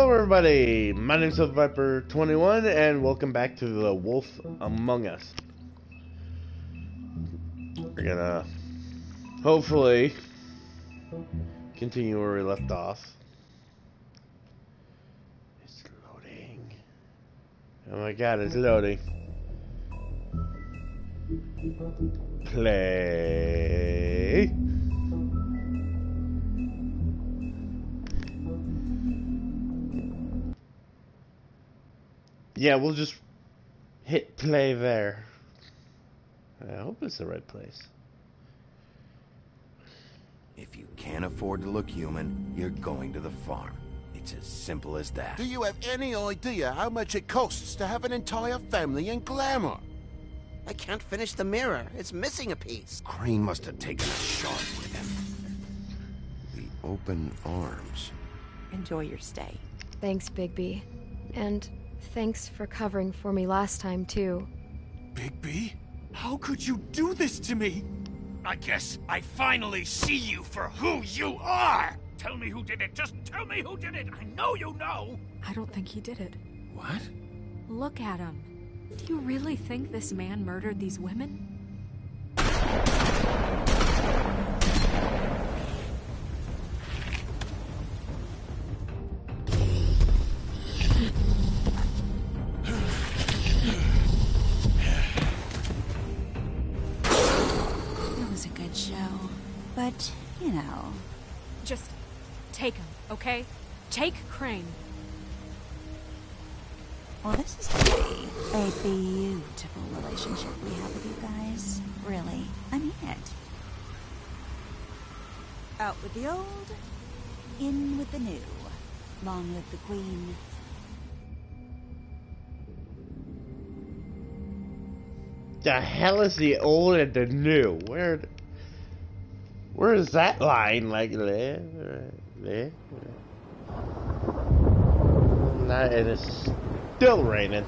Hello everybody, my name's Viper21 and welcome back to The Wolf Among Us. We're gonna hopefully continue where we left off. It's loading. Oh my god, it's loading. Play. Yeah, we'll just hit play there. I hope it's the right place. If you can't afford to look human, you're going to the farm. It's as simple as that. Do you have any idea how much it costs to have an entire family in Glamour? I can't finish the mirror. It's missing a piece. Crane must have taken a shot with him. The open arms. Enjoy your stay. Thanks, Bigby. And thanks for covering for me last time, too. Bigby? How could you do this to me? I guess I finally see you for who you are! Tell me who did it! Just tell me who did it! I know you know! I don't think he did it. What? Look at him. Do you really think this man murdered these women? It was a good show, but, you know... Just take him, okay? Take Crane. Well, this is gonna be a beautiful relationship we have with you guys. Really, I mean it. Out with the old, in with the new. Long live the Queen. The hell is the old and the new? Where is that line? Like there? Not, it is still raining.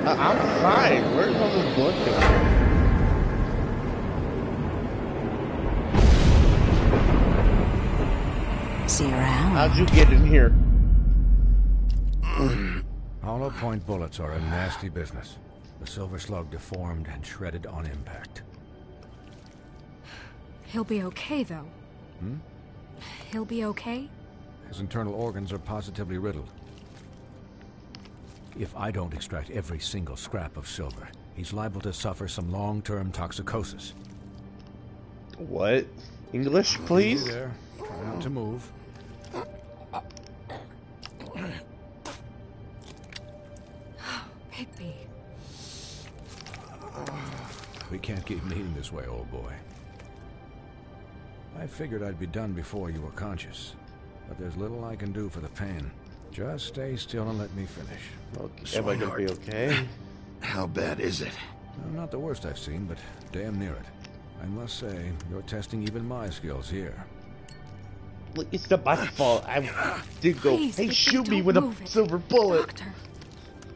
I'm fine. Where's all this blood coming from? See you around. How'd you get in here? Hollow point bullets are a nasty business. The Silver Slug deformed and shredded on impact. He'll be okay, though. He'll be okay? His internal organs are positively riddled. If I don't extract every single scrap of silver, he's liable to suffer some long-term toxicosis. What? English, please? You there. Try not to move. Bigby. We can't keep meeting this way, old boy. I figured I'd be done before you were conscious, but there's little I can do for the pain. Just stay still and let me finish. Am I gonna be okay? How bad is it? Not the worst I've seen, but damn near it. I must say, you're testing even my skills here. Look, it's not my fault. I did go. Please, Hey, Bigby, shoot me don't with a move it. silver bullet. Doctor.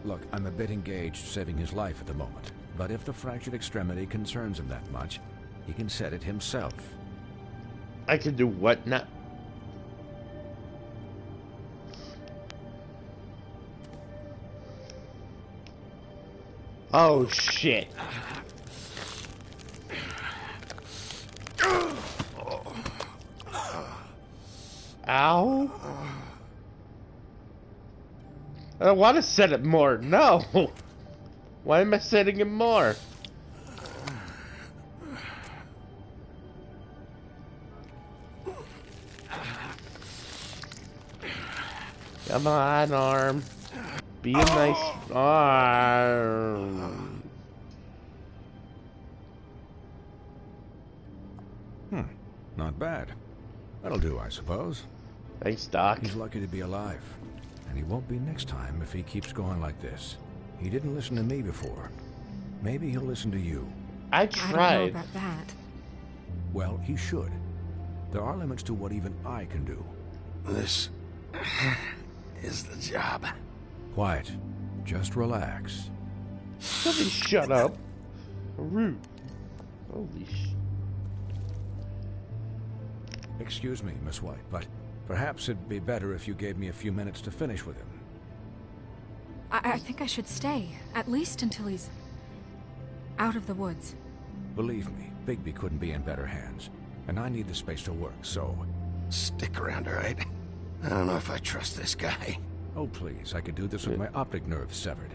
Look, I'm a bit engaged saving his life at the moment, but if the fractured extremity concerns him that much, he can set it himself. I can do what now? Oh shit. Ow. I don't want to set it more. No. Why am I setting it more? Come on, arm. Be a nice arm. Not bad. That'll do, I suppose. Thanks, Doc. He's lucky to be alive. And he won't be next time if he keeps going like this. He didn't listen to me before. Maybe he'll listen to you. I I don't know tried. about that. Well, he should. There are limits to what even I can do. This is the job. Quiet. Just relax. Somebody shut up. Rude. Holy sh... Excuse me, Miss White, but perhaps it'd be better if you gave me a few minutes to finish with him. I think I should stay, at least until he's out of the woods. Believe me, Bigby couldn't be in better hands, and I need the space to work, so... Stick around, all right? I don't know if I trust this guy. Oh, please, I could do this with my optic nerve severed.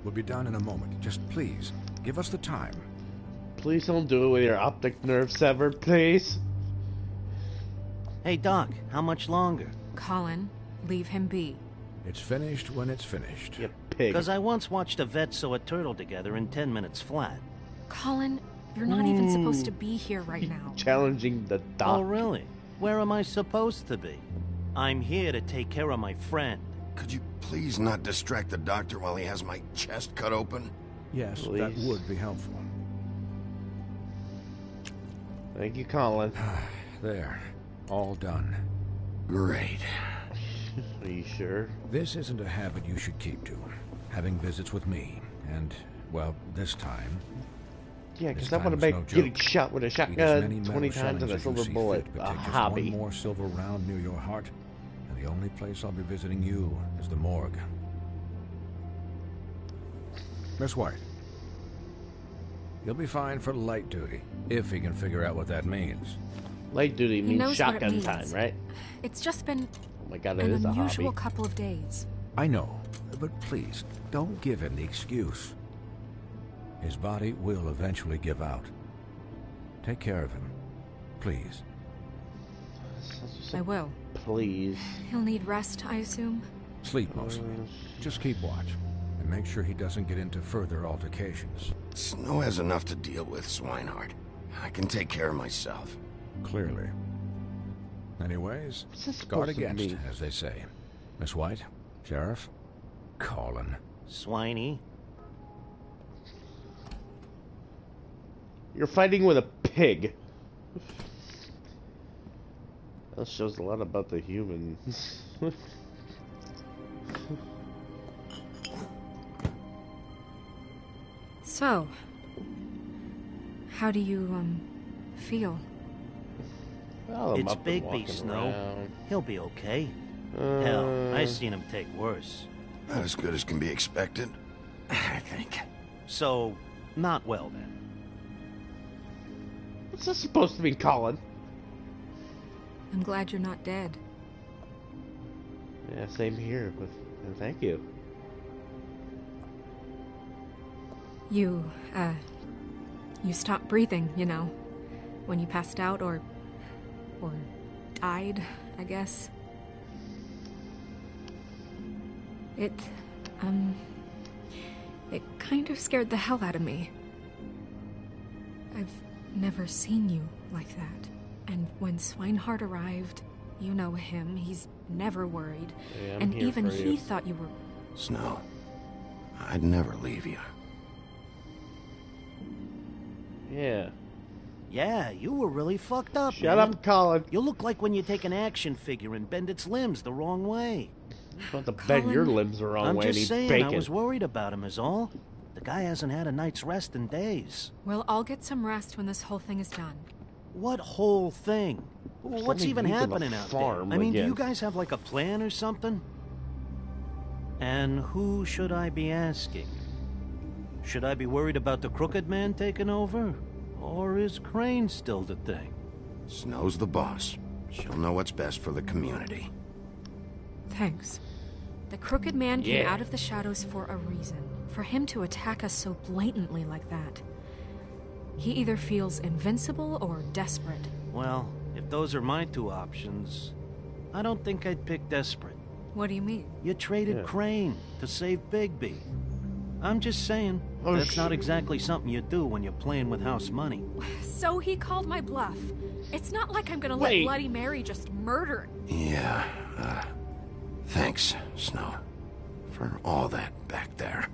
We'll be done in a moment. Just please, give us the time. Please don't do it with your optic nerve severed, please. Hey, Doc, how much longer? Colin, leave him be. It's finished when it's finished. You pig. Because I once watched a vet sew a turtle together in 10 minutes flat. Colin, you're not even supposed to be here right now. Challenging the doc. Oh, really? Where am I supposed to be? I'm here to take care of my friend. Could you please not distract the doctor while he has my chest cut open? Yes, Please. that would be helpful. Thank you, Colin. There. All done. Great. Are you sure? This isn't a habit you should keep to. Having visits with me. And, well, this time... Yeah, This because I want to time make is no getting joke. shot with a Eat as shotgun many 20 metal times and shillings a as you silver see bullet. fit, but A take just hobby. one more silver round near your heart, and the only place I'll be visiting you is the morgue. Miss White. You'll be fine for light duty, if he can figure out what that means. Light duty He means knows what it shotgun means. time, right? It's just been Oh my god, it an is a unusual hobby. couple of days. I know, but please, don't give him the excuse. His body will eventually give out. Take care of him, please. I will. Please. He'll need rest, I assume. Sleep mostly. Just keep watch, and make sure he doesn't get into further altercations. Snow has enough to deal with, Swinehart. I can take care of myself. Clearly. Anyways, What's this guard supposed to against, mean? as they say. Miss White, Sheriff, Colin. Swiney. You're fighting with a pig. That shows a lot about the humans. So, how do you, feel? Well, I'm It's up and Bigby, walking Snow. around. He'll be okay. Hell, I seen him take worse. Not as good as can be expected, I think. So, not well then. What's this supposed to mean, Colin? I'm glad you're not dead. Yeah, same here, but thank you. You stopped breathing, you know, when you passed out or died, I guess. It kind of scared the hell out of me. I've never seen you like that. And when Swinehart arrived, you know him, he's never worried. Yeah, I'm and here even for he you. thought you were... Snow, I'd never leave you. Yeah. Yeah, you were really fucked up, Shut man. up, Colin. You look like when you take an action figure and bend its limbs the wrong way. You want to bend your Colin, limbs the wrong I'm way and just eat saying, bacon. I was worried about him is all. The guy hasn't had a night's rest in days. Well, I'll get some rest when this whole thing is done. What whole thing? What's something even needs on the happening out there? farm I mean, do again. you guys have like a plan or something? And who should I be asking? Should I be worried about the Crooked Man taking over? Or is Crane still the thing? Snow's the boss. She'll know what's best for the community. Thanks. The Crooked Man came Yeah. out of the shadows for a reason. For him to attack us so blatantly like that. He either feels invincible or desperate. Well, if those are my two options, I don't think I'd pick desperate. What do you mean? You traded Yeah. Crane to save Bigby. I'm just saying, Oh, that's not shit. exactly something you do when you're playing with house money. So he called my bluff. It's not like I'm gonna let Wait. Bloody Mary just murder. Yeah, thanks, Snow. For all that back there.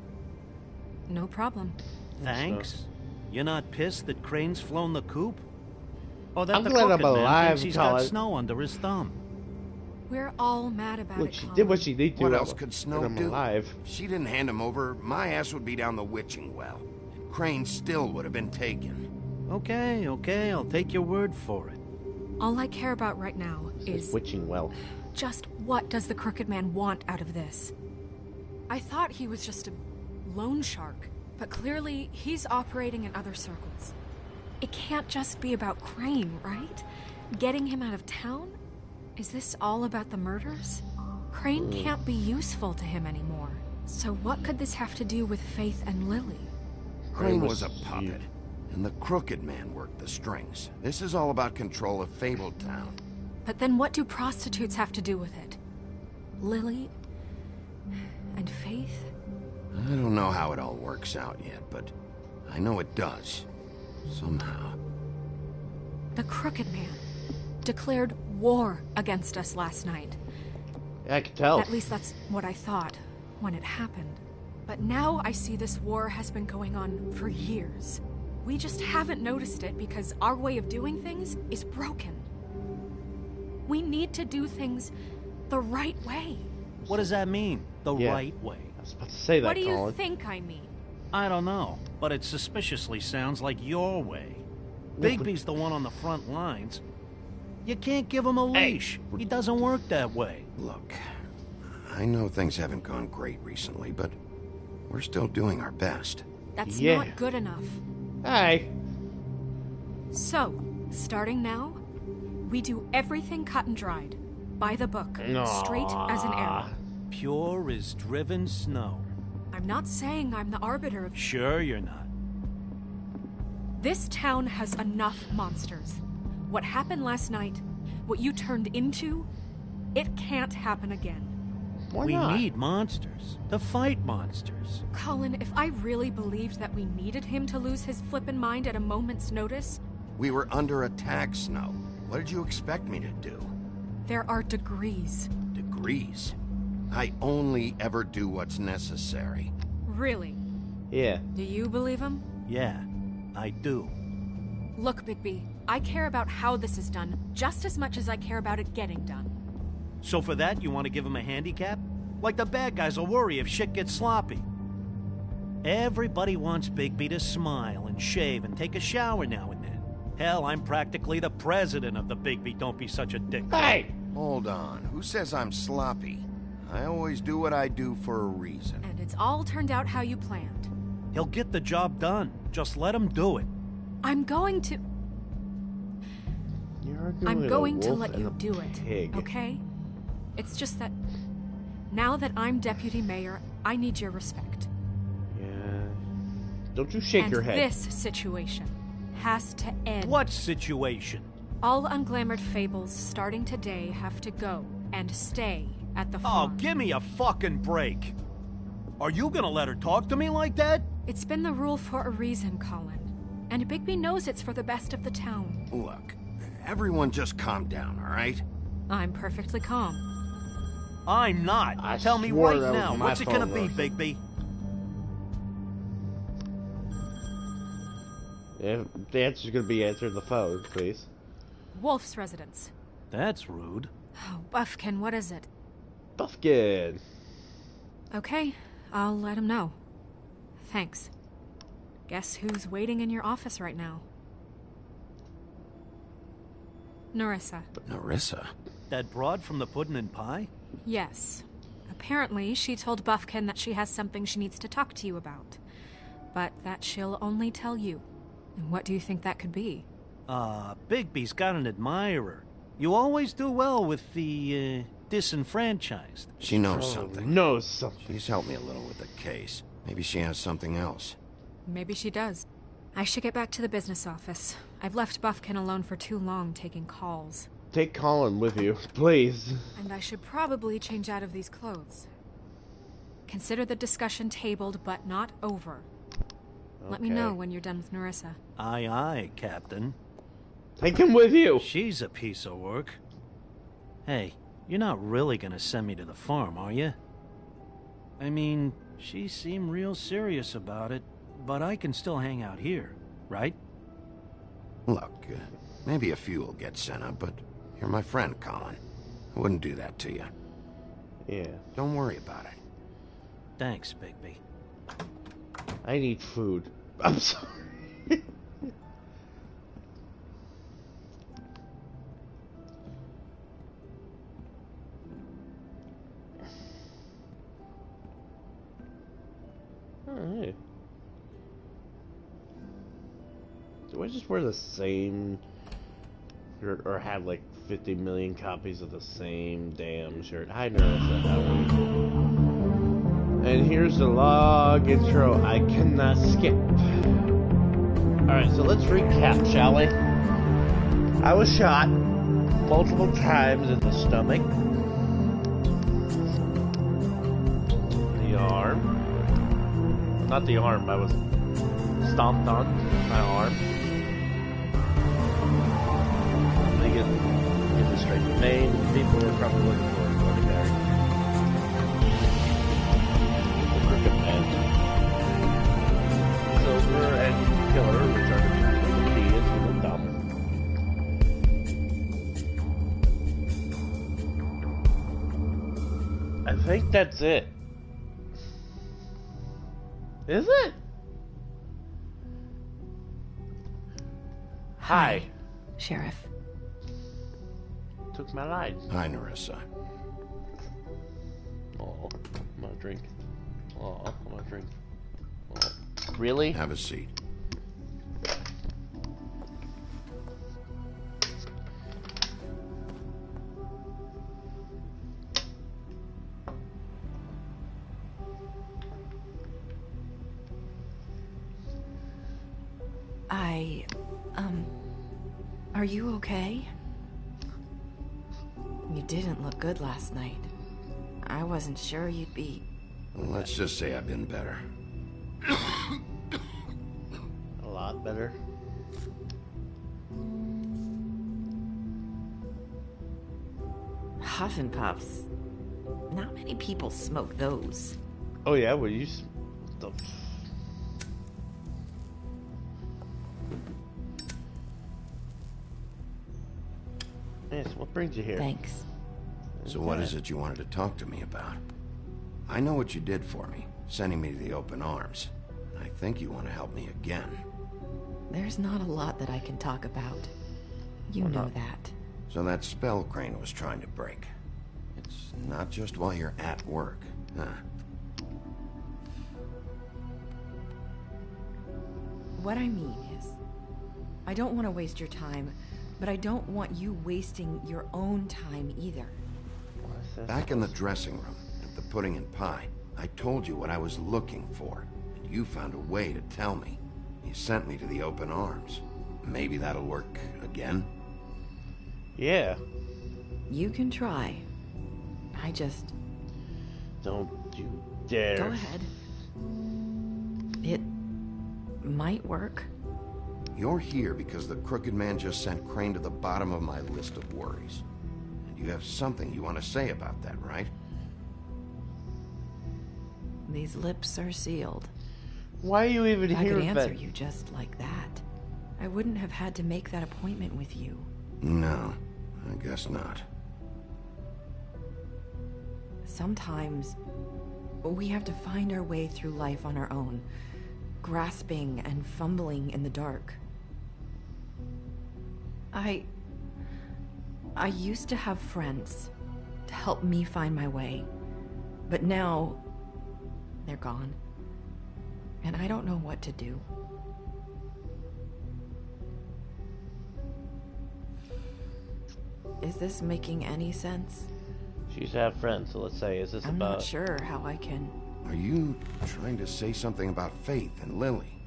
No problem. Thanks? You're not pissed that Crane's flown the coop? Or that I'm the glad I'm Crooked Man alive, thinks he's got Colin. Snow under his thumb? We're all mad about Look, it, she Colin. did what she needed to. What else could Snow I'm do? alive. If she didn't hand him over, my ass would be down the witching well. Crane still would have been taken. Okay, okay, I'll take your word for it. All I care about right now is Witching well. just what does the Crooked Man want out of this? I thought he was just a loan shark, but clearly he's operating in other circles. It can't just be about Crane, right? Getting him out of town? Is this all about the murders? Crane can't be useful to him anymore. So what could this have to do with Faith and Lily? Crane was a puppet, and the Crooked Man worked the strings. This is all about control of Fabletown. But then what do prostitutes have to do with it? Lily? And Faith? I don't know how it all works out yet, but I know it does. Somehow. The Crooked Man declared war against us last night. Yeah, I can tell. At least that's what I thought when it happened. But now I see this war has been going on for years. We just haven't noticed it because our way of doing things is broken. We need to do things the right way. What does that mean? The Yeah. right way? I was about to say that, What do you Colin. think I mean? I don't know, but it suspiciously sounds like your way. Bigby's the one on the front lines. You can't give him a leash. He doesn't work that way. Look, I know things haven't gone great recently, but we're still doing our best. That's Yeah. not good enough. Hey. So, starting now, we do everything cut and dried. By the book. Straight as an arrow. Pure as driven snow. I'm not saying I'm the arbiter of... Sure you're not. This town has enough monsters. What happened last night, what you turned into, it can't happen again. Why We not? need monsters to fight monsters. Colin, if I really believed that we needed him to lose his flippin' mind at a moment's notice, We were under attack, Snow. What did you expect me to do? there are degrees. Degrees. I only ever do what's necessary. Really? Yeah. Do you believe him? Yeah, I do. Look, Bigby, I care about how this is done just as much as I care about it getting done. So for that, you want to give him a handicap? Like the bad guys will worry if shit gets sloppy. Everybody wants Bigby to smile and shave and take a shower now and then. Hell, I'm practically the president of the Bigby Don't Be Such a Dick. Hey! Hold on. Who says I'm sloppy? I always do what I do for a reason. And it's all turned out how you planned. He'll get the job done. Just let him do it. I'm going to... You're arguing I'm with a going to wolf let and you a do it, pig. okay? It's just that... Now that I'm deputy mayor, I need your respect. Yeah. Don't you shake And your head. this situation has to end. What situation? All unglamored fables starting today have to go and stay at the Oh, farm. give me a fucking break. Are you gonna let her talk to me like that? It's been the rule for a reason, Colin. And Bigby knows it's for the best of the town. Look, everyone just calm down, all right? I'm perfectly calm. I'm not. I Tell me swore right that was now, my what's it gonna phone, be, though. Bigby? If the answer's gonna be answer the phone, please. Wolf's residence. That's rude. Oh, Buffkin, what is it? Buffkin. Okay, I'll let him know. Thanks. Guess who's waiting in your office right now? Narissa. Narissa? That broad from the Puddin' and Pie? Yes. Apparently, she told Buffkin that she has something she needs to talk to you about. But that she'll only tell you. And what do you think that could be? Bigby's got an admirer. You always do well with the, disenfranchised. She knows something. Knows something. She's helped me a little with the case. Maybe she has something else. Maybe she does. I should get back to the business office. I've left Buffkin alone for too long taking calls. Take Colin with you, please. And I should probably change out of these clothes. Consider the discussion tabled, but not over. Let me Okay. know when you're done with Narissa. Aye, aye, Captain. Take him with you. She's a piece of work. Hey, you're not really gonna send me to the farm, are you? I mean, she seemed real serious about it, but I can still hang out here, right? Look, maybe a few will get sent up, but you're my friend, Colin. I wouldn't do that to you. Yeah. Don't worry about it. Thanks, Bigby. I need food. I'm sorry. Alright. Do I just wear the same shirt or have like 50 million copies of the same damn shirt? Hi, Nerissa. How are you? And here's the log intro I cannot skip. Alright, so let's recap, shall we? I was shot multiple times in the stomach, the arm. Not the arm, I was stomped on my arm. Let me get this straight. The main people are probably looking for Bloody Mary. The Crooked Man. Silver and Killer, which are the key into the dump. I think that's it. Is it? Hi. Sheriff. Took my line. Hi, Nerissa. Oh, I'm gonna drink. Oh, I'm gonna drink. Oh. Really? Have a seat. Are you okay? You didn't look good last night. I wasn't sure you'd be... Well, let's just say I've been better. A lot better. Huff and Puffs. Not many people smoke those. Oh yeah, well you... The... Yes, what brings you here? Thanks. So what is it you wanted to talk to me about? I know what you did for me, sending me to the open arms. I think you want to help me again. There's not a lot that I can talk about. You know that. So that spell Crane was trying to break. It's not just while you're at work, huh? What I mean is, I don't want to waste your time, but I don't want you wasting your own time either. Back in the dressing room, at the pudding and pie, I told you what I was looking for, and you found a way to tell me. You sent me to the open arms. Maybe that'll work again? Yeah. You can try. I just... Don't you dare. Go ahead. It might work. You're here because the Crooked Man just sent Crane to the bottom of my list of worries. And you have something you want to say about that, right? These lips are sealed. Why are you even I here? could answer you just like that. I wouldn't have had to make that appointment with you. No, I guess not. Sometimes we have to find our way through life on our own, grasping and fumbling in the dark. I used to have friends to help me find my way, but now they're gone, and I don't know what to do. Is this making any sense? She used to have friends, so let's say, is this I'm about... not sure how I can... Are you trying to say something about Faith and Lily?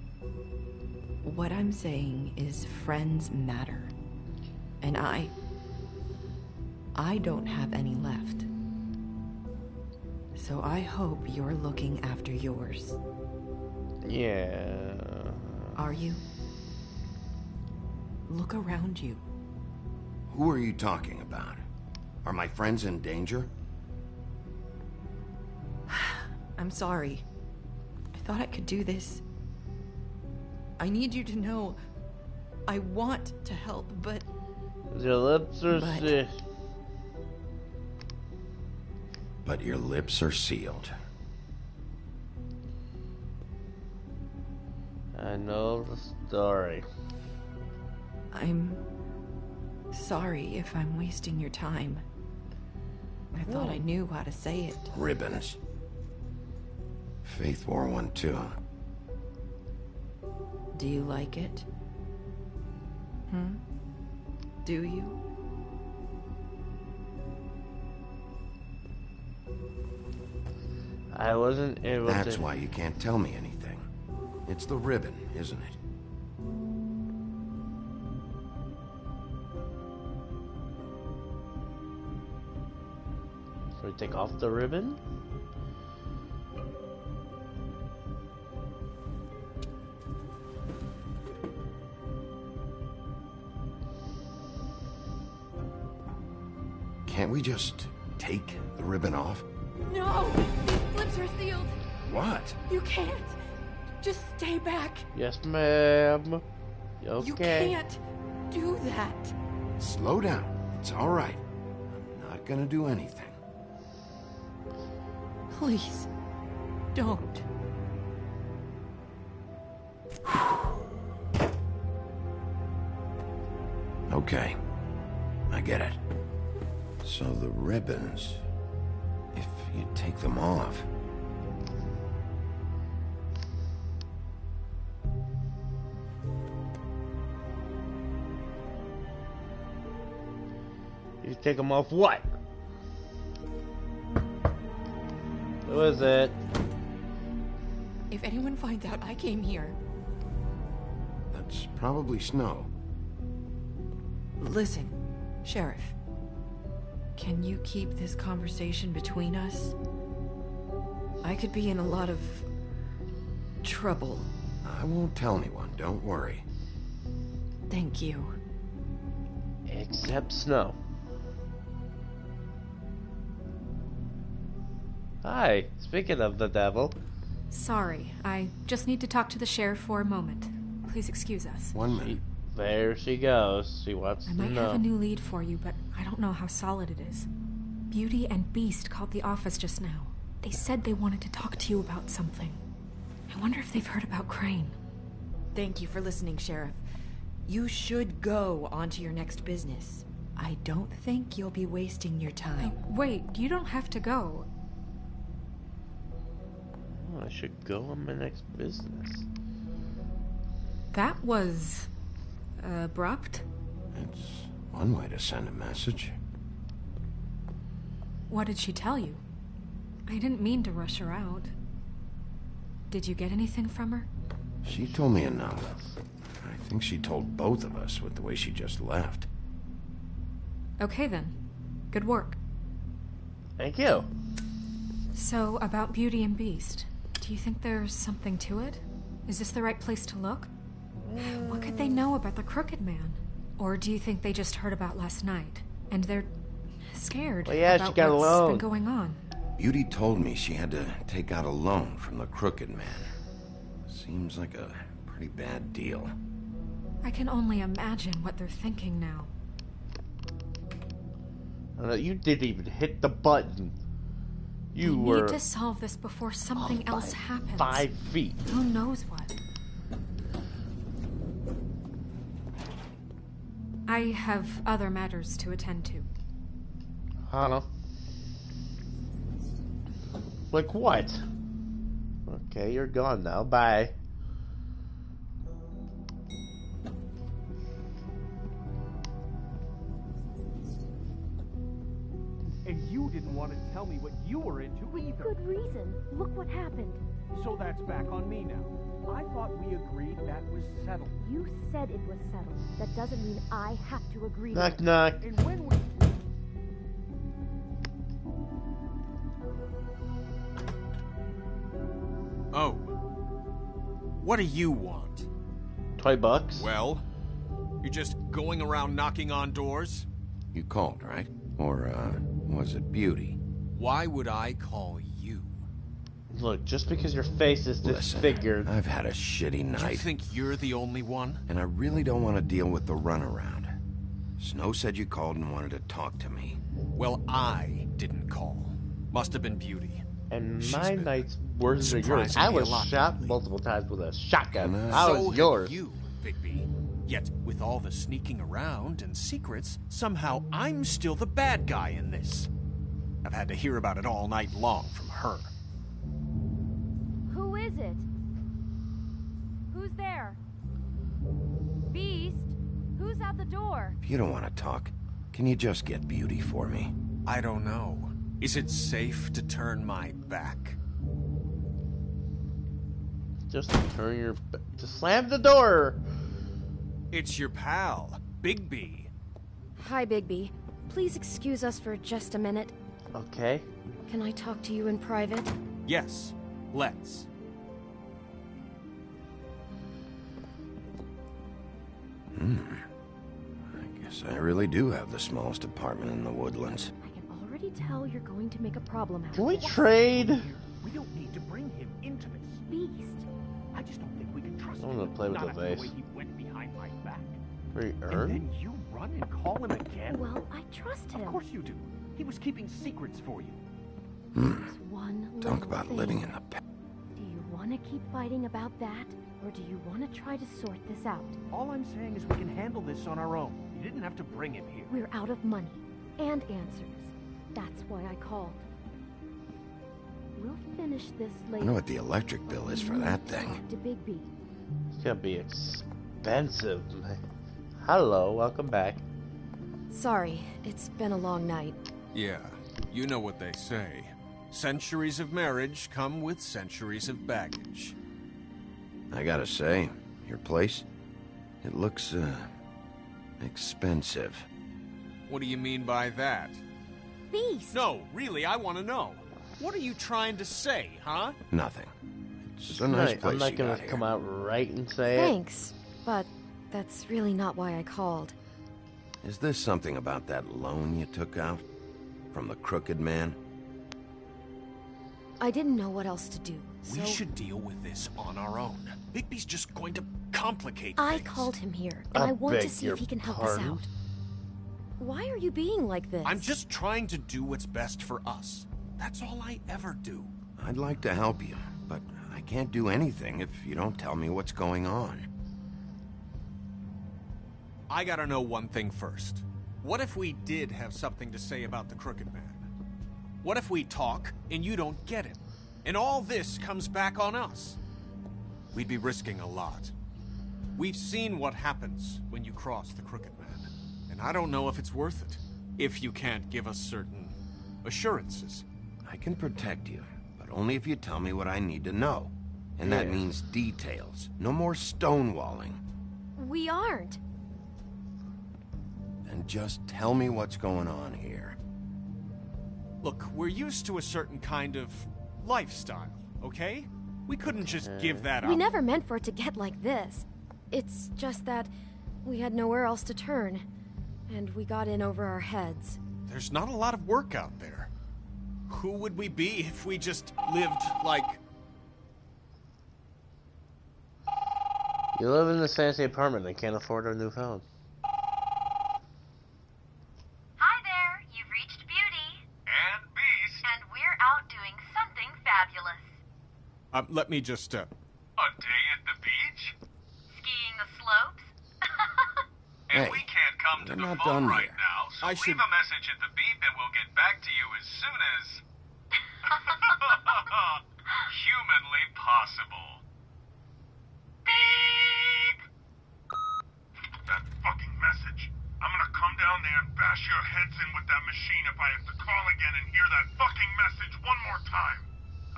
What I'm saying is friends matter. And I don't have any left. So I hope you're looking after yours. Yeah... Are you? Look around you. Who are you talking about? Are my friends in danger? I'm sorry. I thought I could do this. I need you to know I want to help, but... Your lips are But- sick. but your lips are sealed. I know the story. I'm sorry if I'm wasting your time. I thought I knew how to say it. Ribbons. Faith wore one too. Do you like it? Do you? I wasn't able to... That's why you can't tell me anything. It's the ribbon, isn't it? So we take off the ribbon? Can't we just take the ribbon off? No! These lips are sealed! What? You can't! Just stay back! Yes, ma'am. Okay. You can't do that! Slow down. It's all right. I'm not gonna do anything. Please, don't. Okay. I get it. So the ribbons, if you take them off... You take them off what? Who is it? If anyone finds out I came here... That's probably Snow. Listen, Sheriff. Can you keep this conversation between us? I could be in a lot of... trouble. I won't tell anyone, don't worry. Thank you. Except Snow. Hi, speaking of the devil. Sorry, I just need to talk to the sheriff for a moment. Please excuse us. 1 minute. There she goes. She wants I to might know. have a new lead for you, but I don't know how solid it is. Beauty and Beast called the office just now. They said they wanted to talk to you about something. I wonder if they've heard about Crane. Thank you for listening, Sheriff. You should go on to your next business. I don't think you'll be wasting your time. Wait, you don't have to go. Oh, I should go on my next business. That was... abrupt? It's one way to send a message. What did she tell you? I didn't mean to rush her out. Did you get anything from her? She told me enough. I think she told both of us with the way she just left. Okay then. Good work. Thank you. So, about Beauty and Beast, do you think there's something to it? Is this the right place to look? What could they know about the Crooked Man? Or do you think they just heard about last night, and they're scared Well, yeah, about she got a what's loan. been going on? Beauty told me she had to take out a loan from the Crooked Man. Seems like a pretty bad deal. I can only imagine what they're thinking now. You didn't even hit the button. You We were need to solve this before something off else by happens. 5 feet. Who knows what? I have other matters to attend to. Hannah. Like what? Okay, you're gone now. Bye. And you didn't want to tell me what you were into either. Good reason. Look what happened. So that's back on me now. I thought we agreed that was settled. You said it was settled. That doesn't mean I have to agree to Knock, it. knock. And when we... Oh. What do you want? $20. Well, you just going around knocking on doors? You called, right? Or, was it Beauty? Why would I call you? Look, just because your face is disfigured. Listen, I've had a shitty night. Do you think you're the only one? And I really don't want to deal with the runaround. Snow said you called and wanted to talk to me. Well, I didn't call. Must have been Beauty. And She's my been night's worse than yours. surprising I me a was lot shot lately. multiple times with a shotgun. And, How So was have yours? you, Bigby. Yet, with all the sneaking around and secrets, somehow I'm still the bad guy in this. I've had to hear about it all night long from her. Who is it? Who's there? Beast? Who's at the door? If you don't want to talk, can you just get Beauty for me? I don't know. Is it safe to turn my back? Just turn your... Just slam the door! It's your pal, Bigby. Hi, Bigby. Please excuse us for just a minute. Okay. Can I talk to you in private? Yes, let's. I guess I really do have the smallest apartment in the Woodlands. I can already tell you're going to make a problem out Can of we it. trade? We don't need to bring him into this. Beast. I just don't think we can trust I'm him. gonna play with Not the after vase. way he went behind my back. Free And earn? then you run and call him again? Well, I trust him. Of course you do. He was keeping secrets for you. There's one Talk little about thing. living in the past. Do you want to keep fighting about that, or do you want to try to sort this out? All I'm saying is we can handle this on our own. You didn't have to bring him here. We're out of money and answers. That's why I called. We'll finish this I later. know what the electric bill is for that thing. To Bigby. It's gonna be expensive. Hello, welcome back. Sorry, it's been a long night. Yeah, you know what they say. Centuries of marriage come with centuries of baggage. I gotta say, your place, it looks, expensive. What do you mean by that? Beast! No, really, I want to know. What are you trying to say, huh? Nothing. It's a nice place I'm not you gonna got come here. out right and say Thanks, but that's really not why I called. Is this something about that loan you took out? From the Crooked Man? I didn't know what else to do, so We should deal with this on our own. Bigby's just going to complicate I things. called him here, and I I want to beg see your if he can help pardon? us out. Why are you being like this? I'm just trying to do what's best for us. That's all I ever do. I'd like to help you, but I can't do anything if you don't tell me what's going on. I gotta know one thing first. What if we did have something to say about the Crooked Man? What if we talk and you don't get him? And all this comes back on us? We'd be risking a lot. We've seen what happens when you cross the Crooked Man. And I don't know if it's worth it. If you can't give us certain assurances. I can protect you, but only if you tell me what I need to know. And that Yeah. means details. No more stonewalling. We aren't. And just tell me what's going on here. Look, we're used to a certain kind of lifestyle, okay? We couldn't just give that up. We never meant for it to get like this. It's just that we had nowhere else to turn, and we got in over our heads. There's not a lot of work out there. Who would we be if we just lived like... You live in this fancy apartment and can't afford a new phone. Hi there, you've reached Beauty. And Beast. And we're out doing something fabulous. Let me just, A day at the beach? Skiing the slopes? And Hey, we can't come to we're the not phone done right yet. now, so I leave should- a message at the beep and we'll get back to you as soon as... humanly possible. Beep! That fucking message. I'm gonna come down there and bash your heads in with that machine if I have to call again and hear that fucking message one more time.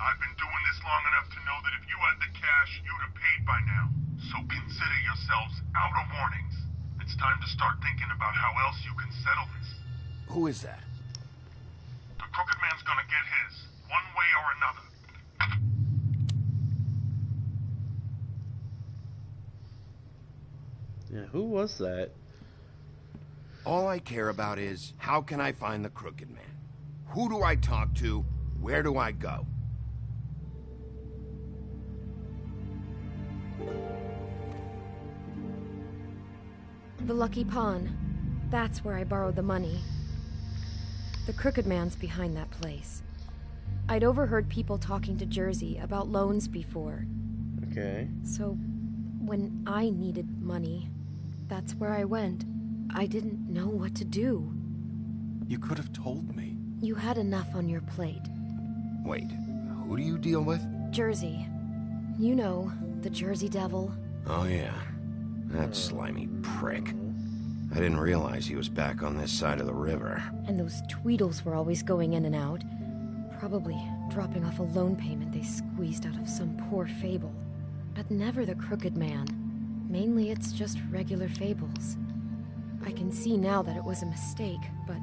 I've been doing this long enough to know that if you had the cash, you'd have paid by now. So consider yourselves out of warnings. It's time to start thinking about how else you can settle this. Who is that? The Crooked Man's gonna get his, one way or another. Yeah, who was that? All I care about is, how can I find the Crooked Man? Who do I talk to? Where do I go? The Lucky Pawn. That's where I borrowed the money. The Crooked Man's behind that place. I'd overheard people talking to Jersey about loans before. Okay. So, when I needed money, that's where I went. I didn't know what to do. You could have told me. You had enough on your plate. Wait, who do you deal with? Jersey. You know, the Jersey Devil. Oh yeah, that slimy prick. I didn't realize he was back on this side of the river. And those Tweedles were always going in and out. Probably dropping off a loan payment they squeezed out of some poor fable. But never the Crooked Man. Mainly it's just regular fables. I can see now that it was a mistake, but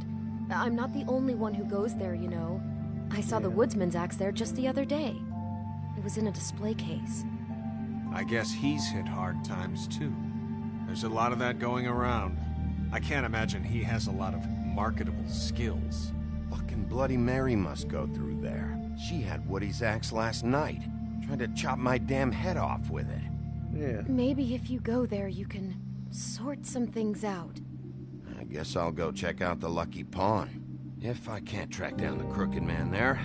I'm not the only one who goes there, you know. I saw the Woodsman's axe there just the other day. It was in a display case. I guess he's hit hard times, too. There's a lot of that going around. I can't imagine he has a lot of marketable skills. Fucking Bloody Mary must go through there. She had Woody's axe last night. Tried to chop my damn head off with it. Yeah. Maybe if you go there, you can sort some things out. I guess I'll go check out the Lucky Pawn. If I can't track down the Crooked Man there,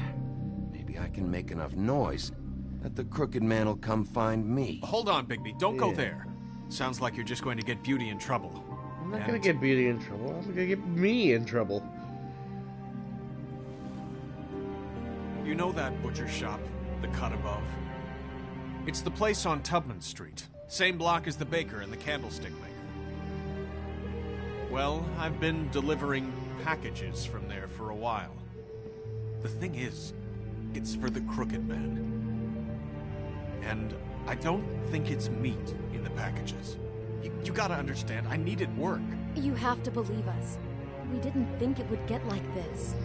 maybe I can make enough noise that the Crooked Man will come find me. Hold on, Bigby. Don't go there. Sounds like you're just going to get Beauty in trouble. I'm not gonna get Beauty in trouble. I'm gonna get me in trouble. You know that butcher shop, the cut above? It's the place on Tubman Street. Same block as the baker and the candlestick maker. Well, I've been delivering packages from there for a while. The thing is, it's for the Crooked Man. And I don't think it's meat in the packages. You gotta understand, I needed work. You have to believe us. We didn't think it would get like this.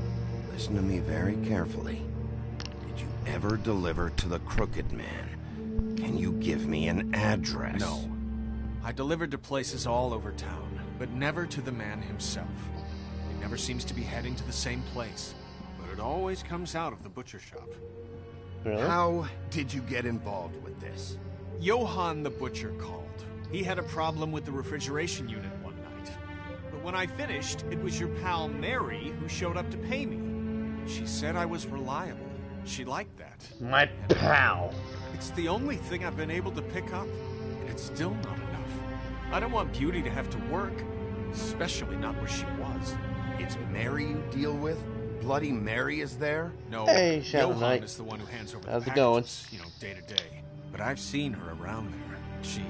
Listen to me very carefully. Did you ever deliver to the Crooked Man? Can you give me an address? No. I delivered to places all over town, but never to the man himself. He never seems to be heading to the same place, but it always comes out of the butcher shop. Really? How did you get involved with this? Johann the butcher called. He had a problem with the refrigeration unit one night. But when I finished, it was your pal Mary who showed up to pay me. She said I was reliable. She liked that. My pal. It's the only thing I've been able to pick up, and it's still not enough. I don't want Beauty to have to work, especially not where she was. It's Mary you deal with? Bloody Mary is there? No, hey, Johann Knight. is the one who hands over How's the it going? packages, you know, day to day. But I've seen her around there. She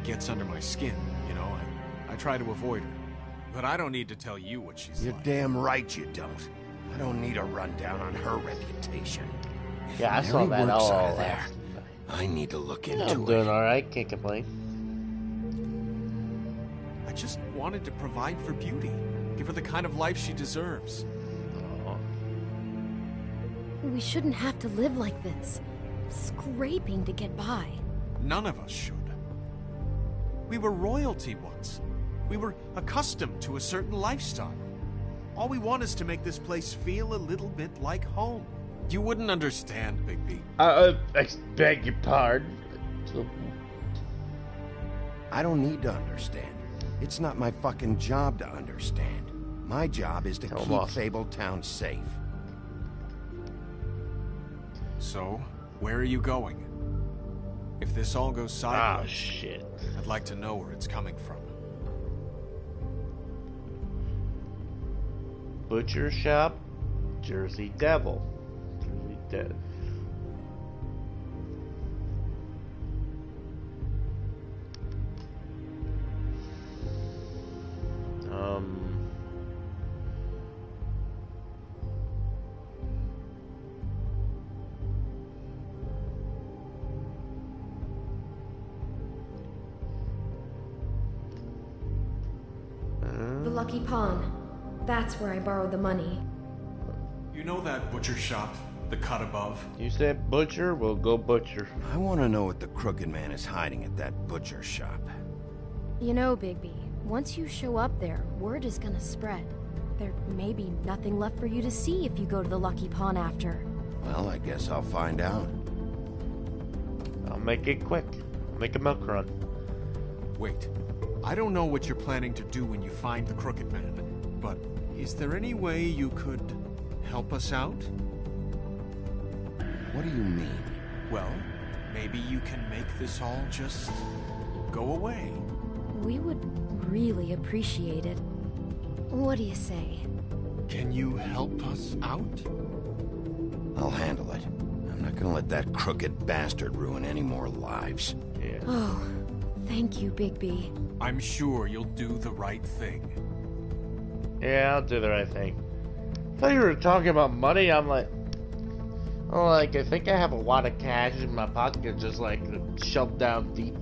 gets under my skin, you know. I try to avoid her. But I don't need to tell you what she's You're like. damn right you don't. I don't need a rundown on her reputation. If Yeah, I saw Mary that works all out of there, last night. I need to look into I'm it. doing alright, can't complain. I just wanted to provide for Beauty. Give her the kind of life she deserves. We shouldn't have to live like this. Scraping to get by. None of us should. We were royalty once. We were accustomed to a certain lifestyle. All we want is to make this place feel a little bit like home. You wouldn't understand, Bigby. I beg your pardon. I don't need to understand. It's not my fucking job to understand. My job is to keep Fabletown safe. So, where are you going? If this all goes sideways, shit. I'd like to know where it's coming from. Butcher shop, Jersey Devil. Jersey Devil. The Lucky Pawn. That's where I borrowed the money. You know that butcher shop, the cut above? You said butcher, we'll go butcher. I want to know what the Crooked Man is hiding at that butcher shop. You know, Bigby, once you show up there, word is gonna spread. There may be nothing left for you to see if you go to the Lucky Pawn after. Well, I guess I'll find out. I'll make it quick. Make a milk run. Wait. I don't know what you're planning to do when you find the Crooked Man, but is there any way you could help us out? What do you mean? Well, maybe you can make this all just go away. We would really appreciate it. What do you say? Can you help us out? I'll handle it. I'm not gonna let that crooked bastard ruin any more lives. Yeah. Oh, thank you, Bigby. I'm sure you'll do the right thing. Yeah, I'll do the right thing. I thought you were talking about money. I'm like, I think I have a lot of cash in my pocket, just like shoved down deep.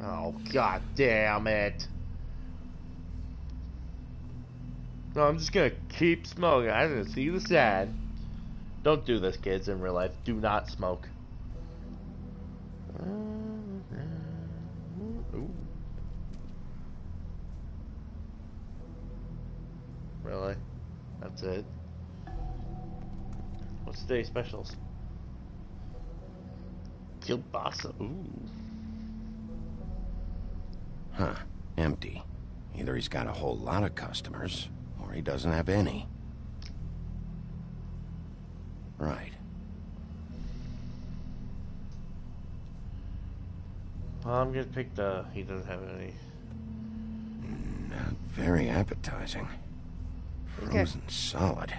Oh, god damn it. No, I'm just gonna keep smoking. I'm gonna see the sad. Don't do this, kids, in real life. Do not smoke. Ooh. Really? That's it? What's today's specials? Kielbasa. Ooh. Huh. Empty. Either he's got a whole lot of customers, or he doesn't have any. Right. Well, I'm gonna pick the... He doesn't have any. Not very appetizing. Frozen solid.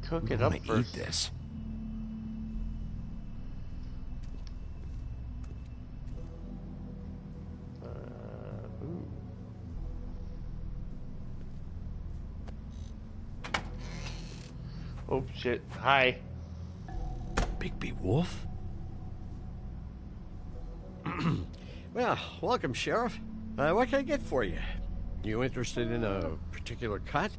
Cook it up first. Eat this. Ooh. Oh shit! Hi. Bigby Wolf? Well, welcome, Sheriff. What can I get for you? You interested in a particular cut?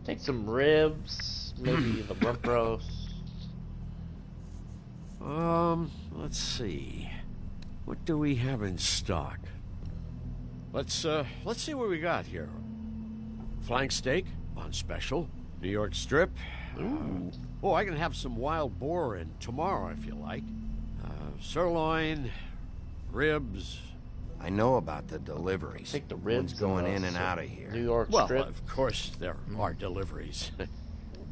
Take some ribs, maybe the rump roast. Let's see. What do we have in stock? Let's see what we got here. Flank steak on special. New York strip. Oh, I can have some wild boar in tomorrow if you like. Sirloin, ribs. I know about the deliveries. Take the ribs going in and out of here. New York well, strip. Of course there are deliveries.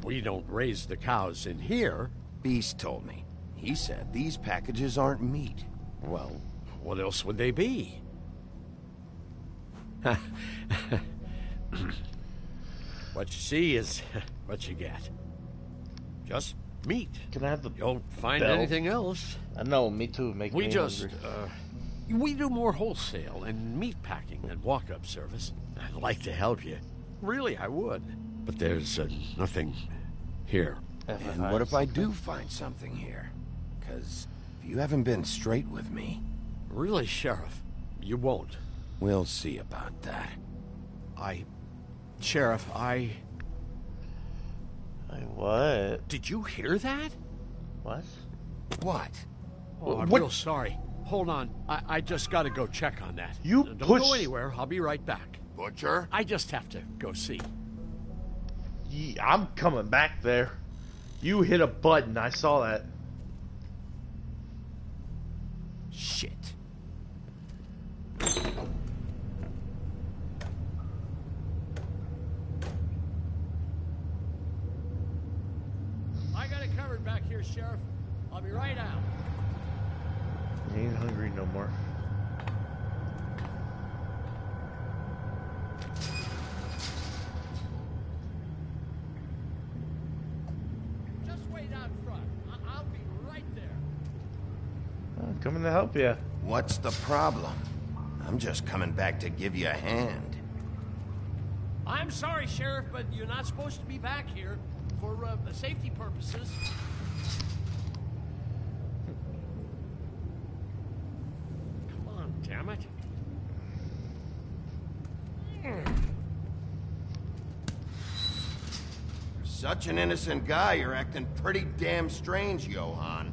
We don't raise the cows in here. Beast told me. He said these packages aren't meat. Well, what else would they be? What you see is what you get. Just meat. Can I have the... You don't find bell? anything else. I know, me too. Make We me just, hungry. we do more wholesale and meat packing than walk-up service. I'd like to help you. Really, I would. But there's nothing here. And what if I do find something here? Because you haven't been straight with me. Really, Sheriff, you won't. We'll see about that. Sheriff, What? Did you hear that? What? What? Oh, I'm What? real sorry. Hold on. I just gotta go check on that. You Don't push... go anywhere. I'll be right back. Butcher? I just have to go see. I'm coming back there. You hit a button. I saw that. Shit. I got it covered back here, Sheriff. I'll be right out. I ain't hungry no more. Just wait out front. I'll be right there. I'm coming to help you. What's the problem? I'm just coming back to give you a hand. I'm sorry, Sheriff, but you're not supposed to be back here for safety purposes. Come on, damn it. For such an innocent guy, you're acting pretty damn strange, Johan.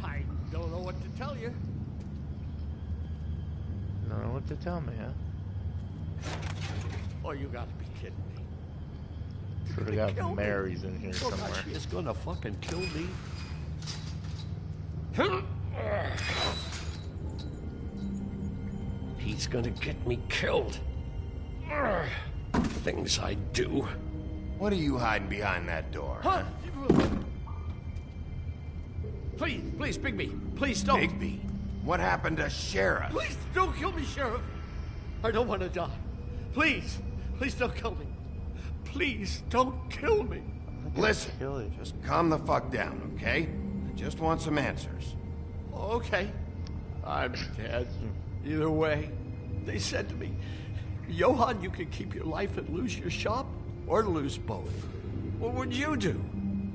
I don't know what to tell you. Don't know what to tell me, huh? Oh, you gotta be kidding me. Should have got Mary's in here Oh, somewhere. God, she is gonna fucking kill me. He's gonna get me killed. Ugh. Things I do. What are you hiding behind that door? Huh? Please, Bigby. Please don't. Bigby? What happened to Sheriff? Please don't kill me, Sheriff. I don't want to die. Please don't kill me. Please don't kill me. Listen, just calm the fuck down, okay? I just want some answers. Okay. I'm dead. Either way, they said to me, Johann, you can keep your life and lose your shop, or lose both. What would you do?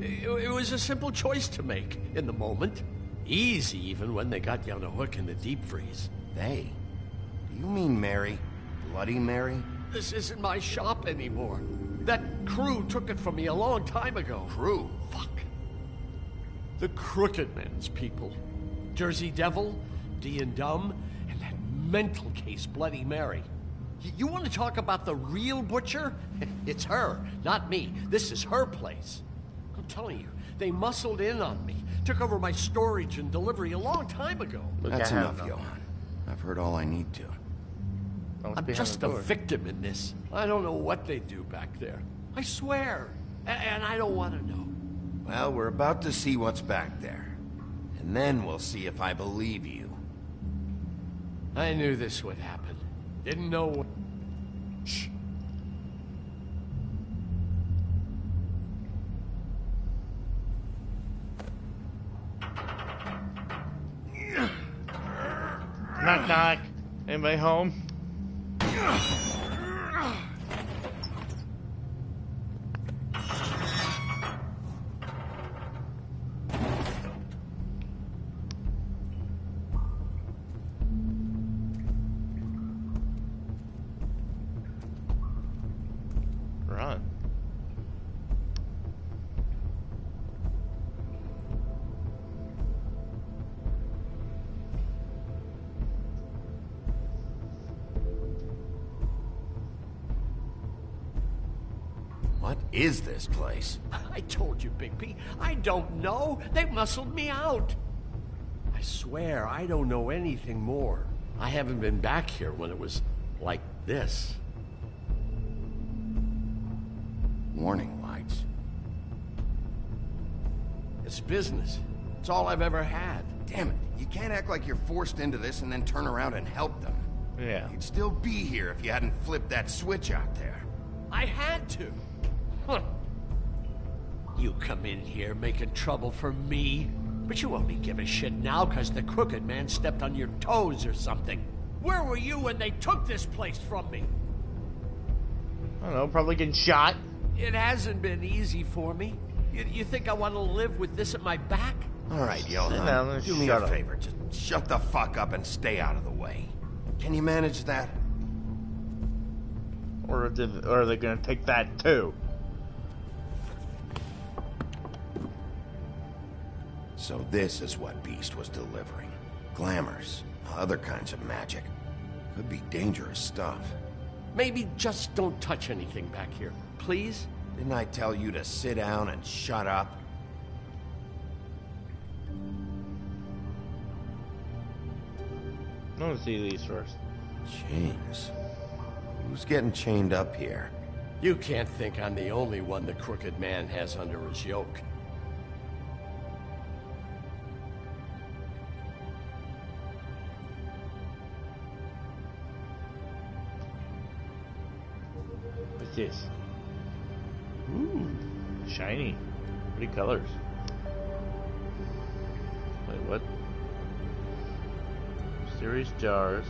It was a simple choice to make in the moment. Easy, even when they got you on a hook in the deep freeze. They? Do you mean Mary? Bloody Mary? This isn't my shop anymore. That crew took it from me a long time ago. Crew? Fuck. The Crooked Man's people. Jersey Devil, D and Dumb, and that mental case Bloody Mary. You want to talk about the real butcher? It's her, not me. This is her place. I'm telling you, they muscled in on me. Took over my storage and delivery a long time ago. That's enough, Johann. I've heard all I need to. I'm just a victim in this. I don't know what they do back there. I swear. And I don't want to know. Well, we're about to see what's back there. And then we'll see if I believe you. I knew this would happen. Didn't know what... Shh. Knock, knock. Anybody home? Run. What is this place? I told you, Bigby. I don't know. They muscled me out. I swear, I don't know anything more. I haven't been back here when it was like this. Warning lights. It's business. It's all I've ever had. Damn it. You can't act like you're forced into this and then turn around and help them. Yeah. You'd still be here if you hadn't flipped that switch out there. I had to. Huh. You come in here making trouble for me, but you only give a shit now because the Crooked Man stepped on your toes or something. Where were you when they took this place from me? I don't know, probably getting shot. It hasn't been easy for me. You think I want to live with this at my back? All right, Johann, do me a favor. Just shut the fuck up and stay out of the way. Can you manage that? Or are they gonna take that too? So this is what Beast was delivering. Glamours, other kinds of magic. Could be dangerous stuff. Maybe just don't touch anything back here, please? Didn't I tell you to sit down and shut up? I want to see these first. Chains. Who's getting chained up here? You can't think I'm the only one the Crooked Man has under his yoke. What's this? Ooh, shiny. Pretty colors. Wait, what? Mysterious jars.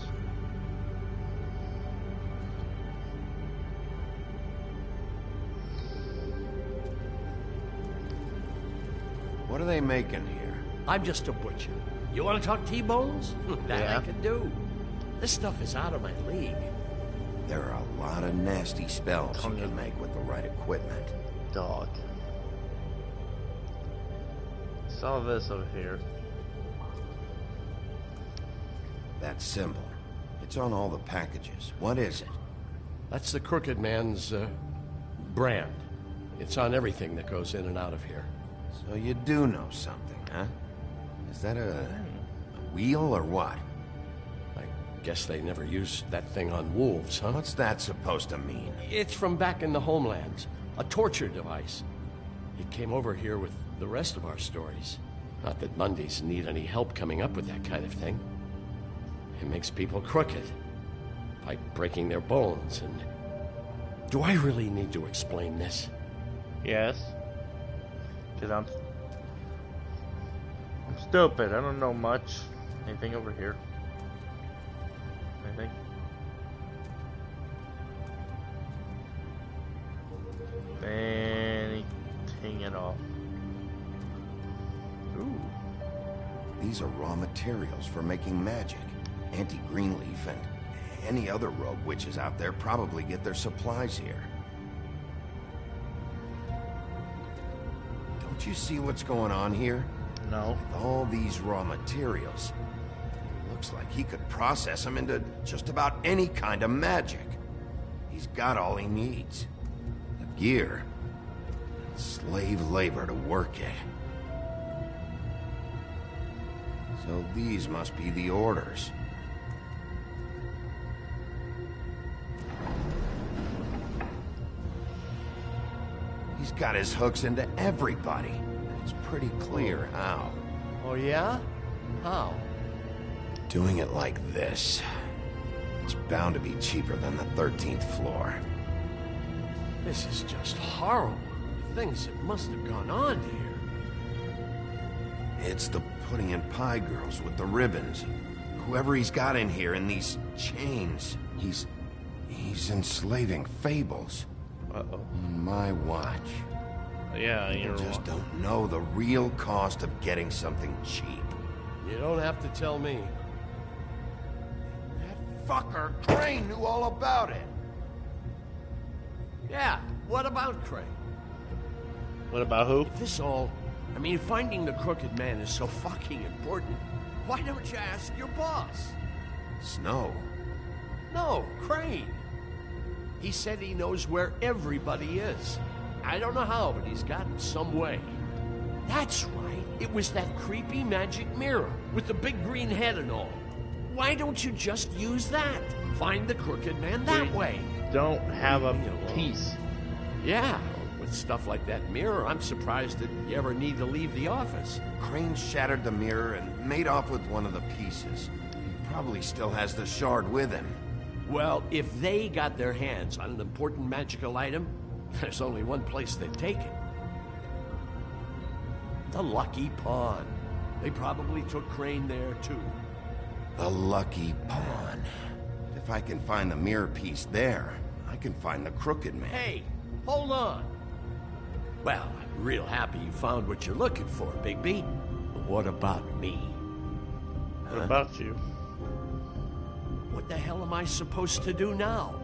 What are they making here? I'm just a butcher. You want to talk T-bones? That Yeah. I can do. This stuff is out of my league. There are a lot of nasty spells you can make with the right equipment. Dog. Saw this over here. That symbol. It's on all the packages. What is it? That's the Crooked Man's brand. It's on everything that goes in and out of here. So you do know something, huh? Is that a wheel or what? Guess they never used that thing on wolves, huh? What's that supposed to mean? It's from back in the homelands. A torture device. It came over here with the rest of our stories. Not that Mundies need any help coming up with that kind of thing. It makes people crooked. By breaking their bones and... Do I really need to explain this? Yes. Because I'm stupid. I don't know much. Anything over here? Anything? Anything at all? Ooh. These are raw materials for making magic. Auntie Greenleaf and any other rogue witches out there probably get their supplies here. Don't you see what's going on here? No. With all these raw materials, it looks like he could process them into just about any kind of magic. He's got all he needs. The gear, and slave labor to work it. So these must be the orders. He's got his hooks into everybody. It's pretty clear how. Oh yeah? How? Doing it like this. It's bound to be cheaper than the 13th floor. This is just horrible. The things that must have gone on here. It's the pudding and pie girls with the ribbons. Whoever he's got in here in these chains. He's enslaving fables. Uh-oh. On my watch. Yeah, People you're just don't know the real cost of getting something cheap. You don't have to tell me. That fucker Crane knew all about it. Yeah, what about Crane? What about who? If this all... I mean, finding the Crooked Man is so fucking important. Why don't you ask your boss? Snow. No, Crane. He said he knows where everybody is. I don't know how, but he's got some way. That's right. It was that creepy magic mirror with the big green head and all. Why don't you just use that? Find the Crooked Man that way. Don't have a piece. Yeah, with stuff like that mirror, I'm surprised that you ever need to leave the office. Crane shattered the mirror and made off with one of the pieces. He probably still has the shard with him. Well, if they got their hands on an important magical item, there's only one place they'd take it. The Lucky Pawn. They probably took Crane there, too. The Lucky Pawn. If I can find the mirror piece there, I can find the Crooked Man. Hey, hold on. Well, I'm real happy you found what you're looking for, Bigby. But what about me? What about you? What the hell am I supposed to do now?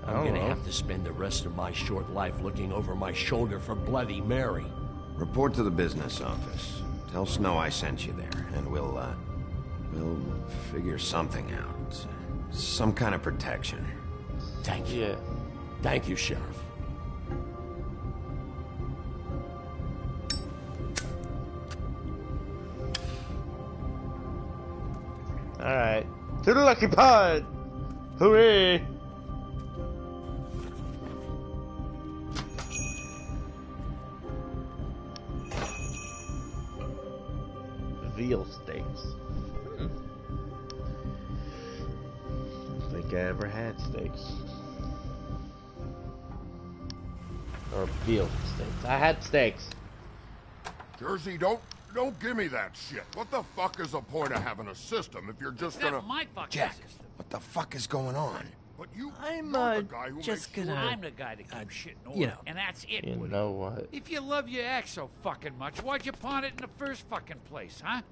I'm gonna have to spend the rest of my short life looking over my shoulder for Bloody Mary. Report to the business office. Tell Snow I sent you there, and we'll figure something out. Some kind of protection. Thank you. Yeah. Thank you, Sheriff. Alright. To the Lucky Pod! Hooray! Veal steaks. Don't think I ever had steaks. Or veal steaks. I had steaks. Jersey, don't give me that shit. What the fuck is the point of having a system if you're just gonna... That's my fucking Jack, system. what the fuck is going on? But you... I'm the guy who just makes gonna... sure- I'm the guy that keeps shit in order, you know. and that's it. You Woody. know what? If you love your ex so fucking much, why'd you pawn it in the first fucking place, huh?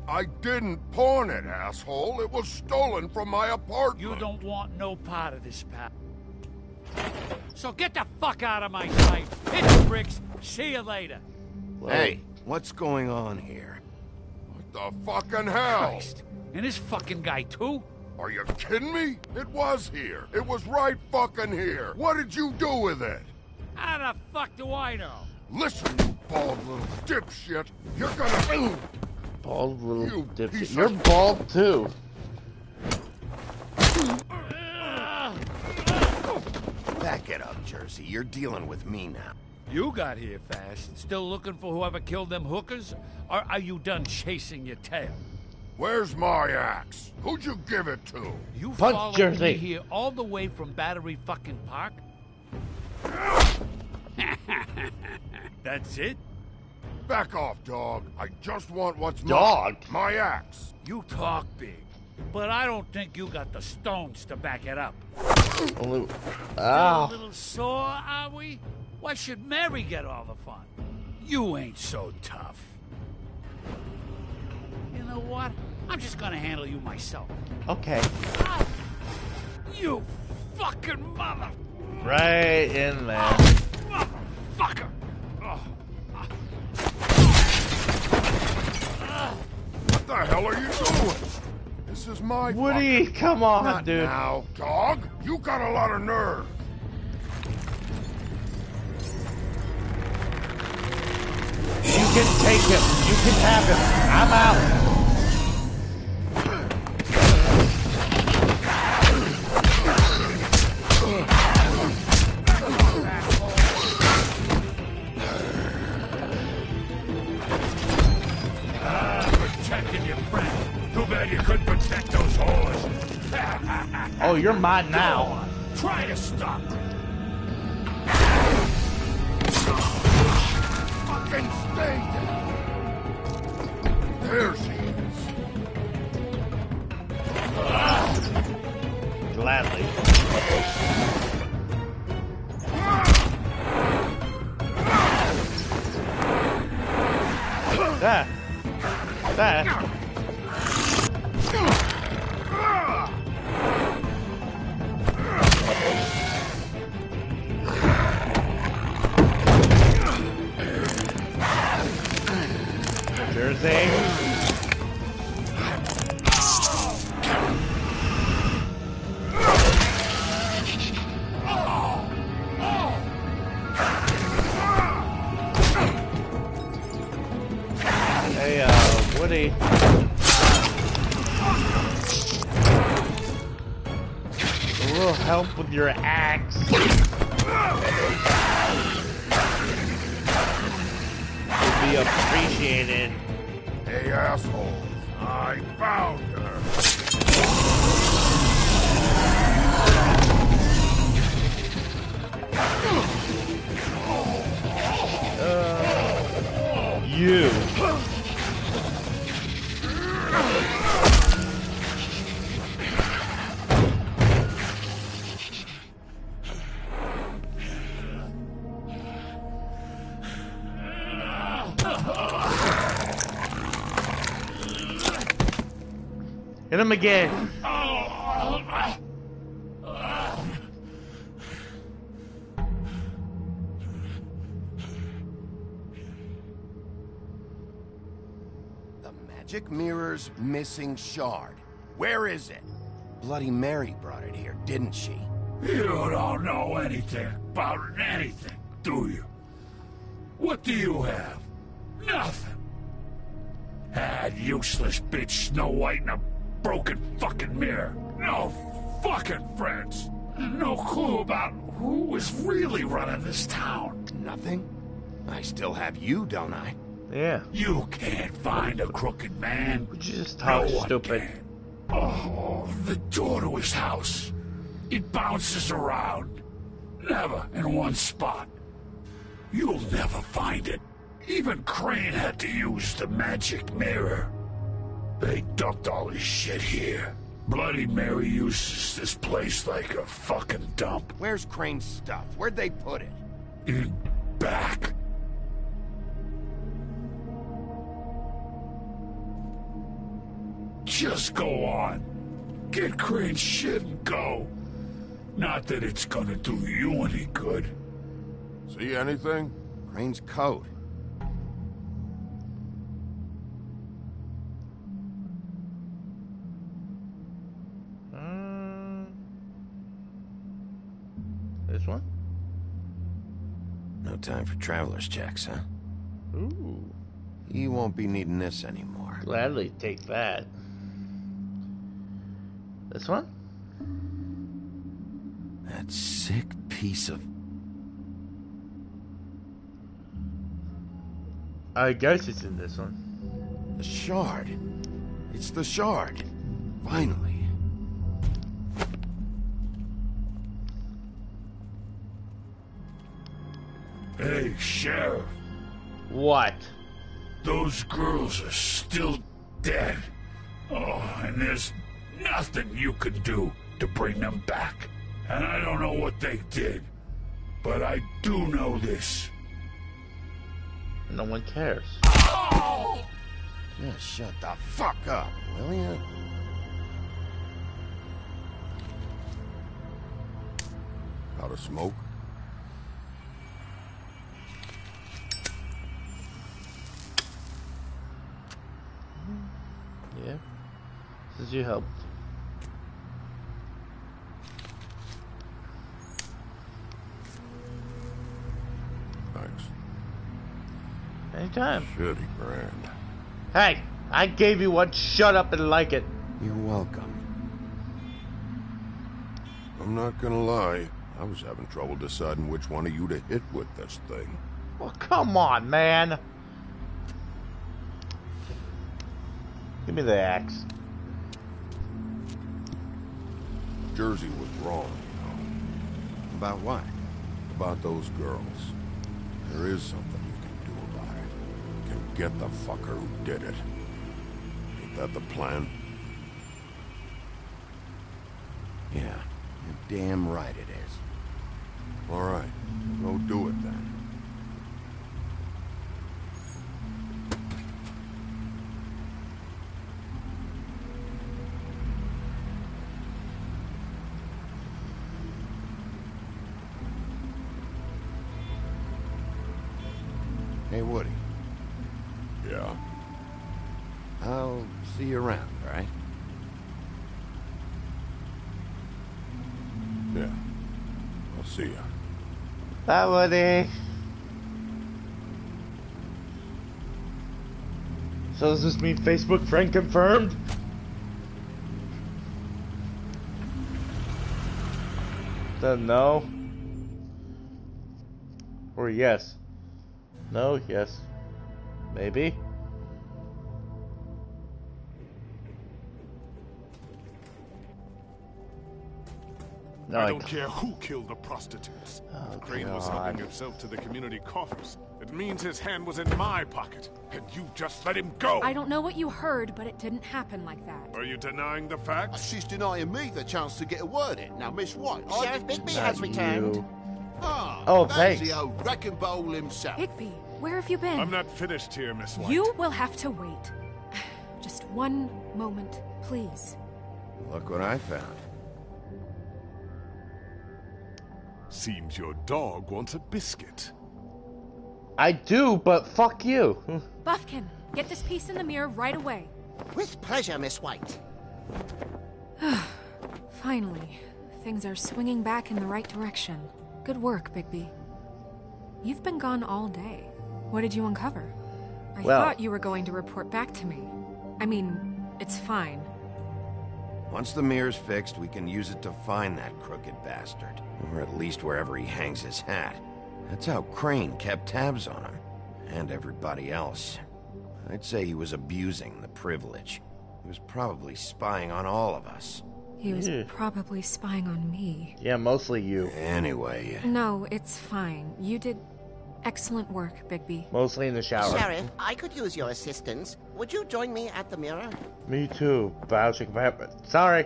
I didn't pawn it, asshole. It was stolen from my apartment. You don't want no part of this, pal. So get the fuck out of my sight. Hit the bricks. See you later. Hey, what's going on here? What the fucking hell? Christ. And this fucking guy, too? Are you kidding me? It was here. It was right fucking here. What did you do with it? How the fuck do I know? Listen, you bald little dipshit. You're gonna... Bald little dipshit. You're bald too. Back it up, Jersey. You're dealing with me now. You got here fast. Still looking for whoever killed them hookers? Or are you done chasing your tail? Where's my axe? Who'd you give it to? You Punch followed Jersey. me here all the way from Battery fucking Park? That's it? Back off, dog. I just want what's Dog? mine. My axe. You talk big, but I don't think you got the stones to back it up. Only. A Ah. little sore, are we? Why should Mary get all the fun? You ain't so tough. You know what? I'm just gonna handle you myself. Okay. Ah, you fucking mother... Right in there. Motherfucker! What the hell are you doing? This is my Woody, come on, Not dude. now, dog. You got a lot of nerve. You can take him. You can have him. I'm out. Protecting your friend. Too bad you couldn't protect those whores. Oh, you're mine now. Try to stop her. Fucking stay there. There she is. Gladly. That. That. Jersey. Hey, Woody. A little help with your axe. Would be appreciated. Hey, assholes. I found her. You. Hit him again. The magic mirror's missing shard. Where is it? Bloody Mary brought it here, didn't she? You don't know anything about anything, do you? What do you have? Nothing. That useless bitch Snow White and a broken fucking mirror. No fucking friends. No clue about who was really running this town. Nothing? I still have you, don't I? Yeah. You can't find a crooked man. Would you just talk, no one stupid? can. Oh, the door to his house. It bounces around. Never in one spot. You'll never find it. Even Crane had to use the magic mirror. They dumped all his shit here. Bloody Mary uses this place like a fucking dump. Where's Crane's stuff? Where'd they put it? In back. Just go on. Get Crane's shit and go. Not that it's gonna do you any good. See anything? Crane's coat. This one? No time for traveler's checks, huh? Ooh. He won't be needing this anymore. Gladly take that. This one? That sick piece of... I guess it's in this one. The shard. It's the shard. Finally. Hey, Sheriff. What? Those girls are still dead. Oh, and there's nothing you can do to bring them back. And I don't know what they did, but I do know this. No one cares. Oh! Just shut the fuck up, will you? Out of smoke? Yeah. Since you helped. Thanks. Anytime. Shitty brand. Hey! I gave you one. Shut up and like it. You're welcome. I'm not gonna lie. I was having trouble deciding which one of you to hit with this thing. Well, come on, man. Give me the axe. Jersey was wrong, you know. About what? About those girls. There is something you can do about it. You can get the fucker who did it. Ain't that the plan? Yeah, you're damn right it is. All right, go do it then. Hey, Woody. Yeah? I'll see you around, all right? Yeah. I'll see ya. Bye, Woody. So does this mean Facebook friend confirmed? Then no. Or yes. No, yes. Maybe. No, I don't care who killed the prostitutes. Oh, if Crane was God. helping himself to the community coffers, it means his hand was in my pocket, and you just let him go. I don't know what you heard, but it didn't happen like that. Are you denying the facts? She's denying me the chance to get a word in. Now, Miss White, Sheriff Bigby has returned. You. Ah, Oh, that's thanks. the old wrecking bowl himself. Bigby, where have you been? I'm not finished here, Miss White. You will have to wait. Just one moment, please. Look what I found. Seems your dog wants a biscuit. I do, but fuck you. Buffkin, get this piece in the mirror right away. With pleasure, Miss White. Finally, things are swinging back in the right direction. Good work, Bigby. You've been gone all day. What did you uncover? I thought you were going to report back to me. I mean, it's fine. Once the mirror's fixed, we can use it to find that crooked bastard. Or at least wherever he hangs his hat. That's how Crane kept tabs on him. And everybody else. I'd say he was abusing the privilege. He was probably spying on all of us. He was probably spying on me. Yeah, mostly you. Anyway. No, it's fine. You did excellent work, Bigby. Mostly in the shower. Sheriff, I could use your assistance. Would you join me at the mirror? Me too. Sorry.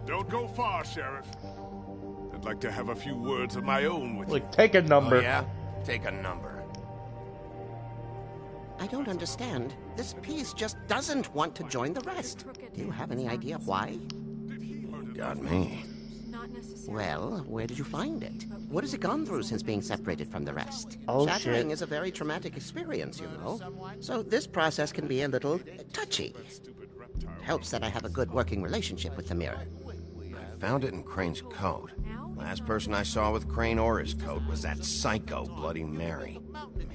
Don't go far, Sheriff. I'd like to have a few words of my own with you. Like, take a number. Oh, yeah? Take a number. I don't understand. This piece just doesn't want to join the rest. Do you have any idea why? Got me. Well, where did you find it? What has it gone through since being separated from the rest? Oh, Shattering shit. is a very traumatic experience, you know. So this process can be a little touchy. It helps that I have a good working relationship with the mirror. I found it in Crane's coat. Last person I saw with Crane or his coat was that psycho Bloody Mary.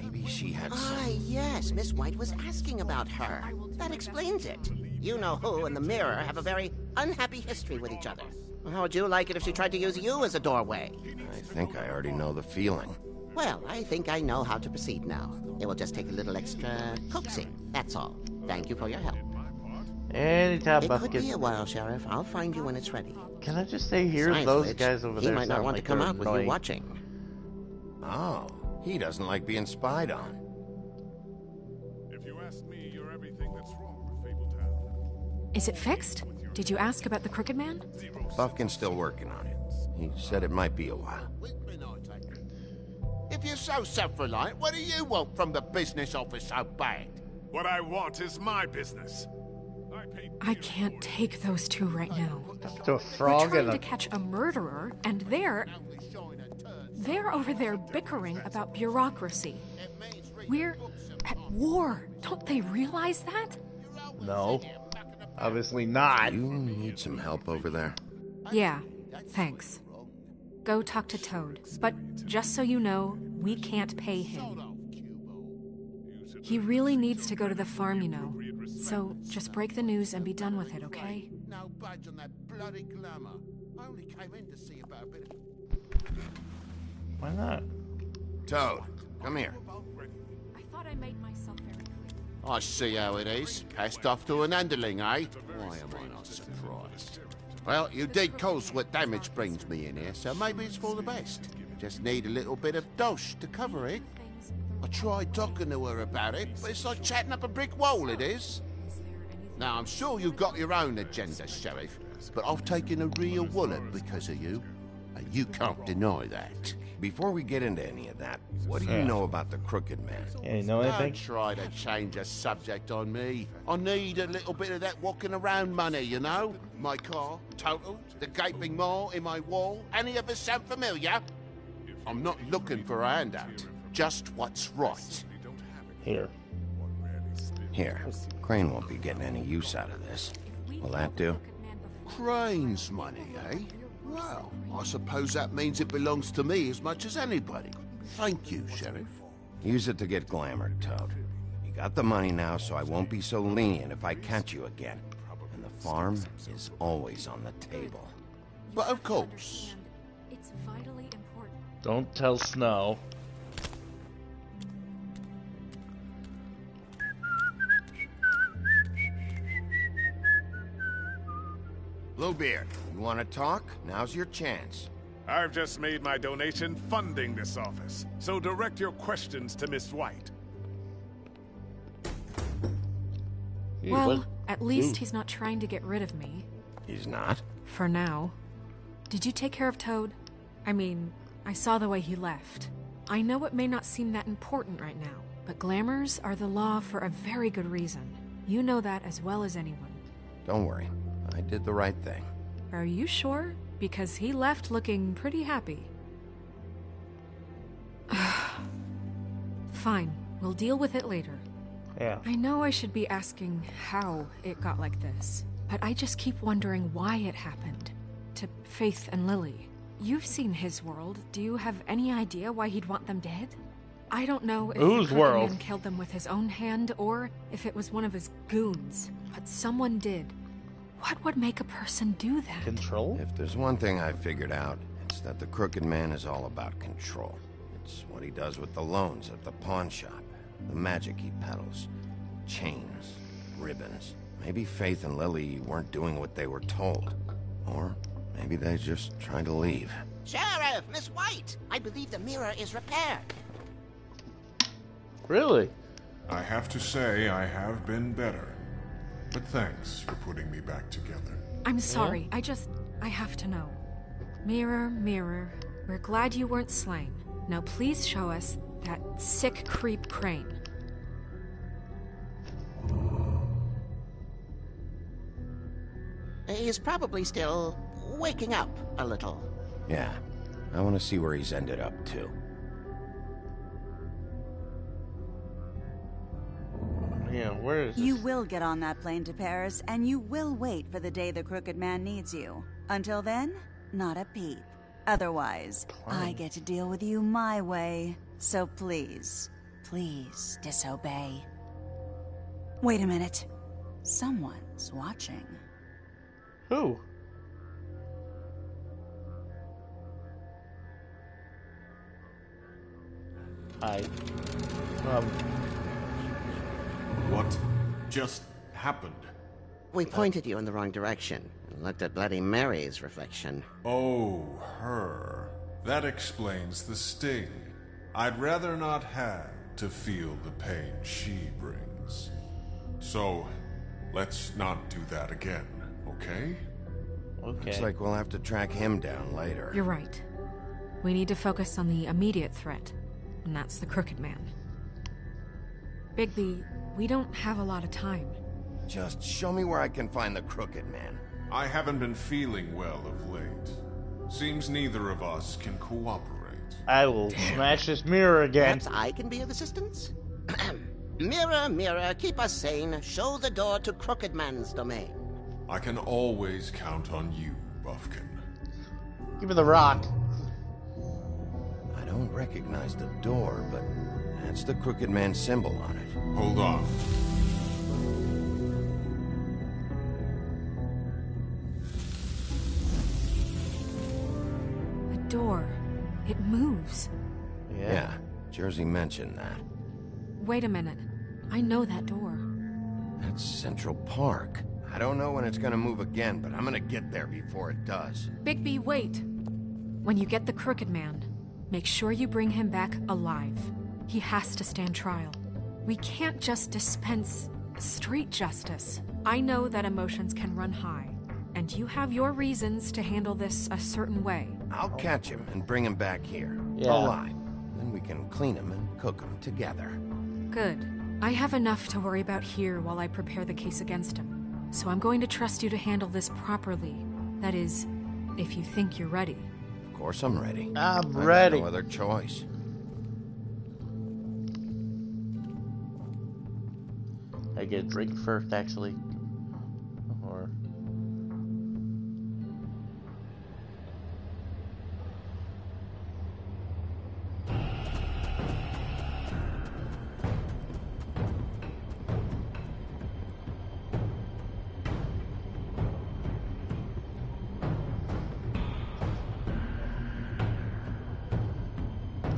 Maybe she had some... Ah, yes, Miss White was asking about her. That explains it. You-know-who and the Mirror have a very unhappy history with each other. How would you like it if she tried to use you as a doorway? I think I already know the feeling. Well, I think I know how to proceed now. It will just take a little extra coaxing, that's all. Thank you for your help. Anytime, It could be a while, Sheriff. I'll find you when it's ready. Can I just say, here's Besides those which, guys over he there? might not sound want like to come they're out with you annoying. watching. Oh, he doesn't like being spied on. If you ask me, you're everything that's wrong with Fabletown. Is it fixed? Did you ask about the Crooked Man? Buffkin's still working on it. He said it might be a while. If you're so self-reliant, what do you want from the business office so bad? What I want is my business. I can't take those two right now. To a frog We're trying and to a... catch a murderer, and they're over there bickering about bureaucracy. We're at war. Don't they realize that? No. Obviously not. You need some help over there? Yeah, thanks. Go talk to Toad. But just so you know, we can't pay him. He really needs to go to the farm, you know. So just break the news and be done with it, okay? No budge on that bloody glamour. I only came in to see about a bit of... Why not? Toad, come here. I thought I made myself very clear. I see how it is. Passed off to an underling, eh? Why am I not surprised? Well, you did cause what damage brings me in here, so maybe it's for the best. Just need a little bit of dosh to cover it. I tried talking to her about it, but it's like chatting up a brick wall, it is. Now, I'm sure you've got your own agenda, Sheriff, but I've taken a real wallet because of you, and you can't deny that. Before we get into any of that, what do you know about the Crooked Man? Yeah, you know anything? Don't try to change a subject on me. I need a little bit of that walking around money, you know? My car, total, the gaping maw in my wall. Any of us sound familiar? I'm not looking for a handout. Just what's right. Here. Here. Crane won't be getting any use out of this. Will that do? Crane's money, eh? Well, I suppose that means it belongs to me as much as anybody. Thank you, Sheriff. Use it to get glamored, Toad. You got the money now, so I won't be so lenient if I catch you again. And the farm is always on the table. But of course. It's vitally important. Don't tell Snow. Bluebeard, you want to talk? Now's your chance. I've just made my donation funding this office, so direct your questions to Miss White. Well, at least he's not trying to get rid of me. He's not? For now. Did you take care of Toad? I mean, I saw the way he left. I know it may not seem that important right now, but glamours are the law for a very good reason. You know that as well as anyone. Don't worry. I did the right thing. Are you sure? Because he left looking pretty happy. Fine, we'll deal with it later. Yeah. I know I should be asking how it got like this, but I just keep wondering why it happened. To Faith and Lily. You've seen his world. Do you have any idea why he'd want them dead? I don't know if Whose the world? Crooked Man killed them with his own hand or if it was one of his goons, but someone did. What would make a person do that? Control? If there's one thing I figured out, it's that the Crooked Man is all about control. It's what he does with the loans at the pawn shop, the magic he peddles, chains, ribbons. Maybe Faith and Lily weren't doing what they were told. Or maybe they just tried to leave. Sheriff, Miss White! I believe the mirror is repaired. Really? I have to say I have been better. But thanks for putting me back together. I'm sorry, I have to know. Mirror, mirror, we're glad you weren't slain. Now please show us that sick creep Crane. He's probably still waking up a little. Yeah, I want to see where he's ended up, too. Yeah, where is this? You will get on that plane to Paris, and you will wait for the day the Crooked Man needs you. Until then, not a peep. Otherwise, I get to deal with you my way. So please, please disobey. Wait a minute. Someone's watching. Who? Hi. What just happened? We pointed you in the wrong direction and looked at Bloody Mary's reflection. Oh, her. That explains the sting. I'd rather not have to feel the pain she brings. So, let's not do that again, okay? Okay. Looks like we'll have to track him down later. You're right. We need to focus on the immediate threat, and that's the Crooked Man. Bigby, we don't have a lot of time. Just show me where I can find the Crooked Man. I haven't been feeling well of late. Seems neither of us can cooperate. I will smash this mirror again. Perhaps I can be of assistance? Mirror, mirror, keep us sane. Show the door to Crooked Man's domain. I can always count on you, Buffkin. Give me the rock. I don't recognize the door, but that's the Crooked Man symbol on it. Hold on. The door. It moves. Yeah, Jersey mentioned that. Wait a minute. I know that door. That's Central Park. I don't know when it's gonna move again, but I'm gonna get there before it does. Bigby, wait. When you get the Crooked Man, make sure you bring him back alive. He has to stand trial. We can't just dispense street justice. I know that emotions can run high, and you have your reasons to handle this a certain way. I'll catch him and bring him back here. Yeah. Alive. Then we can clean him and cook him together. Good. I have enough to worry about here while I prepare the case against him. So I'm going to trust you to handle this properly. That is, if you think you're ready. Of course I'm ready. I'm I ready. got no other choice. I get a drink first, actually. Or...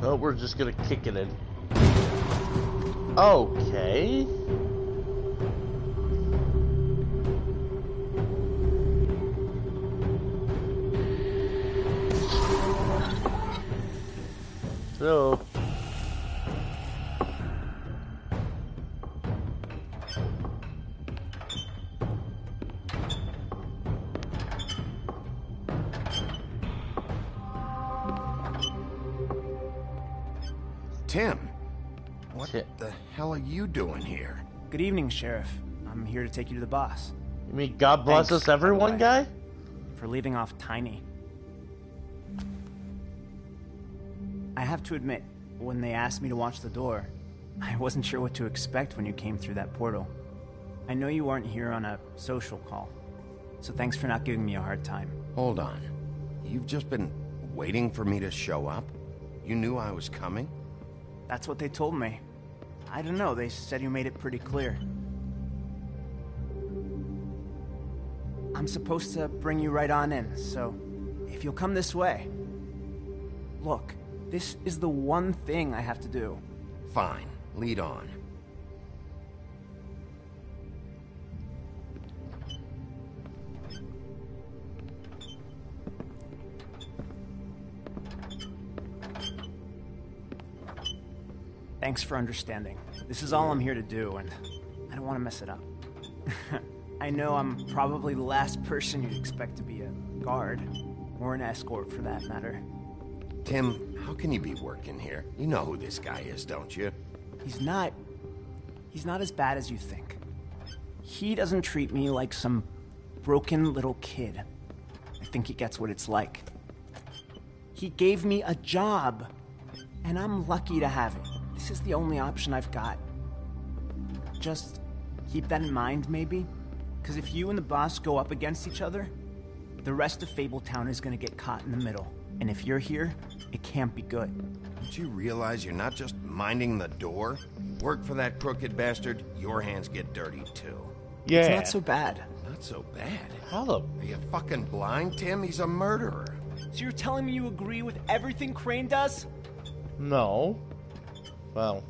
Oh, we're just gonna kick it in. Okay. So... Tim, what the hell are you doing here? Good evening, Sheriff. I'm here to take you to the boss. You mean God bless Thanks, us everyone, by the guy? way, for leaving off Tiny. I have to admit, when they asked me to watch the door, I wasn't sure what to expect when you came through that portal. I know you weren't here on a social call, so thanks for not giving me a hard time. Hold on. You've just been waiting for me to show up? You knew I was coming? That's what they told me. I don't know, they said you made it pretty clear. I'm supposed to bring you right on in, so if you'll come this way. Look, this is the one thing I have to do. Fine, lead on. Thanks for understanding. This is all I'm here to do, and I don't want to mess it up. I know I'm probably the last person you'd expect to be a guard, or an escort for that matter. Tim, how can you be working here? You know who this guy is, don't you? He's not as bad as you think. He doesn't treat me like some broken little kid. I think he gets what it's like. He gave me a job, and I'm lucky to have it. This is the only option I've got. Just keep that in mind, maybe? Because if you and the boss go up against each other, the rest of Fabletown is gonna get caught in the middle. And if you're here, it can't be good. Don't you realize you're not just minding the door? Work for that crooked bastard, your hands get dirty too. Yeah. It's not so bad. Not so bad? How the... Are you fucking blind, Tim? He's a murderer. So you're telling me you agree with everything Crane does? No. Well...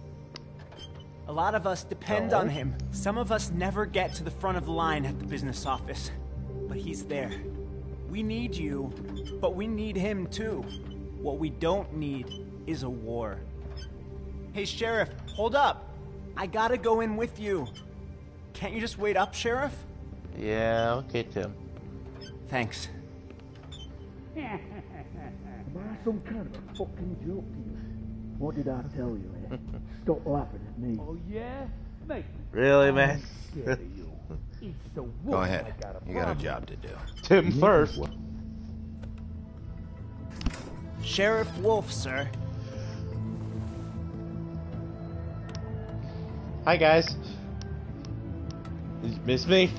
A lot of us depend on him. Some of us never get to the front of the line at the business office. But he's there. We need you, but we need him too. What we don't need is a war. Hey, Sheriff, hold up. I gotta go in with you. Can't you just wait up, Sheriff? Yeah, okay, Tim. Thanks. Am I some kind of a fucking joke to you? What did I tell you, eh? Stop laughing at me. Oh, yeah? Mate. Really, man? Go ahead. You got a job to do. Tim first. Sheriff Wolf, sir. Hi, guys. Did you miss me?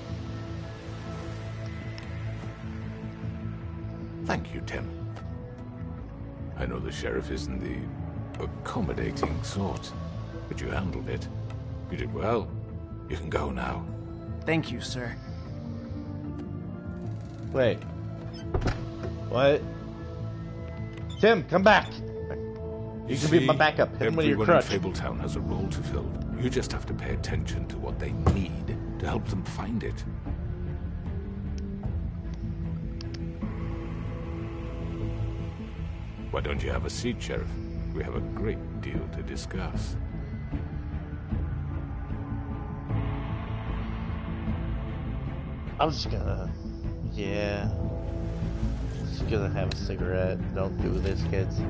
Thank you, Tim. I know the sheriff isn't the accommodating sort, but you handled it. You did well. You can go now. Thank you, sir. Wait. What? Tim, come back! You can be my backup. Hit him with your crutch. Everyone in Fabletown has a role to fill. You just have to pay attention to what they need to help them find it. Why don't you have a seat, Sheriff? We have a great deal to discuss. I'm just gonna... Yeah. Just gonna have a cigarette. Don't do this, kids.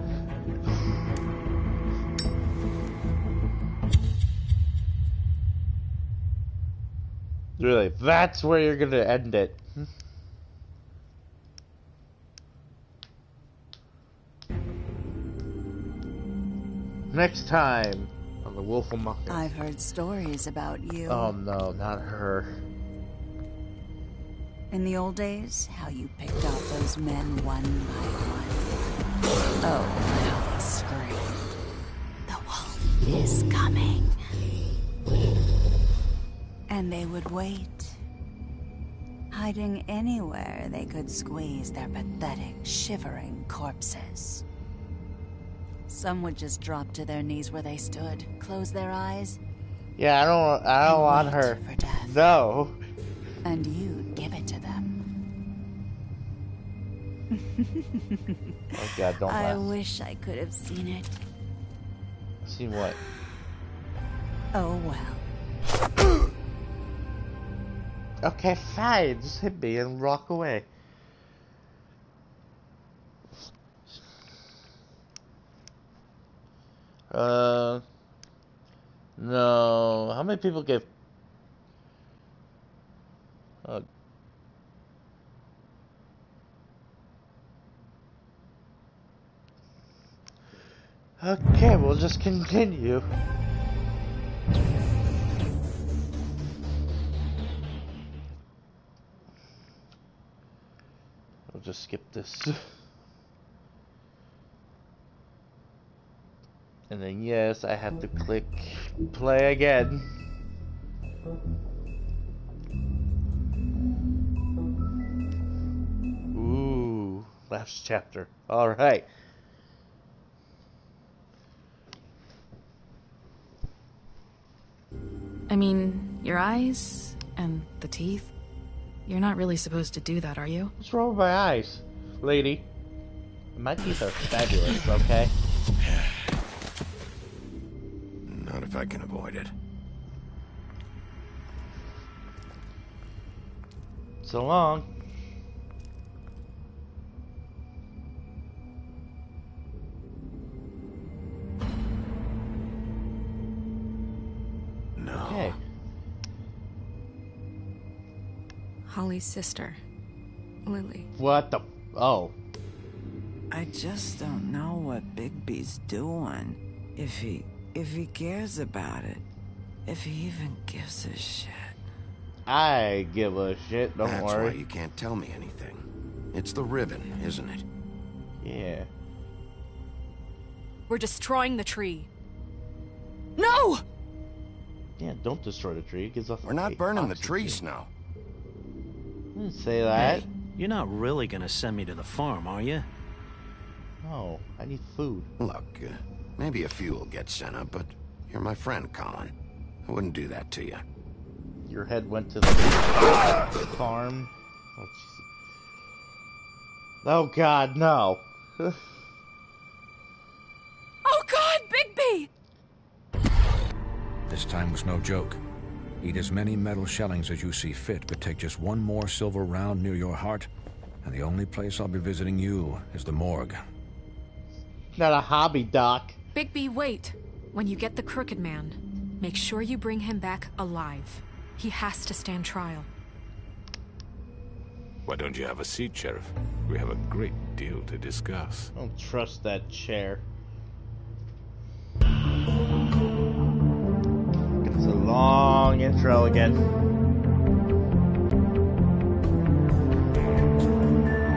Really, that's where you're gonna end it. Next time on The Wolf Among Us. I've heard stories about you. Oh no, not her. In the old days, how you picked off those men one by one. Oh, how they screamed. The wolf is coming. And they would wait, hiding anywhere they could squeeze their pathetic, shivering corpses. Some would just drop to their knees where they stood, close their eyes. Yeah, I don't want her. For death. No. And you'd give it to them. Oh God, don't I laugh. wish I could have seen it. Seen what? Oh well. Okay, fine. Just hit me and walk away. No. How many people get... Okay, we'll just continue. We'll just skip this. And then yes, I have to click play again. Ooh, last chapter. All right. I mean, your eyes and the teeth. You're not really supposed to do that, are you? What's wrong with my eyes, lady? My teeth are fabulous, okay? Not if I can avoid it. So long. No. Okay. Holly's sister, Lily. What the... Oh. I just don't know what Bigby's doing. If he cares about it. If he even gives a shit. I give a shit, don't That's worry. why you can't tell me anything. It's the ribbon, isn't it? Yeah. We're destroying the tree. No! Yeah, don't destroy the tree. It gives off. We're not burning the tree, Snow. Didn't say that. Hey, you're not really gonna send me to the farm, are you? No, I need food. Look, maybe a few will get sent up, but you're my friend, Colin. I wouldn't do that to you. Your head went to the farm. Oh, Jesus. Oh, God, no. Oh, God, Bigby! This time was no joke. Eat as many metal shellings as you see fit, but take just one more silver round near your heart, and the only place I'll be visiting you is the morgue. Not a hobby, Doc. Bigby, wait. When you get the Crooked Man, make sure you bring him back alive. He has to stand trial. Why don't you have a seat, Sheriff? We have a great deal to discuss. I don't trust that chair. It's a long intro again.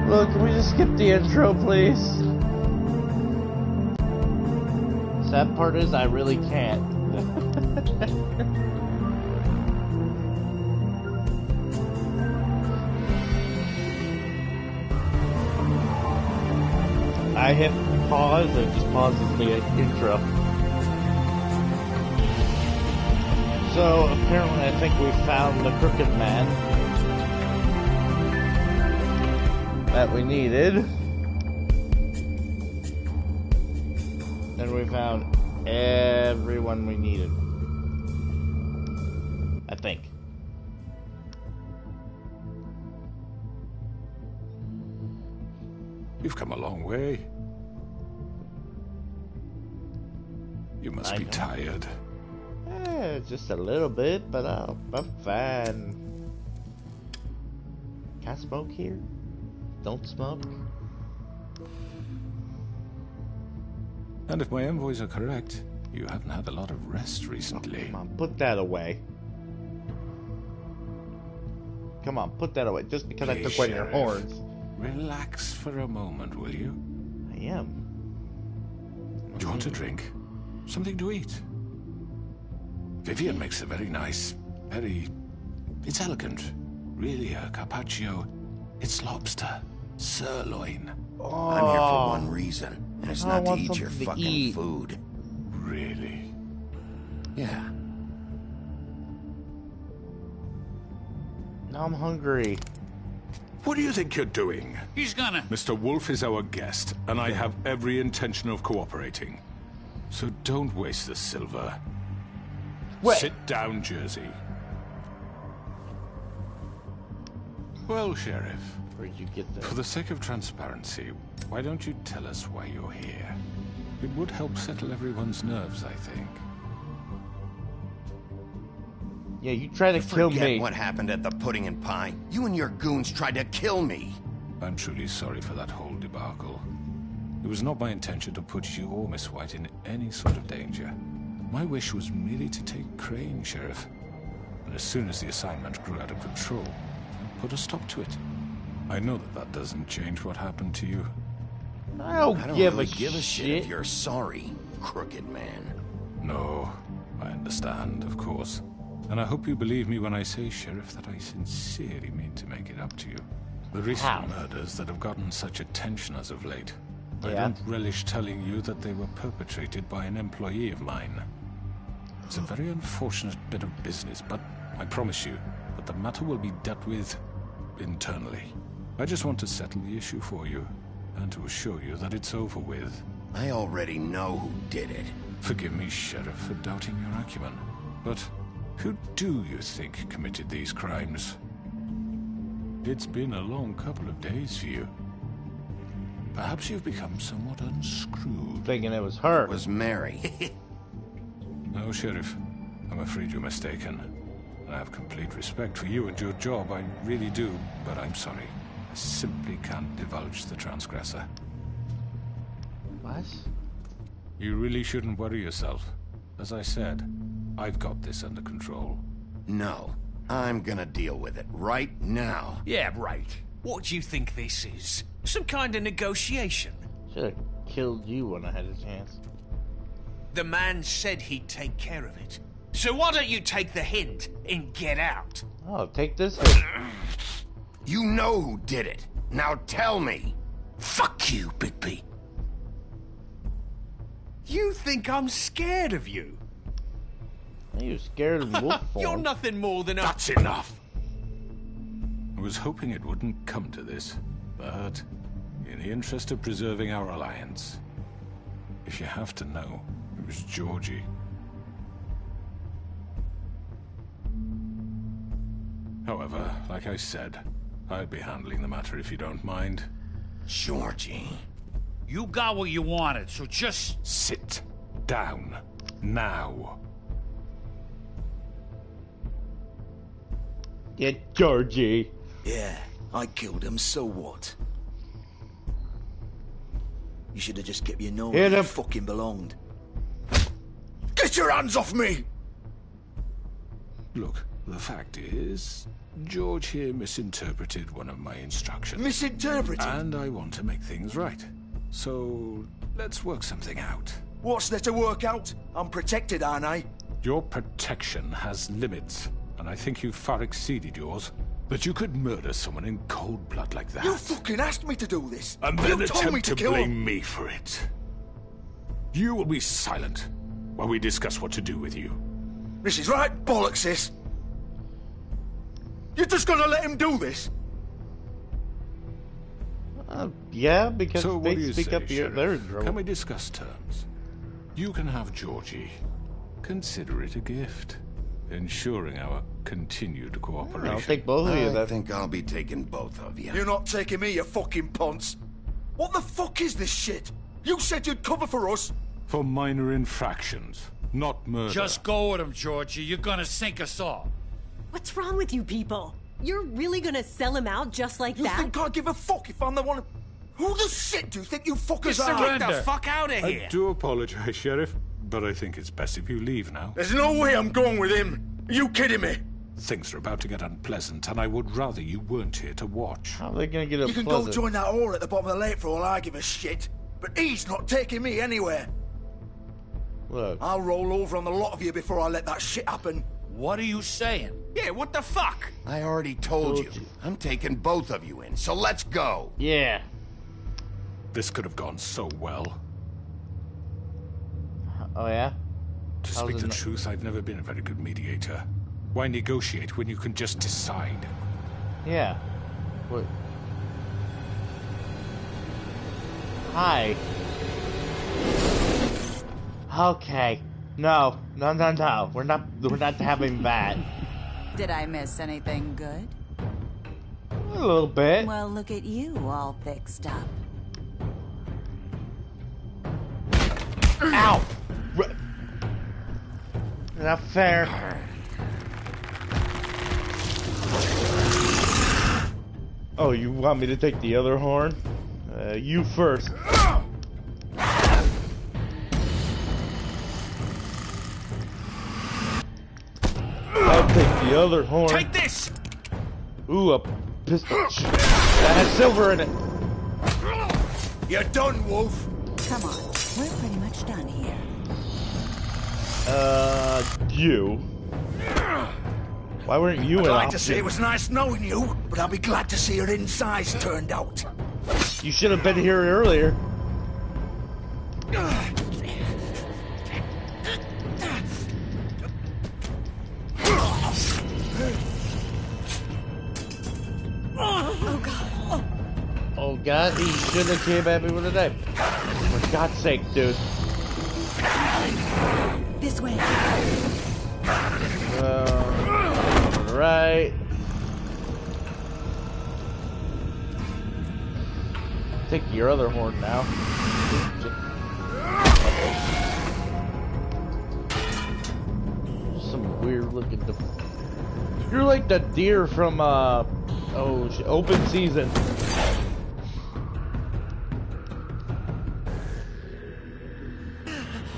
Look, can we just skip the intro, please? Sad part is I really can't. I hit pause, and it just pauses the intro. So, apparently I think we found the Crooked Man that we needed. And we found everyone we needed. I think. You've come a long way. You must be tired. Just a little bit, but I'm fine. Can I smoke here? Don't smoke. And if my envoys are correct, you haven't had a lot of rest recently. Come on, put that away. Come on, put that away. Just because I took one of your horns. Relax for a moment, will you? I am. Do you want a drink? Something to eat? Vivian makes a very nice, it's elegant. Really a carpaccio. It's lobster. Sirloin. Oh. I'm here for one reason, and it's not to eat your fucking food. Really? Yeah. Now I'm hungry. What do you think you're doing? He's gonna... Mr. Wolf is our guest, and I have every intention of cooperating. So don't waste the silver. Wait. Sit down, Jersey. Well, Sheriff. Where'd you get that? For the sake of transparency, why don't you tell us why you're here? It would help settle everyone's nerves, I think. Yeah, you tried to kill me. Forget what happened at the Pudding and Pie. You and your goons tried to kill me. I'm truly sorry for that whole debacle. It was not my intention to put you or Miss White in any sort of danger. My wish was merely to take Crane, Sheriff. And as soon as the assignment grew out of control, I put a stop to it. I know that doesn't change what happened to you. I don't give a shit if you're sorry, Crooked Man. No, I understand, of course. And I hope you believe me when I say, Sheriff, that I sincerely mean to make it up to you. The recent murders that have gotten such attention as of late, I don't relish telling you that they were perpetrated by an employee of mine. It's a very unfortunate bit of business, but I promise you that the matter will be dealt with internally. I just want to settle the issue for you, and to assure you that it's over with. I already know who did it. Forgive me, Sheriff, for doubting your acumen, but who do you think committed these crimes? It's been a long couple of days for you. Perhaps you've become somewhat unscrewed. Thinking it was her. It was Mary. No, Sheriff. I'm afraid you're mistaken. I have complete respect for you and your job, I really do, but I'm sorry. I simply can't divulge the transgressor. What? You really shouldn't worry yourself. As I said, I've got this under control. No, I'm gonna deal with it right now. Yeah, right. What do you think this is? Some kind of negotiation? Should have killed you when I had a chance. The man said he'd take care of it. So why don't you take the hint and get out? Oh, take this hit. You know who did it. Now tell me. Fuck you, Bigby. You think I'm scared of you? You're scared of wolf form. You're nothing more than a... That's enough. I was hoping it wouldn't come to this, but in the interest of preserving our alliance, if you have to know, it was Georgie. However, like I said, I'd be handling the matter if you don't mind. Georgie. You got what you wanted, so just... Sit down. Now. Get Georgie. Yeah, I killed him, so what? You should have just kept your nose where it fucking belonged. Get your hands off me! Look, the fact is, George here misinterpreted one of my instructions. Misinterpreted? And I want to make things right. So, let's work something out. What's there to work out? I'm protected, aren't I? Your protection has limits, and I think you've far exceeded yours. But you could murder someone in cold blood like that. You fucking asked me to do this! And then you told me attempt to kill blame him. me for it. You will be silent while we discuss what to do with you. This is right bollocks, sis. You're just gonna let him do this? Yeah, because so they what do you speak say, up here. Sheriff? They're in trouble. Can we discuss terms? You can have Georgie. Consider it a gift, ensuring our continued cooperation. I'll take both of you. I think I'll be taking both of you. You're not taking me, you fucking ponce. What the fuck is this shit? You said you'd cover for us. For minor infractions, not murder. Just go with him, Georgie. You're gonna sink us all. What's wrong with you people? You're really gonna sell him out just like that? You think I give a fuck if I'm the one... Who the shit do you think you fuckers are? Get the fuck out of here! I do apologize, Sheriff, but I think it's best if you leave now. There's no way I'm going with him. Are you kidding me? Things are about to get unpleasant, and I would rather you weren't here to watch. How are they gonna get You can go join that whore at the bottom of the lake for all I give a shit. But he's not taking me anywhere. Look. I'll roll over on the lot of you before I let that shit happen. What are you saying? Yeah, what the fuck? I already told you. I'm taking both of you in, so let's go. Yeah. This could have gone so well. Oh, yeah? To speak the truth, I've never been a very good mediator. Why negotiate when you can just decide? Yeah. What? Hi. Okay. No. We're not having that. Did I miss anything good? A little bit. Well, look at you, all fixed up. Ow! Not fair. Oh, you want me to take the other horn? You first. I'll take the other horn. Take this! Ooh, a pistol. That has silver in it. You're done, Wolf. Come on, we're pretty much done here. You. Why weren't you I'd an like to say option? it was nice knowing you, but I'll be glad to see your insides turned out. You should have been here earlier. Oh, God. Oh, God, he shouldn't have came at me with a knife. For God's sake, dude. This way. Right. Take your other horn now. Some weird looking. You're like the deer from Open Season.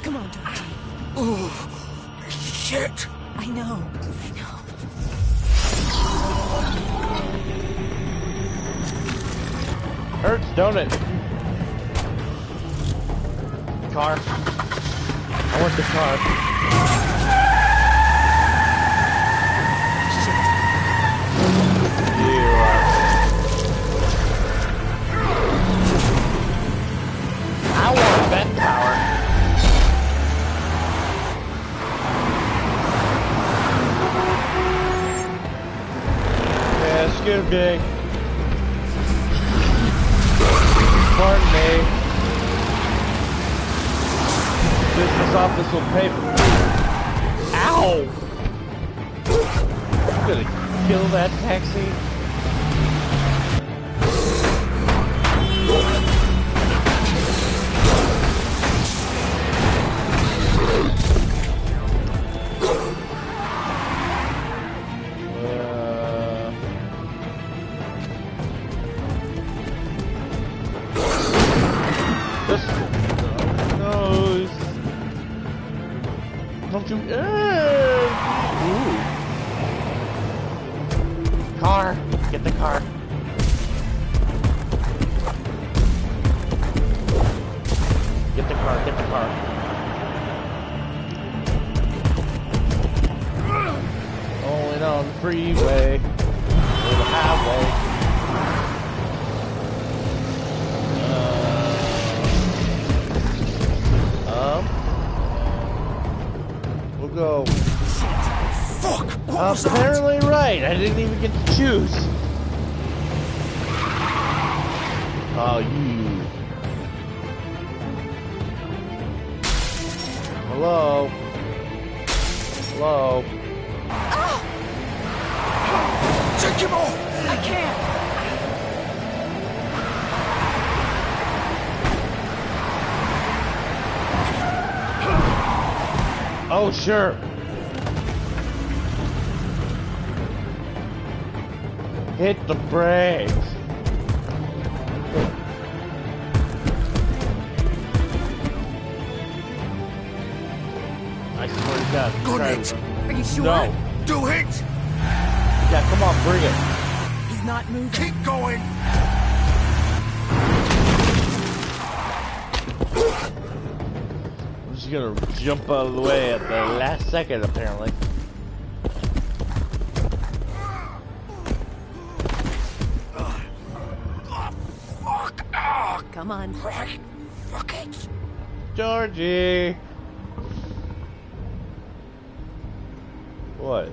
Come on, Georgie. Oh, shit. I know. Hurts, don't it? Car. I want the car. I want that tower. Yeah, excuse me. Pardon me. Business office will pay for me. Ow! I'm gonna kill that taxi. Don't you? Ooh. Car. Get the car. Get the car. Get the car. Going on the freeway. Or the highway. We'll go. Fuck! What was that? Apparently right. I didn't even get to choose. Oh, you. Hello? Hello? Take him off! I can't! Oh, sure. Hit the brakes. I swear to God. Gun it! Are you sure? No. Do it! Yeah, come on, bring it. He's not moving. Keep going! I'm just gonna jump out of the way at the last second, apparently. Come on. Right. Fuck it. Georgie! What?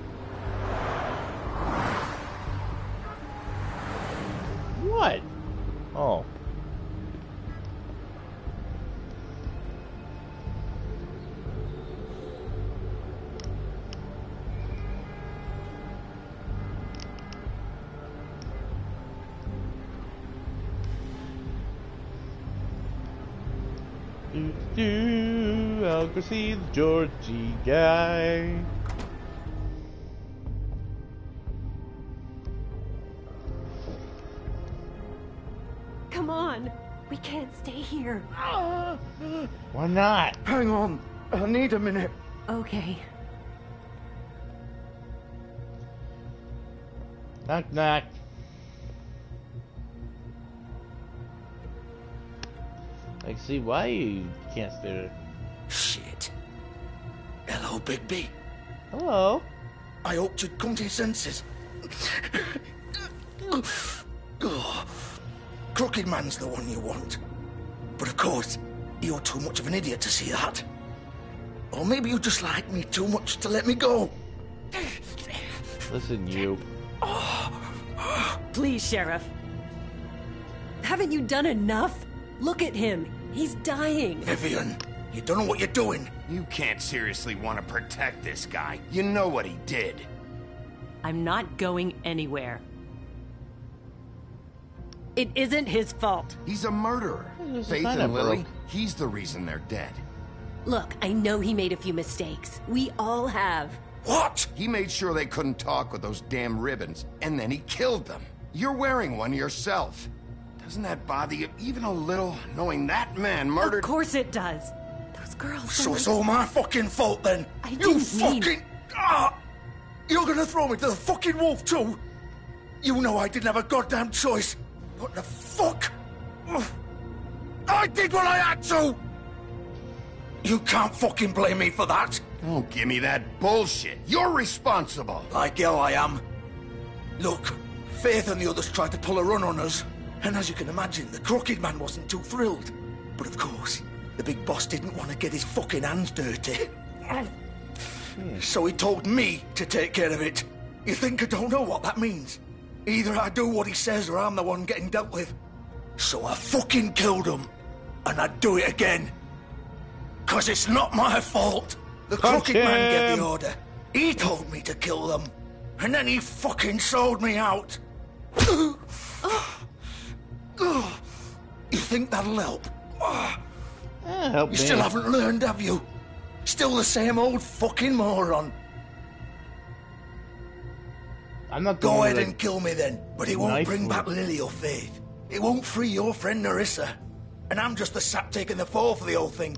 What? Oh. I'll go see the Georgie guy. Come on. We can't stay here. Why not? Hang on. I need a minute. Okay. Knock, knock. I can see why you can't stay there. Shit. Hello, Bigby. Hello. I hoped you'd come to your senses. Crooked Man's the one you want. But of course, you're too much of an idiot to see that. Or maybe you just like me too much to let me go. Listen, you. Please, Sheriff. Haven't you done enough? Look at him. He's dying. Vivian, you don't know what you're doing. You can't seriously want to protect this guy. You know what he did. I'm not going anywhere. It isn't his fault. He's a murderer. Faith and Lily, he's the reason they're dead. Look, I know he made a few mistakes. We all have. What? He made sure they couldn't talk with those damn ribbons, and then he killed them. You're wearing one yourself. Doesn't that bother you even a little, knowing that man murdered... Of course it does. Those girls... So it's all my fucking fault then? I you didn't fucking... mean... You're gonna throw me to the fucking wolf too? You know I didn't have a goddamn choice. What the fuck? I did what I had to! You can't fucking blame me for that. Don't give me that bullshit. You're responsible. Like hell I am. Look, Faith and the others tried to pull a run on us. And as you can imagine, the Crooked Man wasn't too thrilled. But of course, the big boss didn't want to get his fucking hands dirty. So he told me to take care of it. You think I don't know what that means? Either I do what he says or I'm the one getting dealt with. So I fucking killed him. And I'd do it again. 'Cause it's not my fault. The Crooked Man gave the order. He told me to kill them. And then he fucking sold me out. You think that'll help? Help you me. still haven't learned, have you? Still the same old fucking moron. I'm not Go going ahead to, and kill me then, but it won't knife bring me. back Lily or Faith. It won't free your friend Nerissa. And I'm just the sap taking the fall for the whole thing.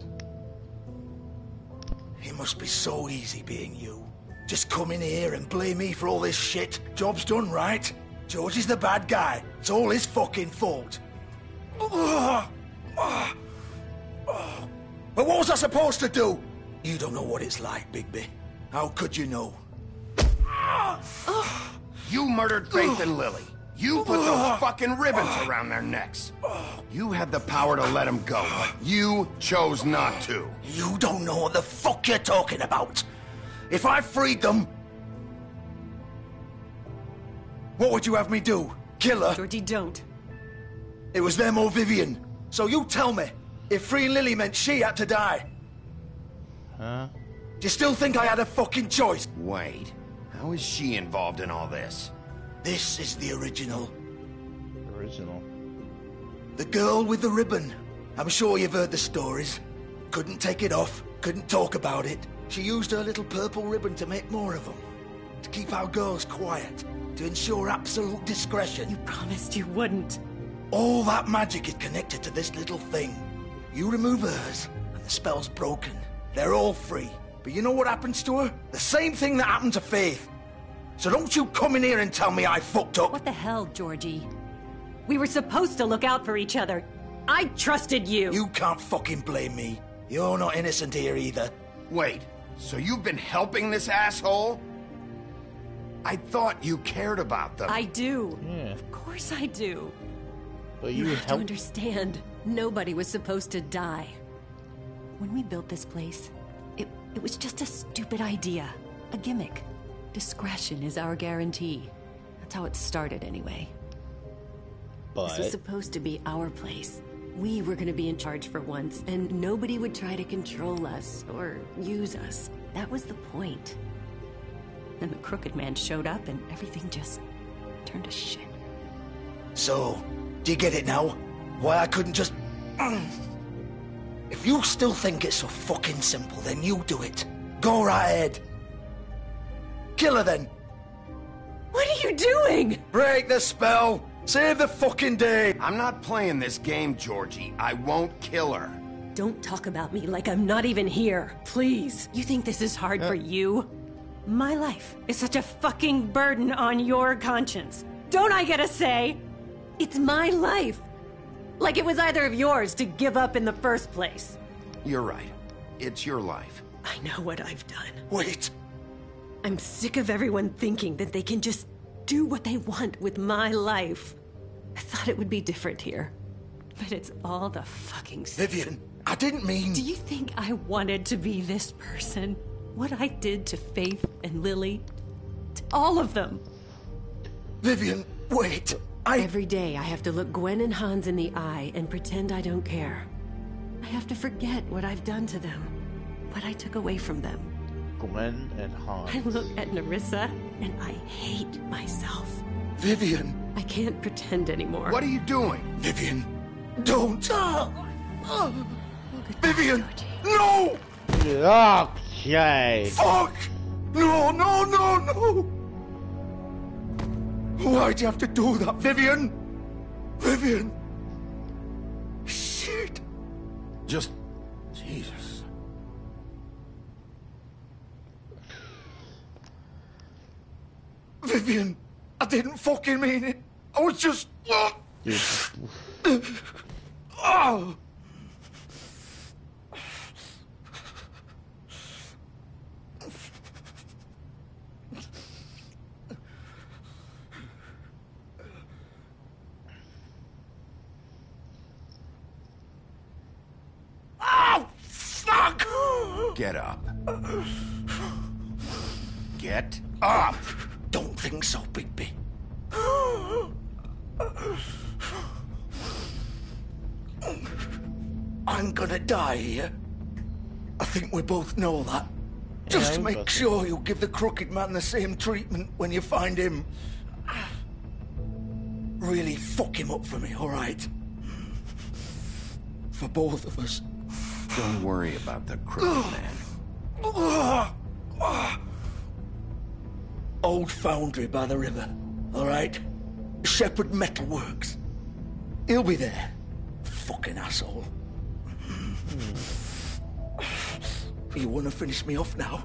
It must be so easy being you. Just come in here and blame me for all this shit. Job's done, right? George is the bad guy. It's all his fucking fault. But what was I supposed to do? You don't know what it's like, Bigby. How could you know? You murdered Faith and Lily. You put those fucking ribbons around their necks. You had the power to let them go, but you chose not to. You don't know what the fuck you're talking about. If I freed them... What would you have me do? Kill her? Georgie, don't. It was them or Vivian. So you tell me, if freeing Lily meant she had to die. Huh? Do you still think I had a fucking choice? Wait, how is she involved in all this? This is the original. Original. The girl with the ribbon. I'm sure you've heard the stories. Couldn't take it off, couldn't talk about it. She used her little purple ribbon to make more of them. To keep our girls quiet. To ensure absolute discretion. You promised you wouldn't. All that magic is connected to this little thing. You remove hers, and the spell's broken. They're all free. But you know what happens to her? The same thing that happened to Faith. So don't you come in here and tell me I fucked up. What the hell, Georgie? We were supposed to look out for each other. I trusted you. You can't fucking blame me. You're not innocent here either. Wait, so you've been helping this asshole? I thought you cared about them. I do. Yeah. Of course I do. But You you have to helped. understand, nobody was supposed to die. When we built this place, it was just a stupid idea. A gimmick. Discretion is our guarantee. That's how it started anyway. This was But supposed to be our place. We were gonna be in charge for once, and nobody would try to control us or use us. That was the point. Then the Crooked Man showed up and everything just turned to shit. So, do you get it now? Why I couldn't just... If you still think it's so fucking simple, then you do it. Go right ahead. Kill her then. What are you doing? Break the spell. Save the fucking day. I'm not playing this game, Georgie. I won't kill her. Don't talk about me like I'm not even here. Please. You think this is hard for you? My life is such a fucking burden on your conscience. Don't I get a say? It's my life. Like it was either of yours to give up in the first place. You're right. It's your life. I know what I've done. Wait. I'm sick of everyone thinking that they can just do what they want with my life. I thought it would be different here. But it's all the fucking same. Vivian, I didn't mean... Do you think I wanted to be this person? What I did to Faith and Lily? To all of them. Vivian, wait. Every day I have to look Gwen and Hans in the eye and pretend I don't care. I have to forget what I've done to them. What I took away from them. Gwen and Hans. I look at Nerissa and I hate myself. Vivian. I can't pretend anymore. What are you doing? Vivian, don't. Vivian, no! Okay. Fuck! No, no, no, no! Why'd you have to do that, Vivian? Vivian! Shit! Just... Jesus. Vivian, I didn't fucking mean it. I was just... Oh. Get up. Get up! Don't think so, Bigby. I'm gonna die here. I think we both know that. Just make sure you give the Crooked Man the same treatment when you find him. Really fuck him up for me, alright? For both of us. Don't worry about the Crooked Man. Old foundry by the river, alright? Shepherd Metalworks. He'll be there. Fucking asshole. You wanna finish me off now?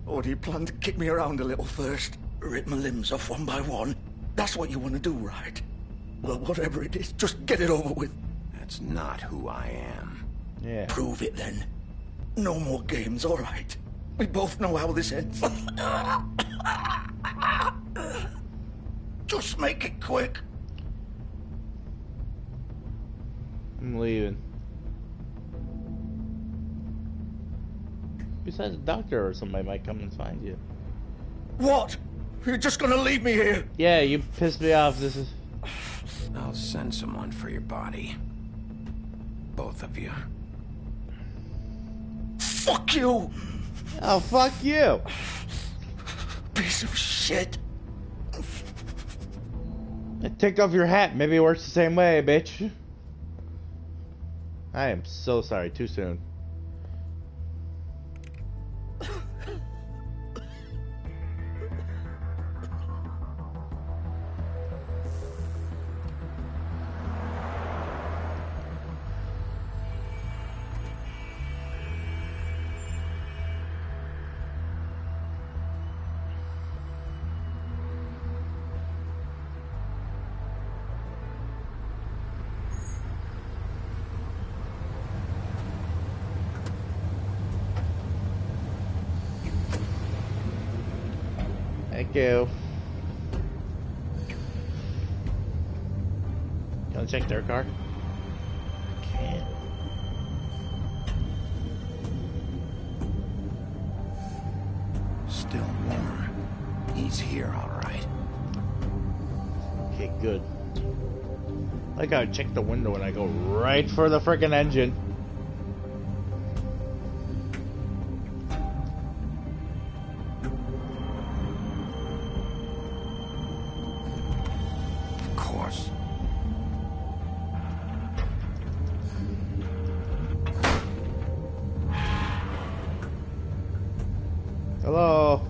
Or do you plan to kick me around a little first? Rip my limbs off one by one? That's what you wanna do, right? Well, whatever it is, just get it over with. That's not who I am. Yeah. Prove it then. No more games, alright? We both know how this ends. Just make it quick. I'm leaving. Besides, a doctor or somebody might come and find you. What? You're just gonna leave me here? Yeah, you pissed me off. This is... I'll send someone for your body. Both of you. Fuck you! Oh, fuck you! Piece of shit. Take off your hat. Maybe it works the same way, bitch. I am so sorry. Too soon. Thank you. Can I check their car? Can't. Still warm. He's here, all right. Okay, good. I gotta check the window and I go right for the frickin' engine. Hello?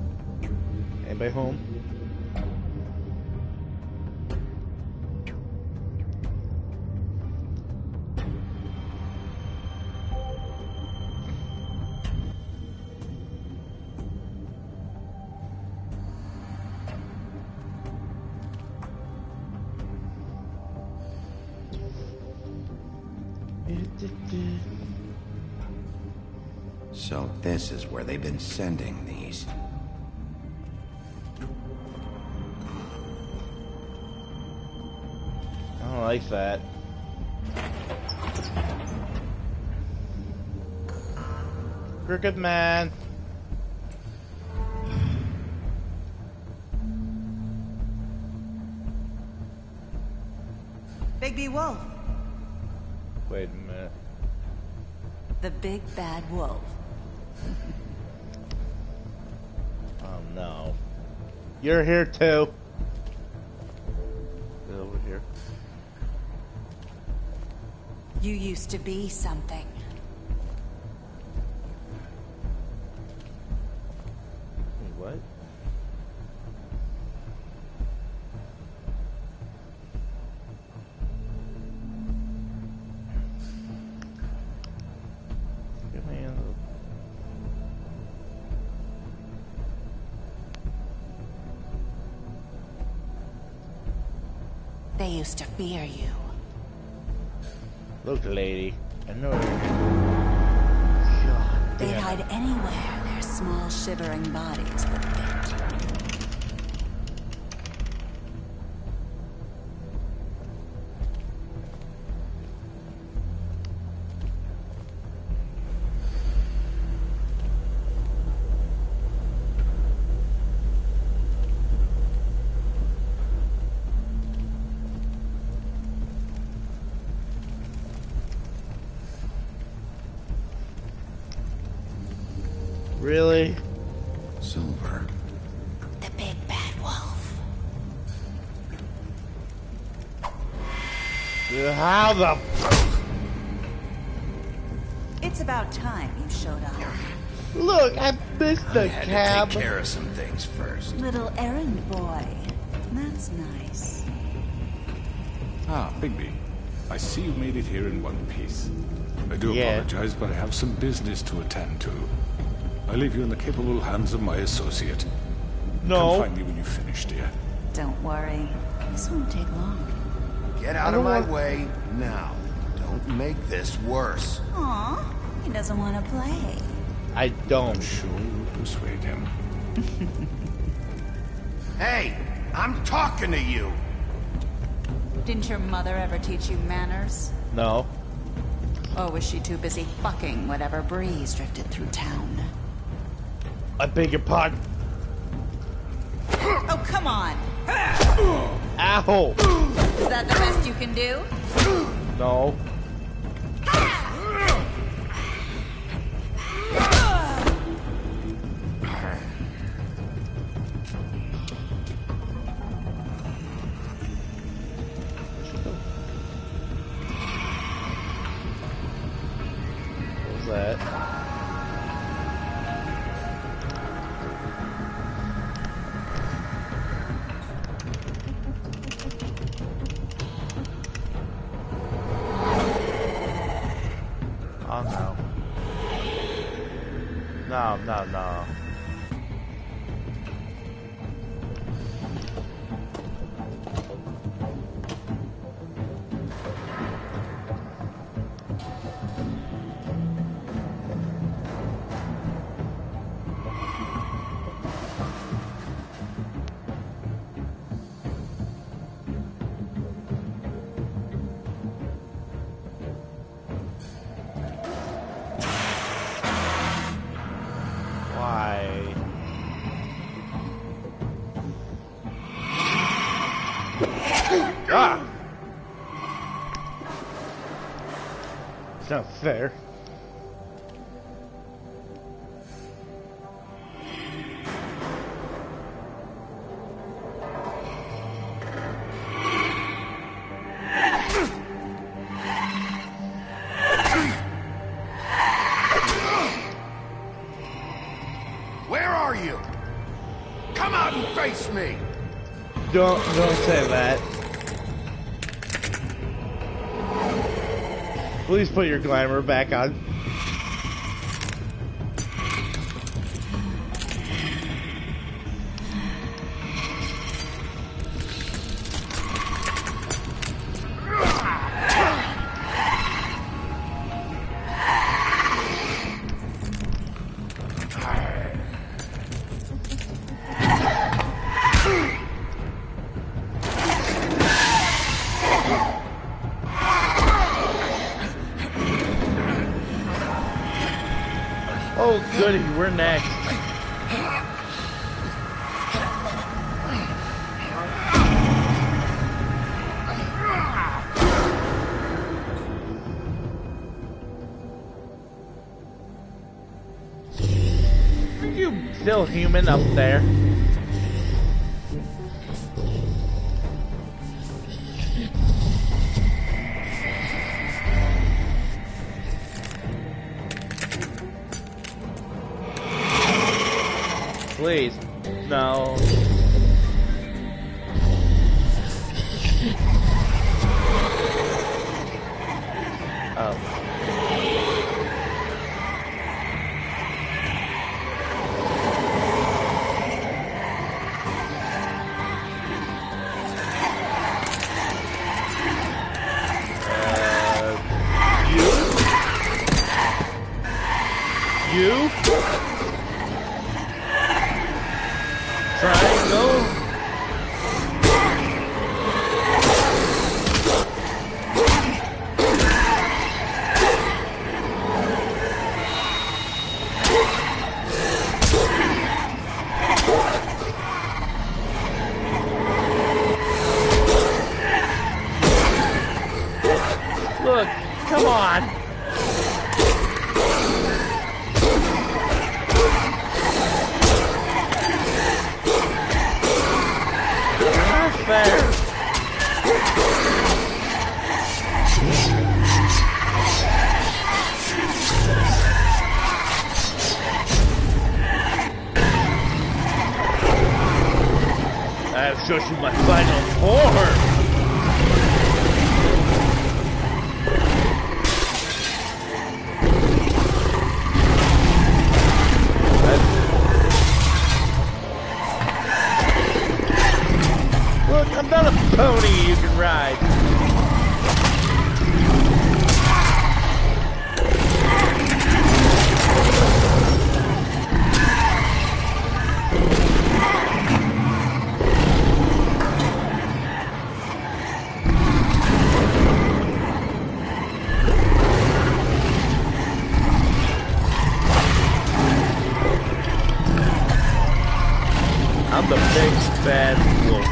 Anybody home? So this is where they've been sending these. I don't like that. Crooked Man. Bigby Wolf. Wait a minute. The big bad wolf. Oh no. You're here too. Get over here. You used to be something. Wait, what? Get me in. They used to fear you. Look, lady. I know. They'd hide anywhere their small, shivering bodies would fit. Really? Silver. The big bad wolf. How the... It's about time you showed up. Look, I missed the had cab. to take care of some things first. Little errand boy. That's nice. Ah, Bigby. I see you made it here in one piece. I do Yeah. apologize, but I have some business to attend to. I leave you in the capable hands of my associate. No. Come find me when you finish, dear. Don't worry. This won't take long. Get out of my way now. Don't make this worse. Aw, he doesn't want to play. I don't. I'm sure you'll persuade him. Hey, I'm talking to you. Didn't your mother ever teach you manners? No. Or was she too busy fucking whatever breeze drifted through town? I beg your pardon. Oh, come on! Ow! Is that the best you can do? No. What was that? Oh no. No, no, no. Why? Ah! It's not fair. Where are you? Come out and face me. Don't say that. Please put your glamour back on. Oh goody, we're next. Are you still human up there? Please. No. Oh. You? Triangle? Look, come on. fast. I have shown you my final form. Look, I'm not a pony you can ride. I'm the big bad wolf.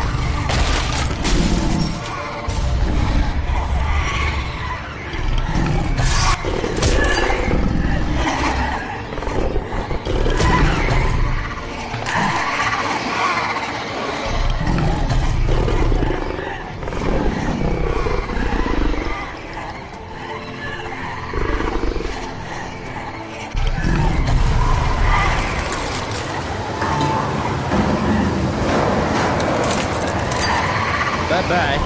Bye-bye.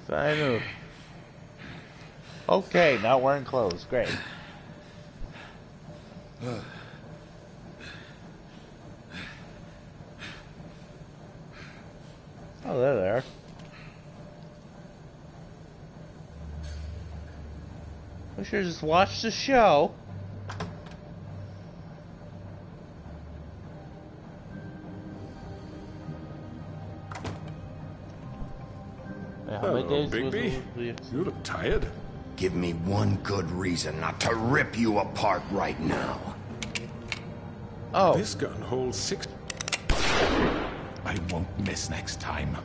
Final. Okay, now wearing clothes. Great. Oh, they're there. We should just watch the show. Hello, Bigby. You look tired. Give me one good reason not to rip you apart right now. Oh. This gun holds 6... I won't miss next time.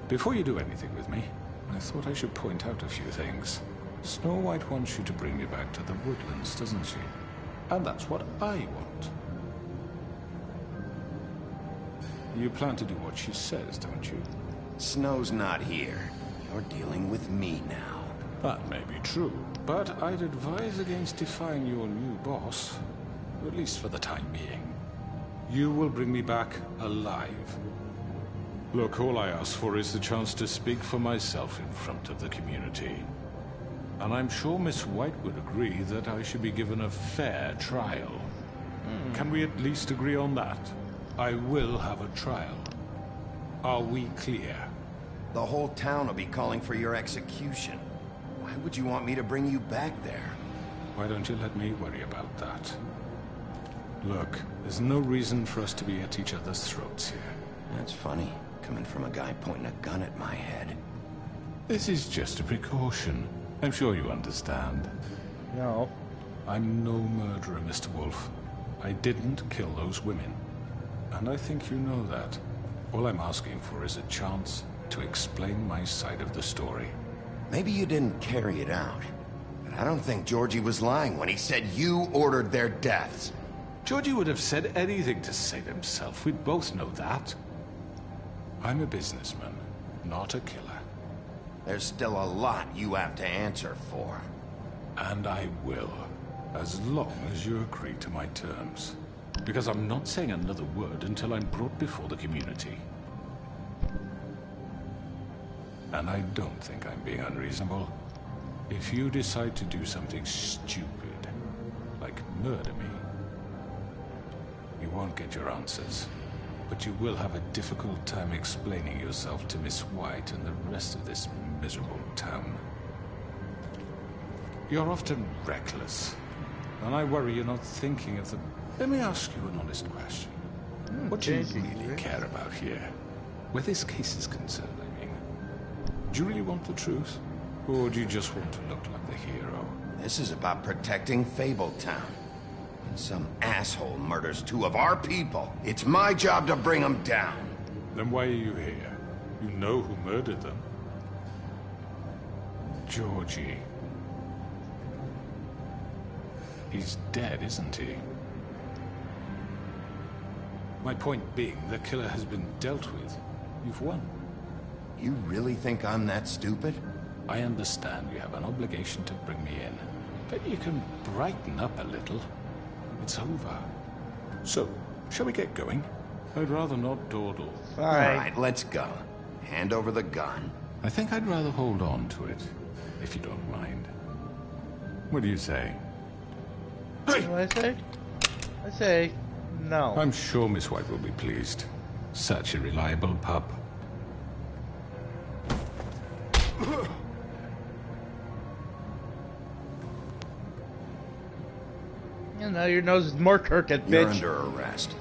Before you do anything with me, I thought I should point out a few things. Snow White wants you to bring me back to the woodlands, doesn't she? And that's what I want. You plan to do what she says, don't you? Snow's not here. You're dealing with me now. That may be true, but I'd advise against defying your new boss, at least for the time being. You will bring me back alive. Look, all I ask for is the chance to speak for myself in front of the community. And I'm sure Miss White would agree that I should be given a fair trial. Can we at least agree on that? I will have a trial. Are we clear? The whole town will be calling for your execution. Why would you want me to bring you back there? Why don't you let me worry about that? Look, there's no reason for us to be at each other's throats here. That's funny, coming from a guy pointing a gun at my head. This is just a precaution. I'm sure you understand. No. I'm no murderer, Mr. Wolf. I didn't kill those women. And I think you know that. All I'm asking for is a chance to explain my side of the story. Maybe you didn't carry it out, but I don't think Georgie was lying when he said you ordered their deaths. Georgie would have said anything to save himself. We'd both know that. I'm a businessman, not a killer. There's still a lot you have to answer for. And I will, as long as you agree to my terms. Because I'm not saying another word until I'm brought before the community. And I don't think I'm being unreasonable. If you decide to do something stupid, like murder me, you won't get your answers. But you will have a difficult time explaining yourself to Miss White and the rest of this miserable town. You're often reckless, and I worry you're not thinking of the... Let me ask you an honest question. What do you really care about here? Where this case is concerned, I mean. Do you really want the truth? Or do you just want to look like the hero? This is about protecting Fabletown. And some asshole murders 2 of our people. It's my job to bring them down. Then why are you here? You know who murdered them. Georgie. He's dead, isn't he? My point being, the killer has been dealt with. You've won. You really think I'm that stupid? I understand you have an obligation to bring me in, but you can brighten up a little. It's over. So, shall we get going? I'd rather not dawdle. All right, let's go. Hand over the gun. I think I'd rather hold on to it, if you don't mind. What do you say? What do I say? I say no. I'm sure Miss White will be pleased. Such a reliable pup. You know, your nose is more crooked, bitch. You're under arrest.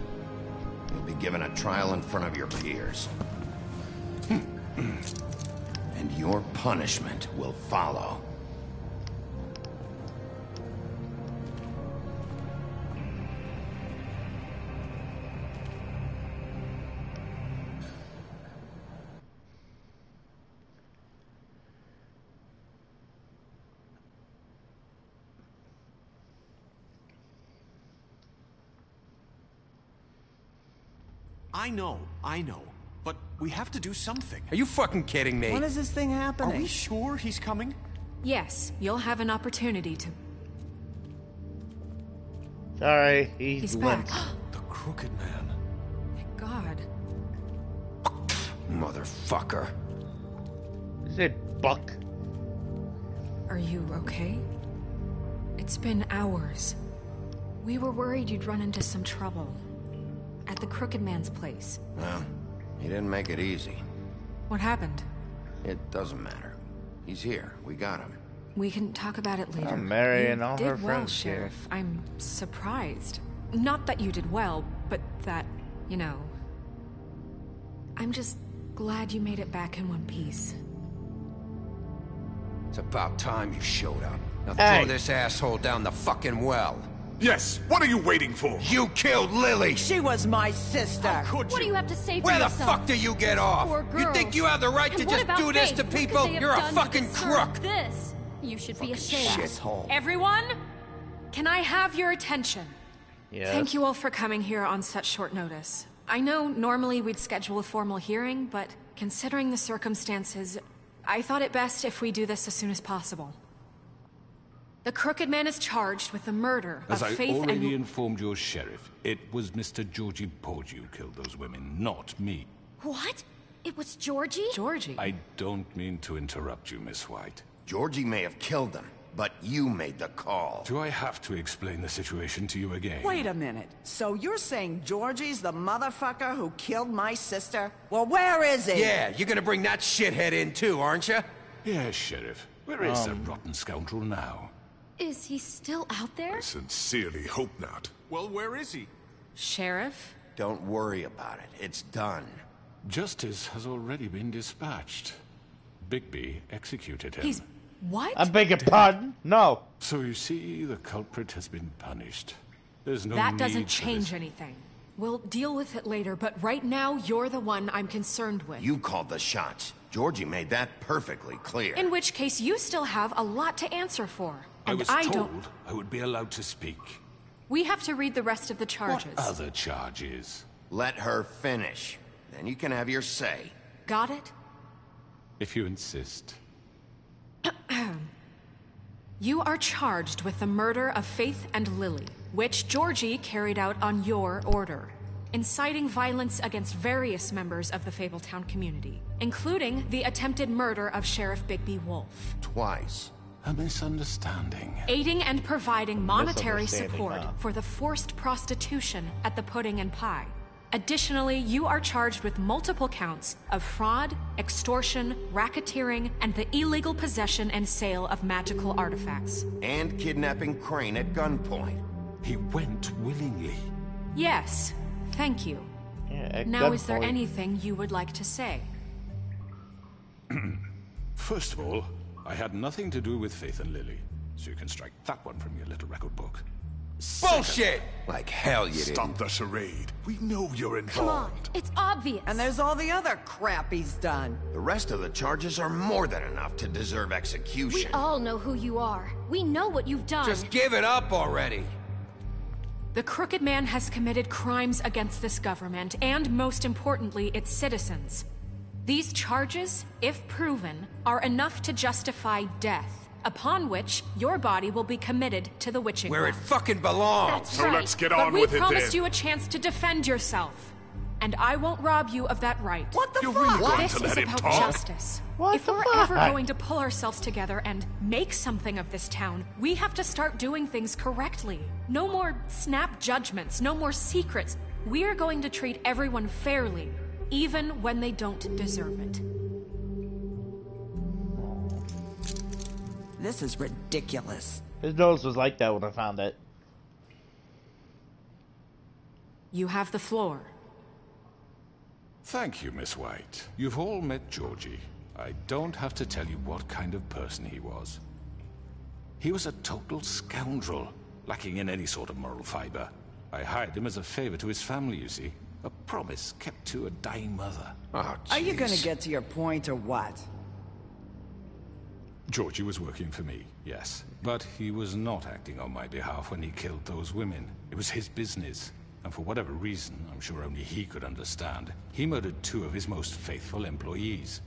You'll be given a trial in front of your peers. And your punishment will follow. I know. But we have to do something. Are you fucking kidding me? When is this thing happening? Are we sure he's coming? Yes, you'll have an opportunity to... Sorry, he's back. The Crooked Man. Thank God. Motherfucker. Is it Buck? Are you okay? It's been hours. We were worried you'd run into some trouble. At the Crooked Man's place. Well, he didn't make it easy. What happened? It doesn't matter. He's here. We got him. We can talk about it later. Mary and all you her did well, friends Sheriff. here. I'm surprised. Not that you did well, but that, you know... I'm just glad you made it back in one piece. It's about time you showed up. Now Hey. throw this asshole down the fucking well. Yes, what are you waiting for? You killed Lily! She was my sister. What do you have to say for Where the yourself? fuck do you get off? Poor You girls. think you have the right And to what just about do this Faith? to What could people? they have You're a done to fucking deserve crook! This. You should be ashamed. Shithole. Everyone, can I have your attention? Yes. Thank you all for coming here on such short notice. I know normally we'd schedule a formal hearing, but considering the circumstances, I thought it best if we do this as soon as possible. The Crooked Man is charged with the murder As of I Faith already and... informed your sheriff, it was Mr. Georgie Porgy who killed those women, not me. What? It was Georgie? Georgie? I don't mean to interrupt you, Miss White. Georgie may have killed them, but you made the call. Do I have to explain the situation to you again? Wait a minute. So you're saying Georgie's the motherfucker who killed my sister? Well, where is he? Yeah, you're gonna bring that shithead in too, aren't you? Yes, Sheriff. Where is that rotten scoundrel now? Is he still out there? I sincerely hope not. Well, where is he? Sheriff? Don't worry about it. It's done. Justice has already been dispatched. Bigby executed him. He's... what? I beg your pardon? No. So you see, the culprit has been punished. There's no That need doesn't for change this. anything. We'll deal with it later, but right now, you're the one I'm concerned with. You called the shots. Georgie made that perfectly clear. In which case, you still have a lot to answer for. And I was don't... told I would be allowed to speak. We have to read the rest of the charges. What other charges? Let her finish. Then you can have your say. Got it? If you insist. You are charged with the murder of Faith and Lily, which Georgie carried out on your order, inciting violence against various members of the Fabletown community, including the attempted murder of Sheriff Bigby Wolf. Twice. A misunderstanding. Aiding and providing monetary Misunderstanding, support huh? for the forced prostitution at the Pudding and Pie. Additionally, you are charged with multiple counts of fraud, extortion, racketeering, and the illegal possession and sale of magical artifacts. And kidnapping Crane at gunpoint. He went willingly. Yes, thank you. Yeah, at Now, is there gunpoint. anything you would like to say? First of all, I had nothing to do with Faith and Lily, so you can strike that one from your little record book. Bullshit! Like hell you did. Stop the charade. We know you're Come on, involved. it's obvious. And there's all the other crap he's done. The rest of the charges are more than enough to deserve We execution. all know who you are. We know what you've done. Just give it up already. The Crooked Man has committed crimes against this government and, most importantly, its citizens. These charges, if proven, are enough to justify death, upon which your body will be committed to the witching Where it ground. fucking belongs. That's So right. let's get but on we with it promised then. you a chance to defend yourself. And I won't rob you of that right. What the You're fuck? really going This to is let him about talk? justice. What If the we're fuck? ever going to pull ourselves together and make something of this town, we have to start doing things correctly. No more snap judgments, no more secrets. We are going to treat everyone fairly, even when they don't deserve it. This is ridiculous. His nose was like that when I found it. You have the floor. Thank you, Miss White. You've all met Georgie. I don't have to tell you what kind of person he was. He was a total scoundrel, lacking in any sort of moral fiber. I hired him as a favor to his family, you see. A promise kept to a dying mother. Oh, Are you jeez. gonna get to your point or what? Georgie was working for me, yes. But he was not acting on my behalf when he killed those women. It was his business. And for whatever reason, I'm sure only he could understand, he murdered 2 of his most faithful employees.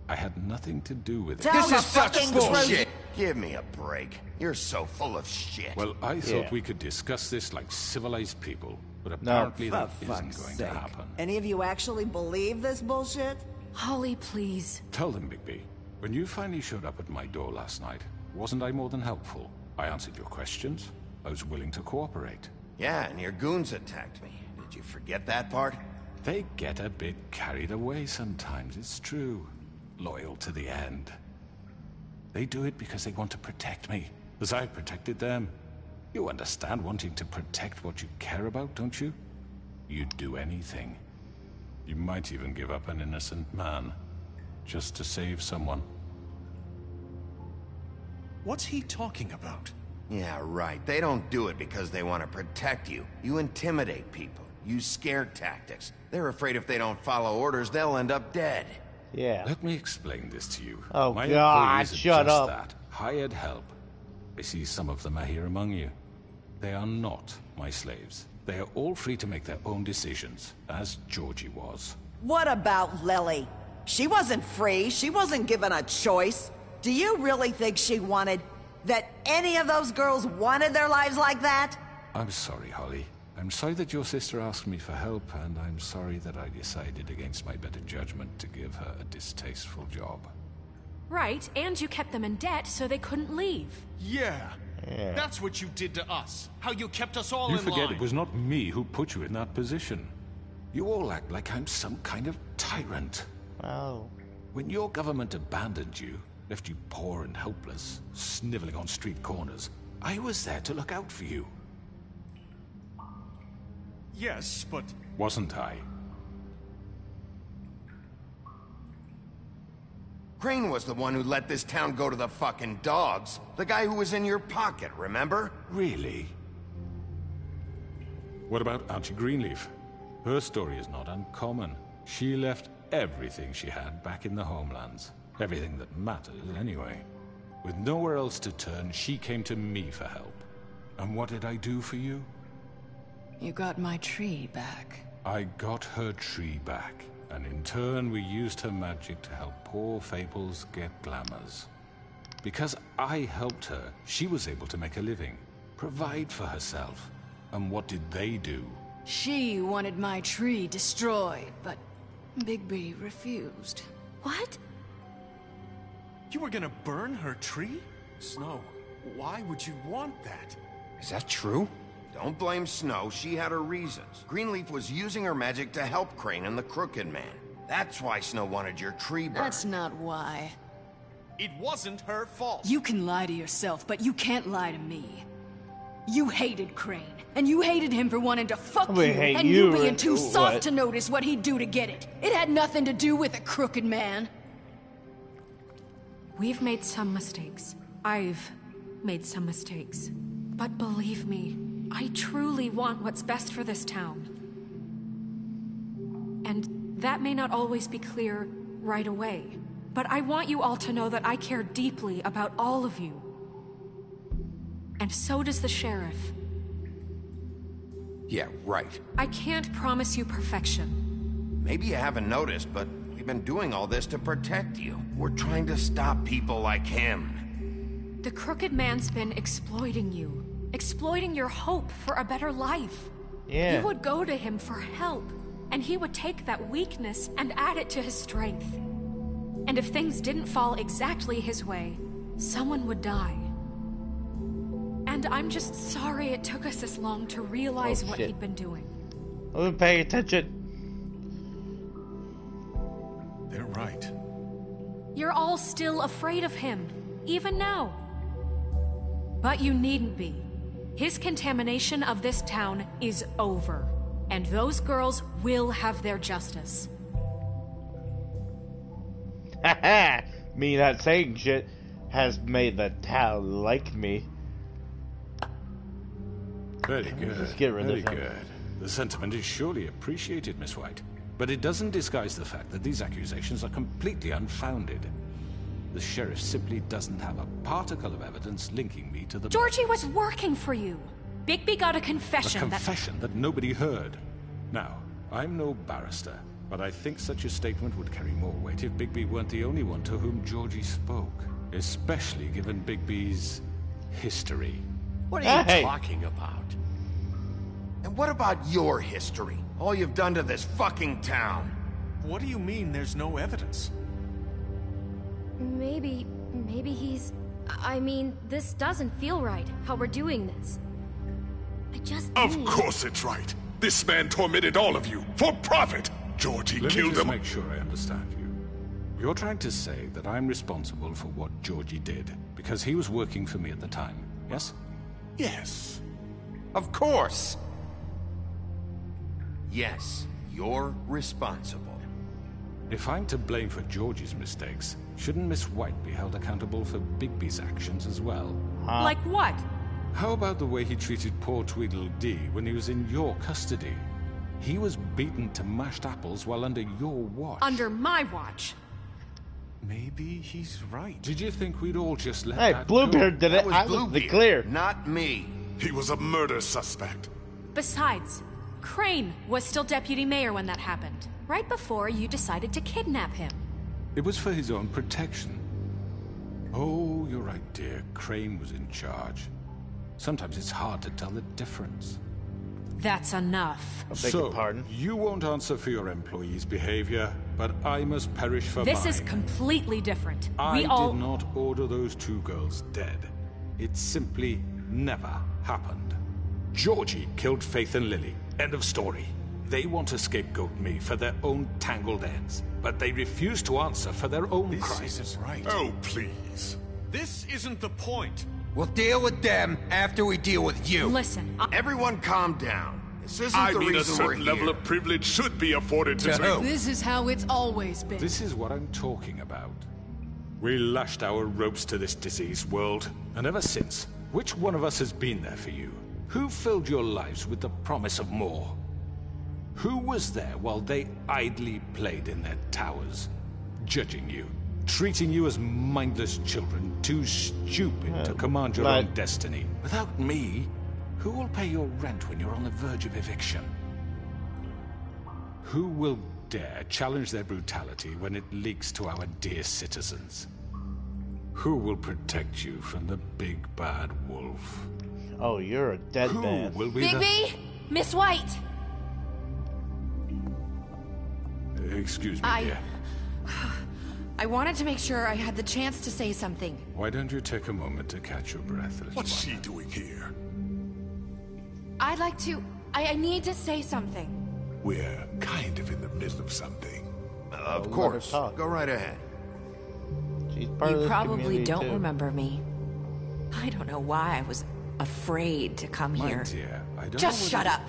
I had nothing to do with it. Tell This the is such fucking bullshit. Give me a break. You're so full of shit. Well, I thought Yeah. we could discuss this like civilized people, but No. apparently For that isn't fuck's going sake. to happen. Any of you actually believe this bullshit? Holly, please. Tell them, Bigby, when you finally showed up at my door last night, wasn't I more than helpful? I answered your questions. I was willing to cooperate. Yeah, and your goons attacked me. Did you forget that part? They get a bit carried away sometimes, it's true. Loyal to the end. They do it because they want to protect me, as I protected them. You understand wanting to protect what you care about, don't you? You'd do anything. You might even give up an innocent man, just to save someone. What's he talking about? Yeah, right. They don't do it because they want to protect you. You intimidate people. Use scare tactics. They're afraid if they don't follow orders, they'll end up dead. Yeah. Let me explain this to you. Oh, My God, employees are shut just up. that. Hired help. I see some of them are here among you. They are not my slaves. They are all free to make their own decisions, as Georgie was. What about Lily? She wasn't free. She wasn't given a choice. Do you really think she wanted... that any of those girls wanted their lives like that? I'm sorry, Holly. I'm sorry that your sister asked me for help, and I'm sorry that I decided against my better judgment to give her a distasteful job. Right, and you kept them in debt so they couldn't leave. Yeah. Yeah. That's what you did to us. How you kept us all You in forget line. it was not me who put you in that position. You all act like I'm some kind of tyrant. Oh. When your government abandoned you, left you poor and helpless, sniveling on street corners, I was there to look out for you. Yes, but... Wasn't I? Crane was the one who let this town go to the fucking dogs. The guy who was in your pocket, remember? Really? What about Auntie Greenleaf? Her story is not uncommon. She left everything she had back in the homelands. Everything that mattered, anyway. With nowhere else to turn, she came to me for help. And what did I do for you? You got my tree back. I got her tree back, and in turn we used her magic to help poor Fables get glamours. Because I helped her, she was able to make a living, provide for herself. And what did they do? She wanted my tree destroyed, but Bigby refused. What? You were gonna burn her tree? Snow, why would you want that? Is that true? Don't blame Snow. She had her reasons. Greenleaf was using her magic to help Crane and the Crooked Man. That's why Snow wanted your tree burned. That's not why. It wasn't her fault. You can lie to yourself, but you can't lie to me. You hated Crane, and you hated him for wanting to fuck you, and you being too soft to notice what he'd do to get it. It had nothing to do with a Crooked Man. We've made some mistakes. I've made some mistakes. But believe me, I truly want what's best for this town. And that may not always be clear right away, but I want you all to know that I care deeply about all of you. And so does the sheriff. Yeah, right. I can't promise you perfection. Maybe you haven't noticed, but we've been doing all this to protect you. We're trying to stop people like him. The Crooked Man's been exploiting you. Exploiting your hope for a better life. Yeah. You would go to him for help, and he would take that weakness and add it to his strength. And if things didn't fall exactly his way, someone would die. And I'm just sorry it took us this long to realize what he'd been doing. I wasn't paying attention. They're right. You're all still afraid of him, even now. But you needn't be. His contamination of this town is over, and those girls will have their justice. Haha! Me not saying shit has made the town like me. Very good. Just get rid Very of him. good. The sentiment is surely appreciated, Miss White. But it doesn't disguise the fact that these accusations are completely unfounded. The sheriff simply doesn't have a particle of evidence linking me to the... Georgie was working for you. Bigby got a confession A confession that nobody heard. Now, I'm no barrister, but I think such a statement would carry more weight if Bigby weren't the only one to whom Georgie spoke. Especially given Bigby's history. What are you talking about? And what about your history? All you've done to this fucking town. What do you mean there's no evidence? Maybe he's... I mean, this doesn't feel right, how we're doing this. I just Of course it's right. This man tormented all of you, for profit! Georgie killed him. Let me just make sure I understand you. You're trying to say that I'm responsible for what Georgie did, because he was working for me at the time, yes? Yes. Of course. Yes, you're responsible. If I'm to blame for Georgie's mistakes, shouldn't Miss White be held accountable for Bigby's actions as well? Like what? How about the way he treated poor Tweedledee when he was in your custody? He was beaten to mashed apples while under your watch. Under my watch. Maybe he's right. Did you think we'd all just let Hey, that Bluebeard go? did it. I was the clear. Not me. He was a murder suspect. Besides, Crane was still deputy mayor when that happened. Right before you decided to kidnap him. It was for his own protection. Oh, you're right, dear. Crane was in charge. Sometimes it's hard to tell the difference. That's enough. So, you won't answer for your employees' behavior, but I must perish for mine. This is completely different. I We all... did not order those two girls dead. It simply never happened. Georgie killed Faith and Lily. End of story. They want to scapegoat me for their own tangled ends, but they refuse to answer for their own crimes. This isn't right. Oh, please. This isn't the point. We'll deal with them after we deal with you. Listen, Everyone calm down. This isn't I the mean, a reason we're certain level here. of privilege should be afforded to who? This is how it's always been. This is what I'm talking about. We lashed our ropes to this diseased world, and ever since, which one of us has been there for you? Who filled your lives with the promise of more? Who was there while they idly played in their towers, judging you, treating you as mindless children, too stupid to command your own destiny? Without me, who will pay your rent when you're on the verge of eviction? Who will dare challenge their brutality when it leaks to our dear citizens? Who will protect you from the big bad wolf? Oh, you're a dead man. Who will be Bigby! Miss White! Excuse me, dear. I wanted to make sure I had the chance to say something. Why don't you take a moment to catch your breath, little What's she doing here? I'd like to... I need to say something. We're kind of in the middle of something. Of course. Go right ahead. She's part of You the probably community, don't too. remember me. I don't know why I was afraid to come My here. dear, I don't Just know shut up.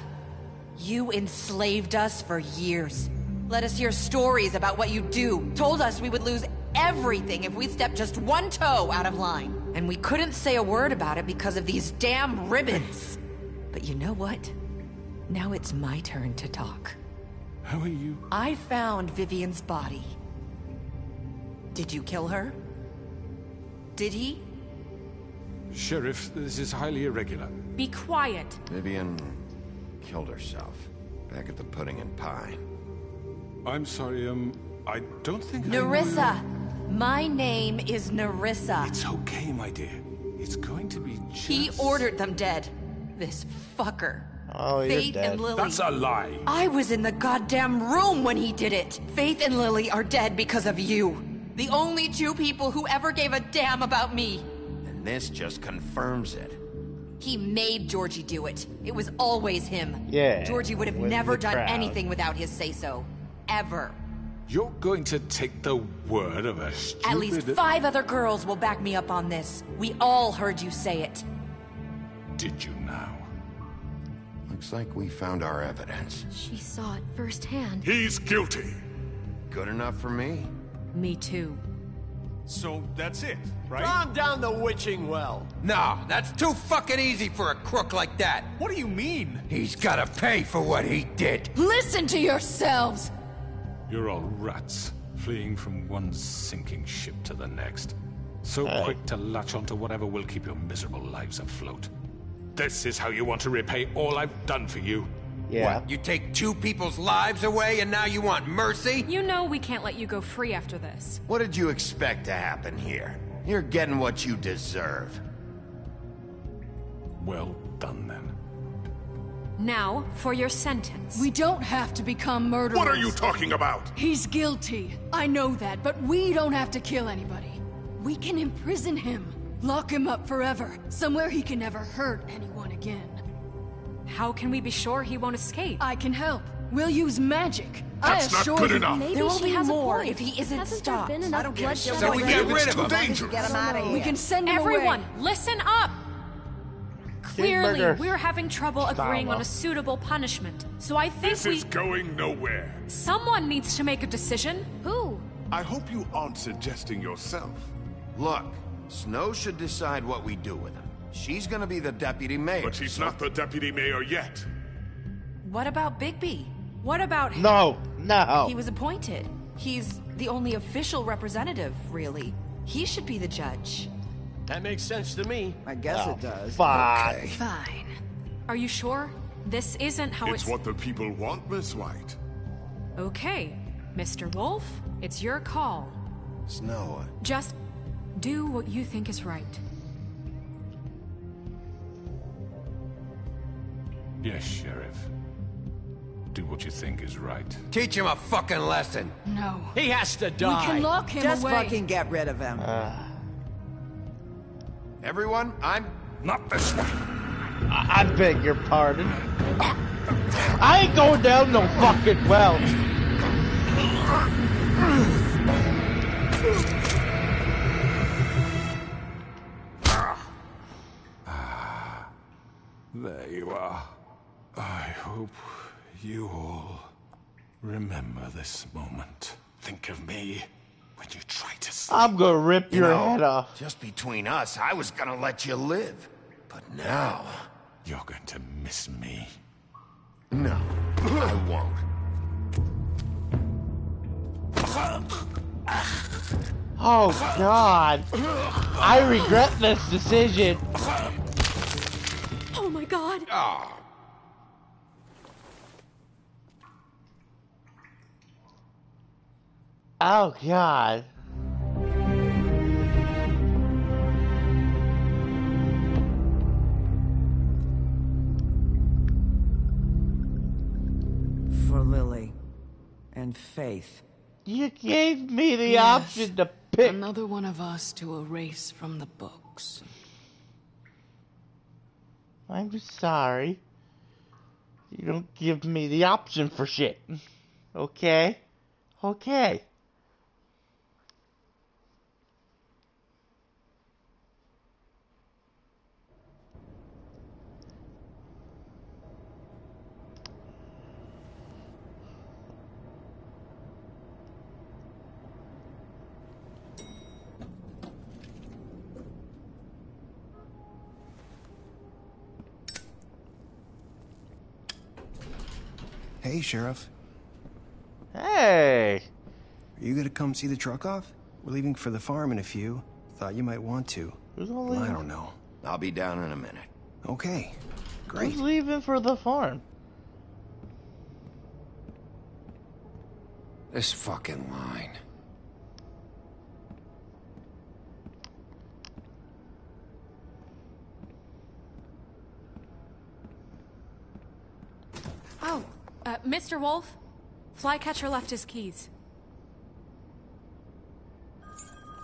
You enslaved us for years. Let us hear stories about what you do. Told us we would lose everything if we stepped just one toe out of line. And we couldn't say a word about it because of these damn ribbons. But you know what? Now it's my turn to talk. How are you? I found Vivian's body. Did you kill her? Did he? Sheriff, this is highly irregular. Be quiet. Vivian killed herself back at the Pudding and Pie. I'm sorry, I don't think Nerissa! My name is Nerissa. It's okay, my dear. It's going to be just... He ordered them dead. This fucker. Oh, you're Faith dead. and Lily. That's a lie. I was in the goddamn room when he did it. Faith and Lily are dead because of you. The only two people who ever gave a damn about me. And this just confirms it. He made Georgie do it. It was always him. Yeah, Georgie would have with never the done crowd. anything without his say-so. Ever. You're going to take the word of a stupid... At least 5 other girls will back me up on this. We all heard you say it. Did you now? Looks like we found our evidence. She saw it firsthand. He's guilty. Good enough for me. Me too. So that's it, right? Calm down the witching well. Nah, that's too fucking easy for a crook like that. What do you mean? He's gotta pay for what he did. Listen to yourselves! You're all rats, fleeing from one sinking ship to the next. So Hey. quick to latch onto whatever will keep your miserable lives afloat. This is how you want to repay all I've done for you? Yeah. What, you take 2 people's lives away and now you want mercy? You know we can't let you go free after this. What did you expect to happen here? You're getting what you deserve. Well done, then. Now, for your sentence. We don't have to become murderers. What are you talking about? He's guilty. I know that, but we don't have to kill anybody. We can imprison him. Lock him up forever. Somewhere he can never hurt anyone again. How can we be sure he won't escape? I can help. We'll use magic. That's I not assure good you. enough. Maybe There will she be has more a point. if he isn't Hasn't stopped. there been enough I don't care. bloodshed So we already? get rid of It's too him. dangerous. Get him out of here. We can send him Everyone, away. listen up! Clearly, Cheeseburger. we're having trouble agreeing Stop. on a suitable punishment. So I think This is going nowhere. someone needs to make a decision. Who? I hope you aren't suggesting yourself. Look, Snow should decide what we do with him. She's gonna be the deputy mayor. But she's not the deputy mayor yet. What about Bigby? What about him? No. He was appointed. He's the only official representative, really. He should be the judge. That makes sense to me. I guess it does. Fuck. Okay. Fine. Are you sure? This isn't how It's what the people want, Miss White. Okay, Mr. Wolf, it's your call. Snow, Just do what you think is right. Yes, Sheriff. Do what you think is right. Teach him a fucking lesson. No. He has to die. We can lock him Just away. fucking get rid of him. everyone, I'm... Not this way. I beg your pardon. I ain't going down no fucking well. There you are. I hope you all remember this moment. Think of me when you try to sleep. I'm gonna rip You your know, head off. Just between us, I was gonna let you live. But now... You're going to miss me. No, I won't. Oh God! I regret this decision. Oh my god. Oh God. For Lily and Faith You gave me the option to pick. Another one of us to erase from the books. I'm sorry. You don't give me the option for shit. Okay? Okay. Hey, Sheriff. Hey! Are you gonna come see the truck off? We're leaving for the farm in a few. Thought you might want to. Who's gonna Well, leave? I don't know. I'll be down in a minute. Okay. Great. Who's leaving for the farm? This fucking line. Oh, Mr. Wolf? Flycatcher left his keys.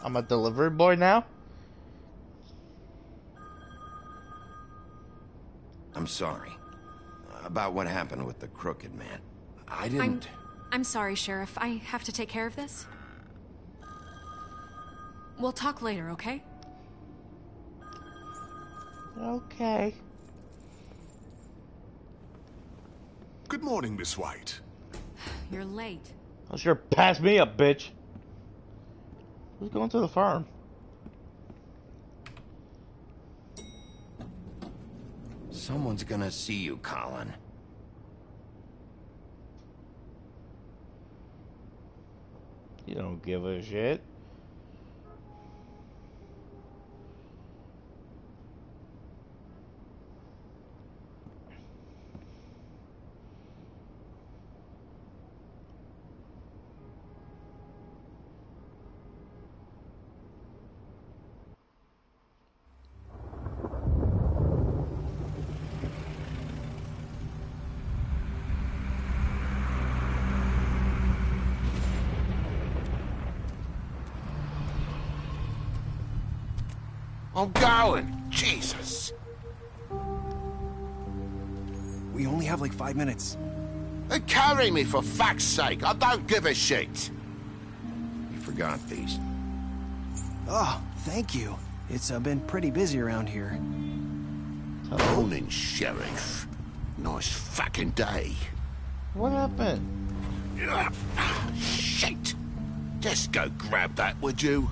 I'm a delivery boy now? I'm sorry. About what happened with the Crooked Man. I didn't... I'm sorry, Sheriff. I have to take care of this. We'll talk later, okay? Okay. Good morning, Miss White. You're late. Oh, sure, pass me up, bitch. Who's going to the farm? Someone's gonna see you, Colin. You don't give a shit. I'm going. Jesus. We only have like 5 minutes. Then carry me for fuck's sake. I don't give a shit. You forgot these. Oh, thank you. It's been pretty busy around here. Morning, Sheriff. Nice fucking day. What happened? Shit. Just go grab that, would you?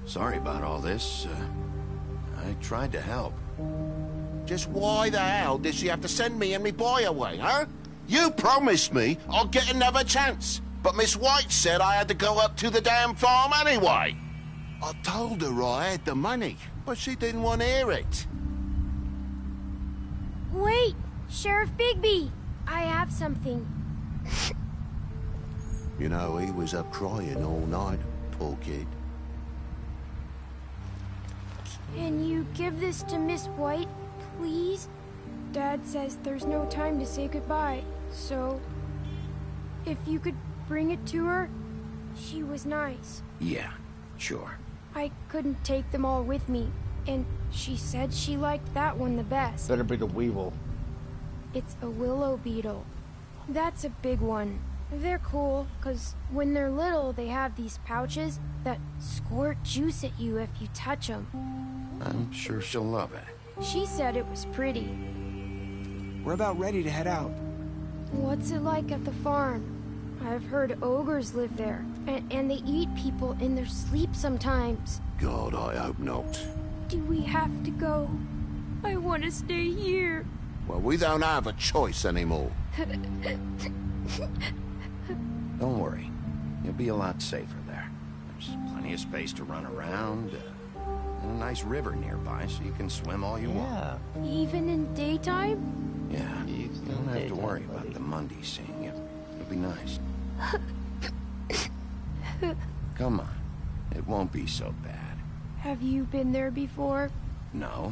Sorry about all this. I tried to help. Just why the hell did she have to send me and me boy away, huh? You promised me I'd get another chance, but Miss White said I had to go up to the damn farm anyway. I told her I had the money, but she didn't want to hear it. Wait, Sheriff Bigby, I have something. You know, he was up crying all night, poor kid. Can you give this to Miss White, please? Dad says there's no time to say goodbye, so... if you could bring it to her, she was nice. Yeah, sure. I couldn't take them all with me, and she said she liked that one the best. Better be the weevil. It's a willow beetle. That's a big one. They're cool, because when they're little, they have these pouches that squirt juice at you if you touch them. I'm sure she'll love it. She said it was pretty. We're about ready to head out. What's it like at the farm? I've heard ogres live there, and they eat people in their sleep sometimes. God, I hope not. Do we have to go? I want to stay here. Well, we don't have a choice anymore. Don't worry. You'll be a lot safer there. There's plenty of space to run around, and a nice river nearby so you can swim all you want. Even in daytime? Yeah. You don't have to worry about the Mundy seeing you. It'll be nice. Come on. It won't be so bad. Have you been there before? No.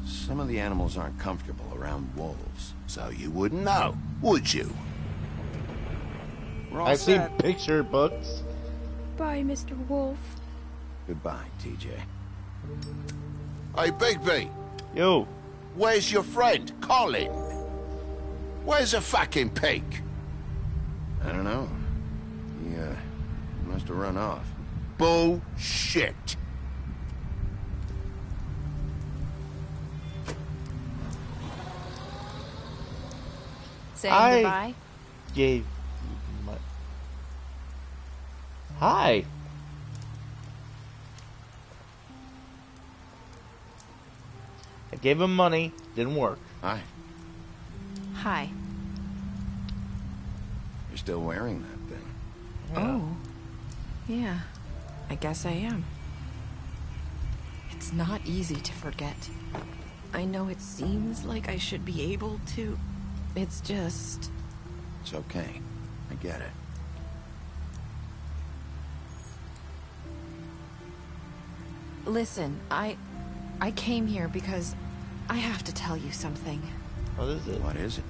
Some of the animals aren't comfortable around wolves. So you wouldn't know, would you? We're all I've seen set. picture books. Bye, Mr. Wolf. Goodbye, TJ. Hey, Bigby. Yo. Where's your friend, Colin? Where's the fucking pig? I don't know. He, must have run off. Bullshit. Saying goodbye? Gave my... Hi. I gave him money. Didn't work. Hi. Hi. You're still wearing that thing. Yeah. Oh. Yeah. I guess I am. It's not easy to forget. I know it seems like I should be able to. It's just... It's okay. I get it. Listen, I came here because I have to tell you something. What is it? What is it?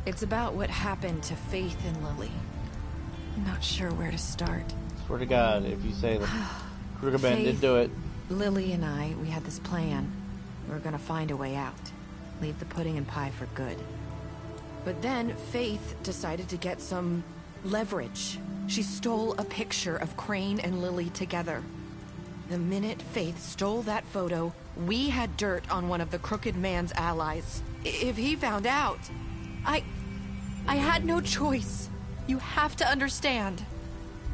It's about what happened to Faith and Lily. I'm not sure where to start. Swear to God, if you say the Crooked Man didn't do it. Lily and I, we had this plan. We were gonna find a way out. Leave the pudding and pie for good. But then Faith decided to get some leverage. She stole a picture of Crane and Lily together. The minute Faith stole that photo, we had dirt on one of the Crooked Man's allies. If he found out, I had no choice. You have to understand.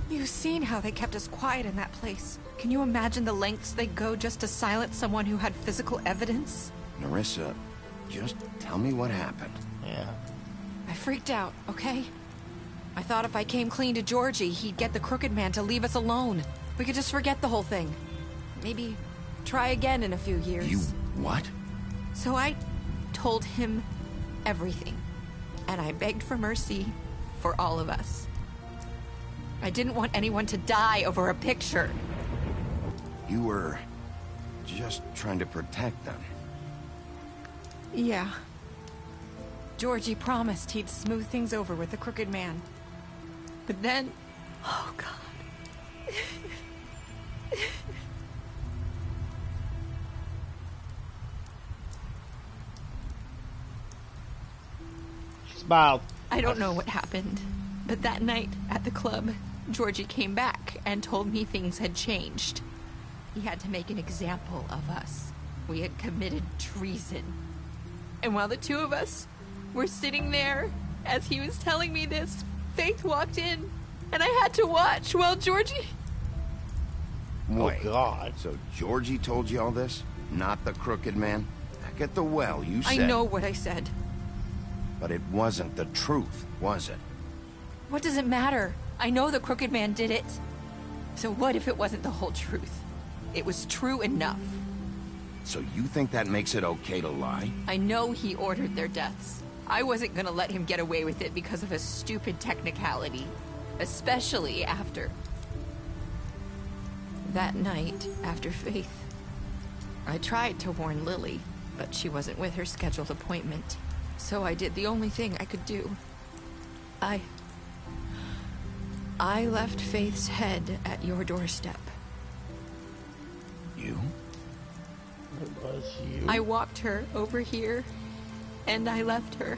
You've seen how they kept us quiet in that place. Can you imagine the lengths they go just to silence someone who had physical evidence? Nerissa, just tell me what happened. Yeah. I freaked out, okay? I thought if I came clean to Georgie, he'd get the Crooked Man to leave us alone. We could just forget the whole thing. Maybe try again in a few years. You what? So I told him everything. And I begged for mercy for all of us. I didn't want anyone to die over a picture. You were just trying to protect them. Yeah. Georgie promised he'd smooth things over with the Crooked Man. But then... Oh, God. She smiled. I don't know what happened, but that night at the club, Georgie came back and told me things had changed. He had to make an example of us. We had committed treason. And while the two of us were sitting there, as he was telling me this, Faith walked in, and I had to watch while Georgie... Wait, oh, God. So Georgie told you all this? Not the Crooked Man? Back at the well, you said... I know what I said. But it wasn't the truth, was it? What does it matter? I know the Crooked Man did it. So what if it wasn't the whole truth? It was true enough. So you think that makes it okay to lie? I know he ordered their deaths. I wasn't gonna let him get away with it because of a stupid technicality. Especially after... that night, after Faith. I tried to warn Lily, but she wasn't with her scheduled appointment. So I did the only thing I could do. I left Faith's head at your doorstep. You? It was you. I walked her over here, and I left her,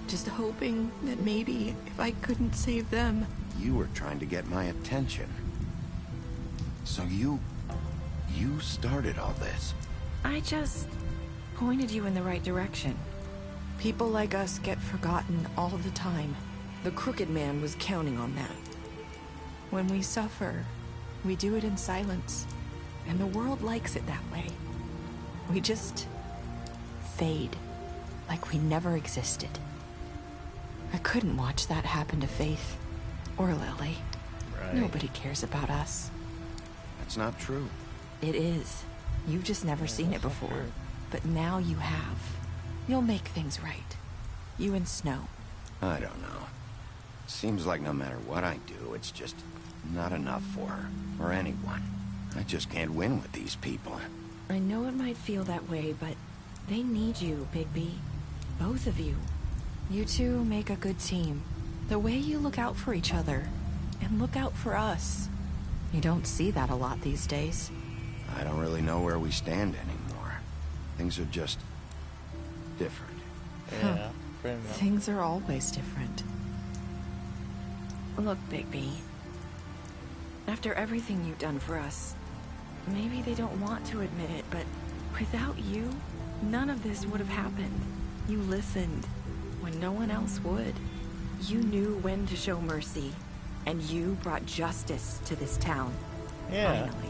just hoping that maybe if I couldn't save them... You were trying to get my attention. So you started all this. I just pointed you in the right direction. People like us get forgotten all the time. The Crooked Man was counting on that. When we suffer, we do it in silence. And the world likes it that way. We just fade, like we never existed. I couldn't watch that happen to Faith or Lily. Right. Nobody cares about us. That's not true. It is. You've just never seen it before. But now you have. You'll make things right. You and Snow. I don't know. Seems like no matter what I do, it's just not enough for her, or anyone. I just can't win with these people. I know it might feel that way, but they need you, Bigby. Both of you. You two make a good team. The way you look out for each other, and look out for us. You don't see that a lot these days. I don't really know where we stand anymore. Things are just different. Yeah, pretty much. Things are always different. Look, Bigby. After everything you've done for us, maybe they don't want to admit it, but without you, none of this would have happened. You listened when no one else would. You knew when to show mercy, and you brought justice to this town. Yeah. Finally.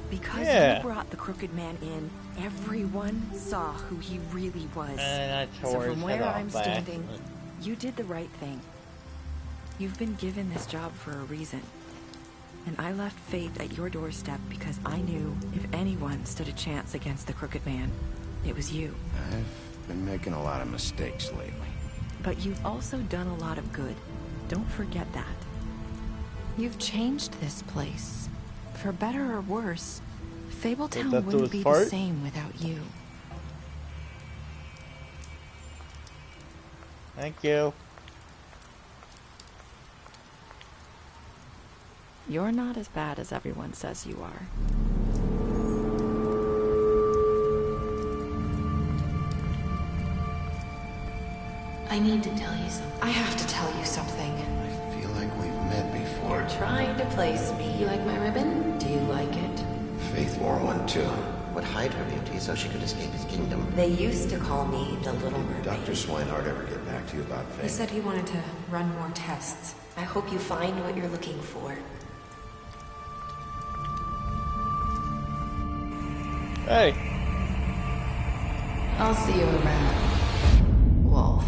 Because Yeah. you brought the Crooked Man in, everyone saw who he really was. And I So tore his from head where off I'm by standing, accident. you did the right thing. You've been given this job for a reason. And I left Faith at your doorstep because I knew if anyone stood a chance against the Crooked Man, it was you. I've been making a lot of mistakes lately. But you've also done a lot of good. Don't forget that. You've changed this place. For better or worse, Fabletown that wouldn't was be the part? same without you. Thank you. You're not as bad as everyone says you are. I need to tell you something. I have to tell you something. I feel like we've met before. You're trying to place me. You like my ribbon? Do you like it? Faith wore one too. Would hide her beauty so she could escape his kingdom. They used to call me the Little Mermaid. Dr. Swinehart ever get back to you about Faith? He said he wanted to run more tests. I hope you find what you're looking for. Hey. I'll see you around, Wolf.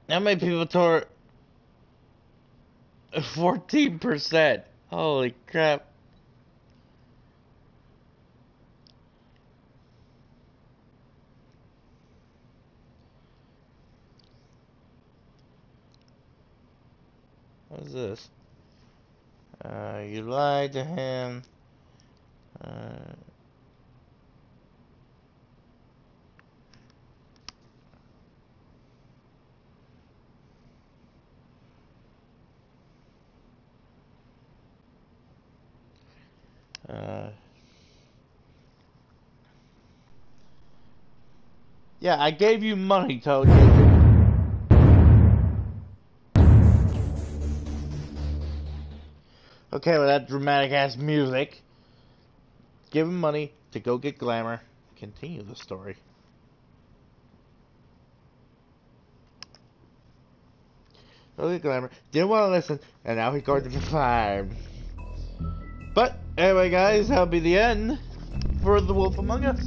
How many people tore 14%? Holy crap. What is this? You lied to him. Yeah, I gave you money, Toad. Okay, with that dramatic ass music. Give him money to go get glamour. Continue the story. Go get glamour. Didn't want to listen, and now he's going to the farm. But anyway, guys, that'll be the end for The Wolf Among Us.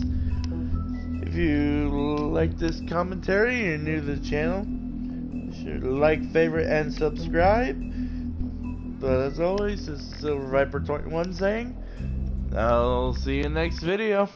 If you like this commentary, you're new to the channel, be sure to like, favorite, and subscribe. But as always, this is Silver Viper 21 saying, I'll see you next video.